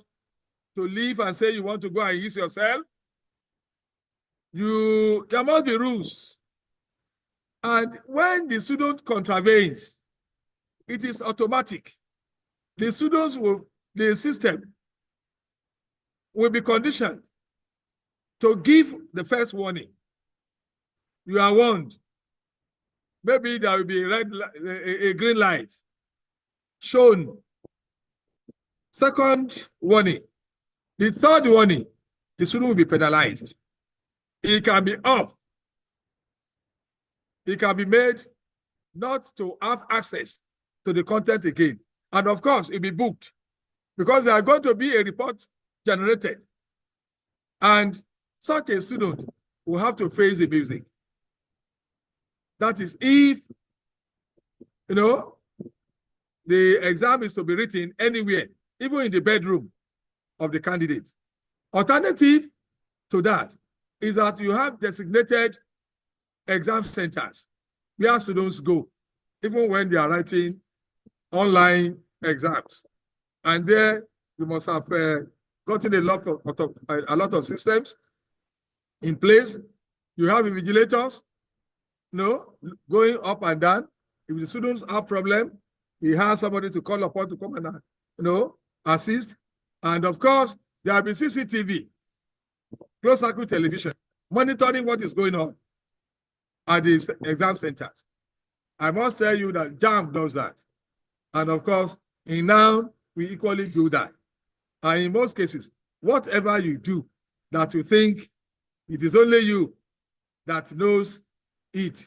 Speaker 2: to leave and say you want to go and use yourself. There must be rules. And when the student contravenes, it is automatic. The system will be conditioned to give the first warning. You are warned. Maybe there will be a green light shown. Second warning. The third warning, the student will be penalized. It can be off. It can be made not to have access to the content again. And of course, it will be booked because there are going to be a report generated. And such a student will have to face the music. That is if, the exam is to be written anywhere, even in the bedroom of the candidate. Alternative to that is that you have designated exam centers where students go, even when they are writing online exams. And there you must have gotten a lot of systems in place. You have invigilators, going up and down. If the students have problem, he has somebody to call upon to come and assist. And of course, there will be CCTV closed circuit television, monitoring what is going on at the exam centers. I must tell you that JAMB does that. And of course, in now, we equally do that. And in most cases, whatever you do that you think it is only you that knows it,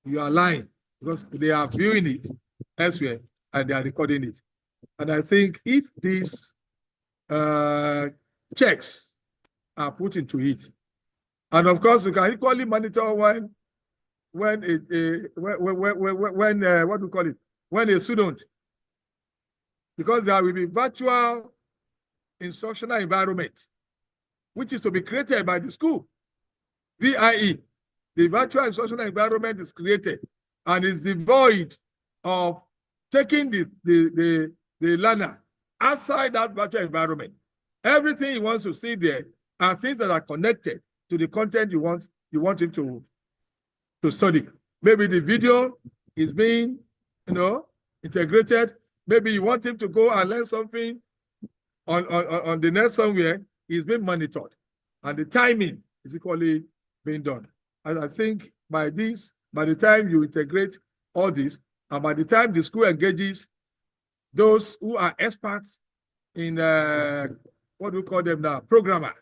Speaker 2: you are lying, because they are viewing it elsewhere and they are recording it. And I think if these checks are put into it, and of course we can equally monitor when what do you call it, when a student, because there will be virtual instructional environment, which is to be created by the school, VIE. The virtual instructional environment is created and is devoid of taking the learner outside that virtual environment. Everything he wants to see there are things that are connected to the content you want him to study. Maybe the video is being, integrated. Maybe you want him to go and learn something on the net somewhere. Is being monitored, and the timing is equally being done. And I think by the time you integrate all this, and by the time the school engages those who are experts in what do we call them now, programmer.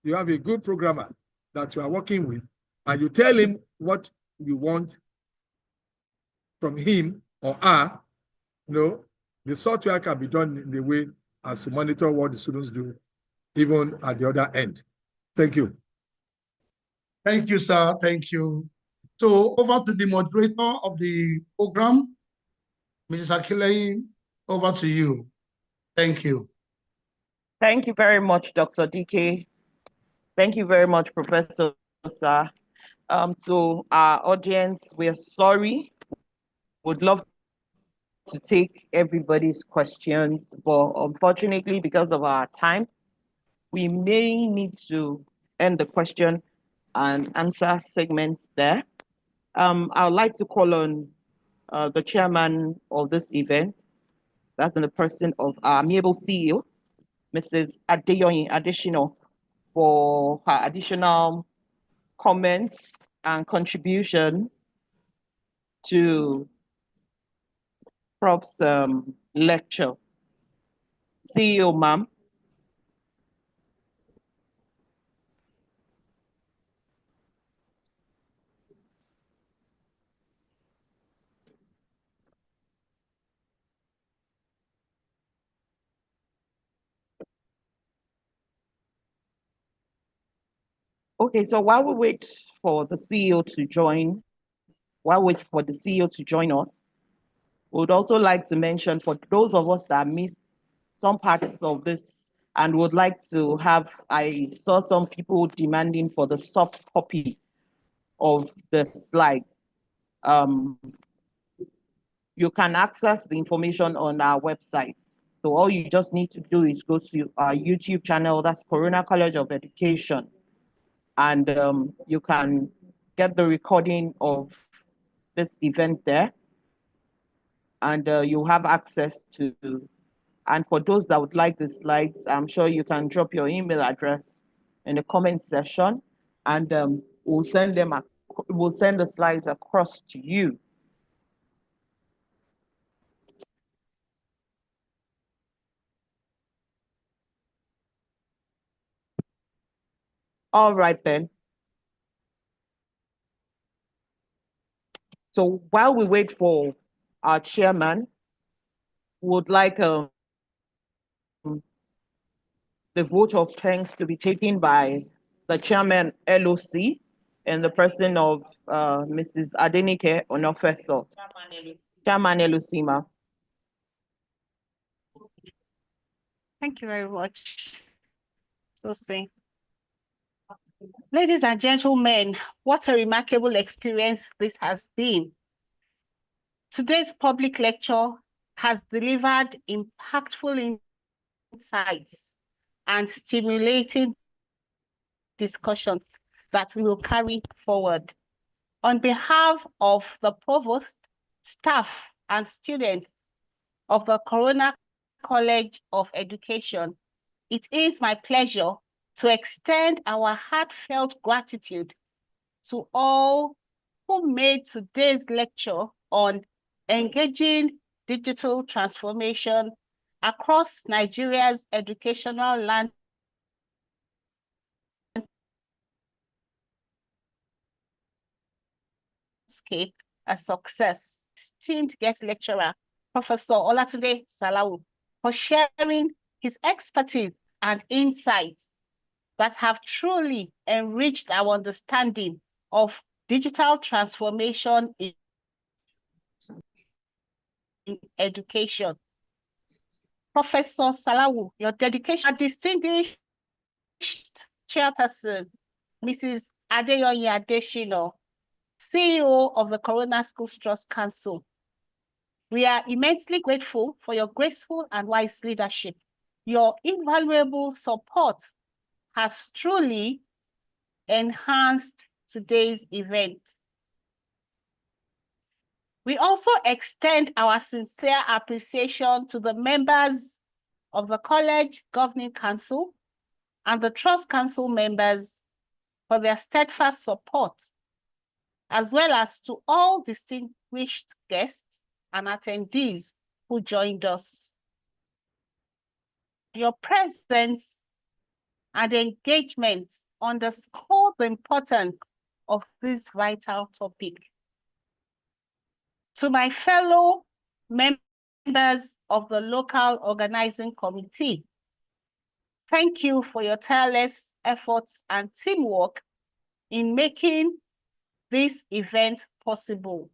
Speaker 2: You have a good programmer that you are working with, and you tell him what you want from him or her. The software can be done in the way as to monitor what the students do, even at the other end. Thank you.
Speaker 12: Thank you, sir. Thank you. So over to the moderator of the program, Mrs. Akinleye, over to you. Thank you.
Speaker 1: Thank you very much, Dr. DK. Thank you very much, Professor Sir. To our audience, we're sorry. Would love to take everybody's questions, but unfortunately, because of our time, we may need to end the question and answer segments there. I would like to call on the chairman of this event, that's in the person of our amiable CEO, Mrs. Adeyoyin Adeshino, for her additional comments and contribution to Prof's lecture. CEO, ma'am. Okay, so while we wait for the CEO to join, us, we would also like to mention for those of us that missed some parts of this and would like to have, I saw some people demanding for the soft copy of the slide. You can access the information on our website. So all you just need to do is go to our YouTube channel, that's Corona College of Education. And you can get the recording of this event there. And you have access to, and for those that would like the slides, I'm sure you can drop your email address in the comment section, and we'll send the slides across to you. All right then. So while we wait for our chairman, would like the vote of thanks to be taken by the chairman LOC and the person of Mrs. Adenike Onofeso. Chairman LOC, ma.
Speaker 15: Thank you very much. Sosi. Ladies and gentlemen, what a remarkable experience this has been. Today's public lecture has delivered impactful insights and stimulating discussions that we will carry forward. On behalf of the provost, staff, and students of the Corona College of Education, it is my pleasure to extend our heartfelt gratitude to all who made today's lecture on engaging digital transformation across Nigeria's educational landscape a success. Esteemed guest lecturer, Professor Olatunde Salau, for sharing his expertise and insights that have truly enriched our understanding of digital transformation in education. Professor Salawu, your dedication, a distinguished chairperson, Mrs. Adeyoye Adeshino, CEO of the Corona Schools Trust Council. We are immensely grateful for your graceful and wise leadership. Your invaluable support has truly enhanced today's event. We also extend our sincere appreciation to the members of the College Governing Council and the Trust Council members for their steadfast support, as well as to all distinguished guests and attendees who joined us. Your presence and engagement underscore the importance of this vital topic. To my fellow members of the local organizing committee, thank you for your tireless efforts and teamwork in making this event possible.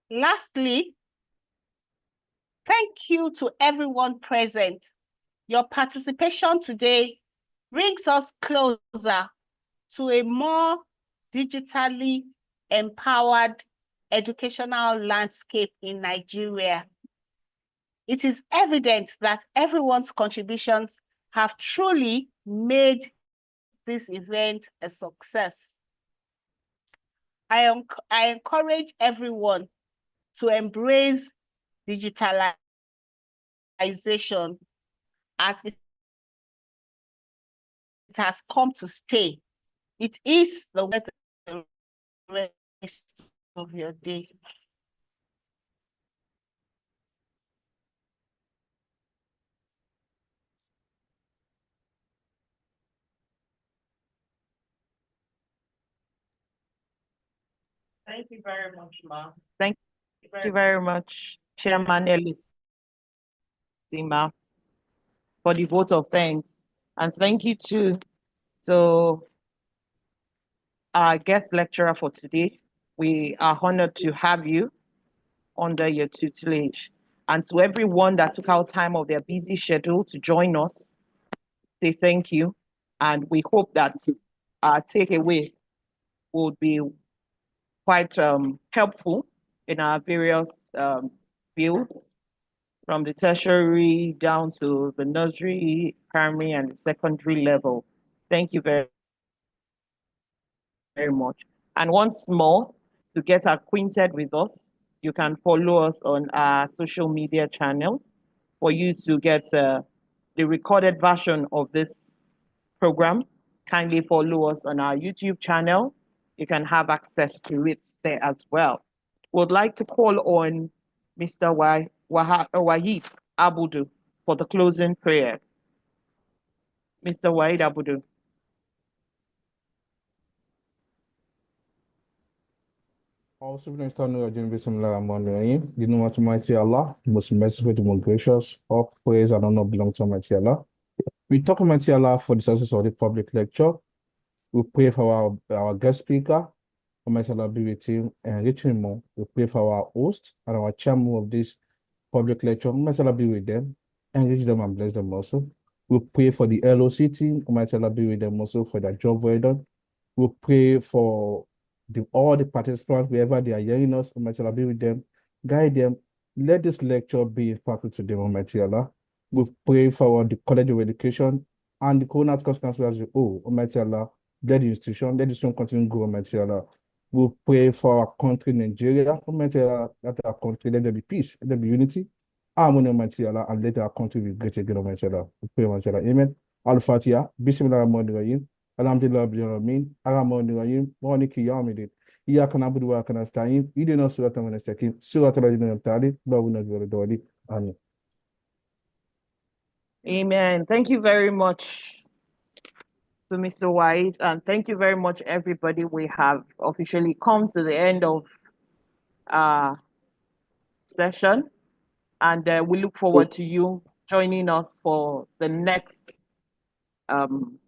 Speaker 15: Lastly, thank you to everyone present. Your participation today brings us closer to a more digitally empowered educational landscape in Nigeria. It is evident that everyone's contributions have truly made this event a success. I encourage everyone to embrace digitalization as it has come to stay. It is the way the rest of your day.
Speaker 1: Thank you very much, Ma. Thank you very much, Chairman Ellis Zima, for the vote of thanks. And thank you to our guest lecturer for today. We are honored to have you under your tutelage. And to everyone that took out time of their busy schedule to join us, say thank you. And we hope that our takeaway will be quite helpful in our various fields, from the tertiary down to the nursery, primary, and the secondary level. Thank you very much. And once more, to get acquainted with us, you can follow us on our social media channels for you to get the recorded version of this program. Kindly follow us on our YouTube channel. You can have access to it there as well. Would like to call on Mr. Wahid Abudu for the closing prayer. Mr. Wahid Abudu.
Speaker 16: Also, the name of Almighty Allah, most merciful, the most gracious, all praise and honor belong to Almighty Allah. We talk Almighty Allah for the success of the public lecture. We pray for our guest speaker, Almighty Allah be with him and enrich him more. We pray for our host and our chairman of this public lecture, Almighty Allah be with them, enrich them and bless them also. We pray for the LOC team, Almighty Allah be with them also for their job well done. We pray for all the participants, wherever they are hearing us, Almighty Allah be with them, guide them. Let this lecture be impactful to them, Almighty Allah. We pray for the College of Education and the Corona Schools Council as a whole, Almighty Allah. Let the institution continue to grow, Almighty Allah. We pray for our country, Nigeria, Almighty Allah, that our country, let there be peace, let there be unity, harmony, Almighty Allah, and let our country be great again, Almighty Allah. We pray, Almighty Allah. Amen. Al-Fatiha, Bismillahirrahmanirrahim, Alhamdulillah Rabbil Alamin, Ar-Rahmanir-Rahim, Maliki Yawmiddin. إياك نعبد وإياك نستعين اهدنا الصراط المستقيم صراط الذين أنعمت عليهم غير المغضوب عليهم آمين.
Speaker 1: Amen. Thank you very much to Mr. White, and thank you very much, everybody. We have officially come to the end of our session, and we look forward to you joining us for the next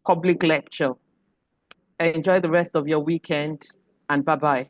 Speaker 1: public lecture. Enjoy the rest of your weekend, and bye-bye.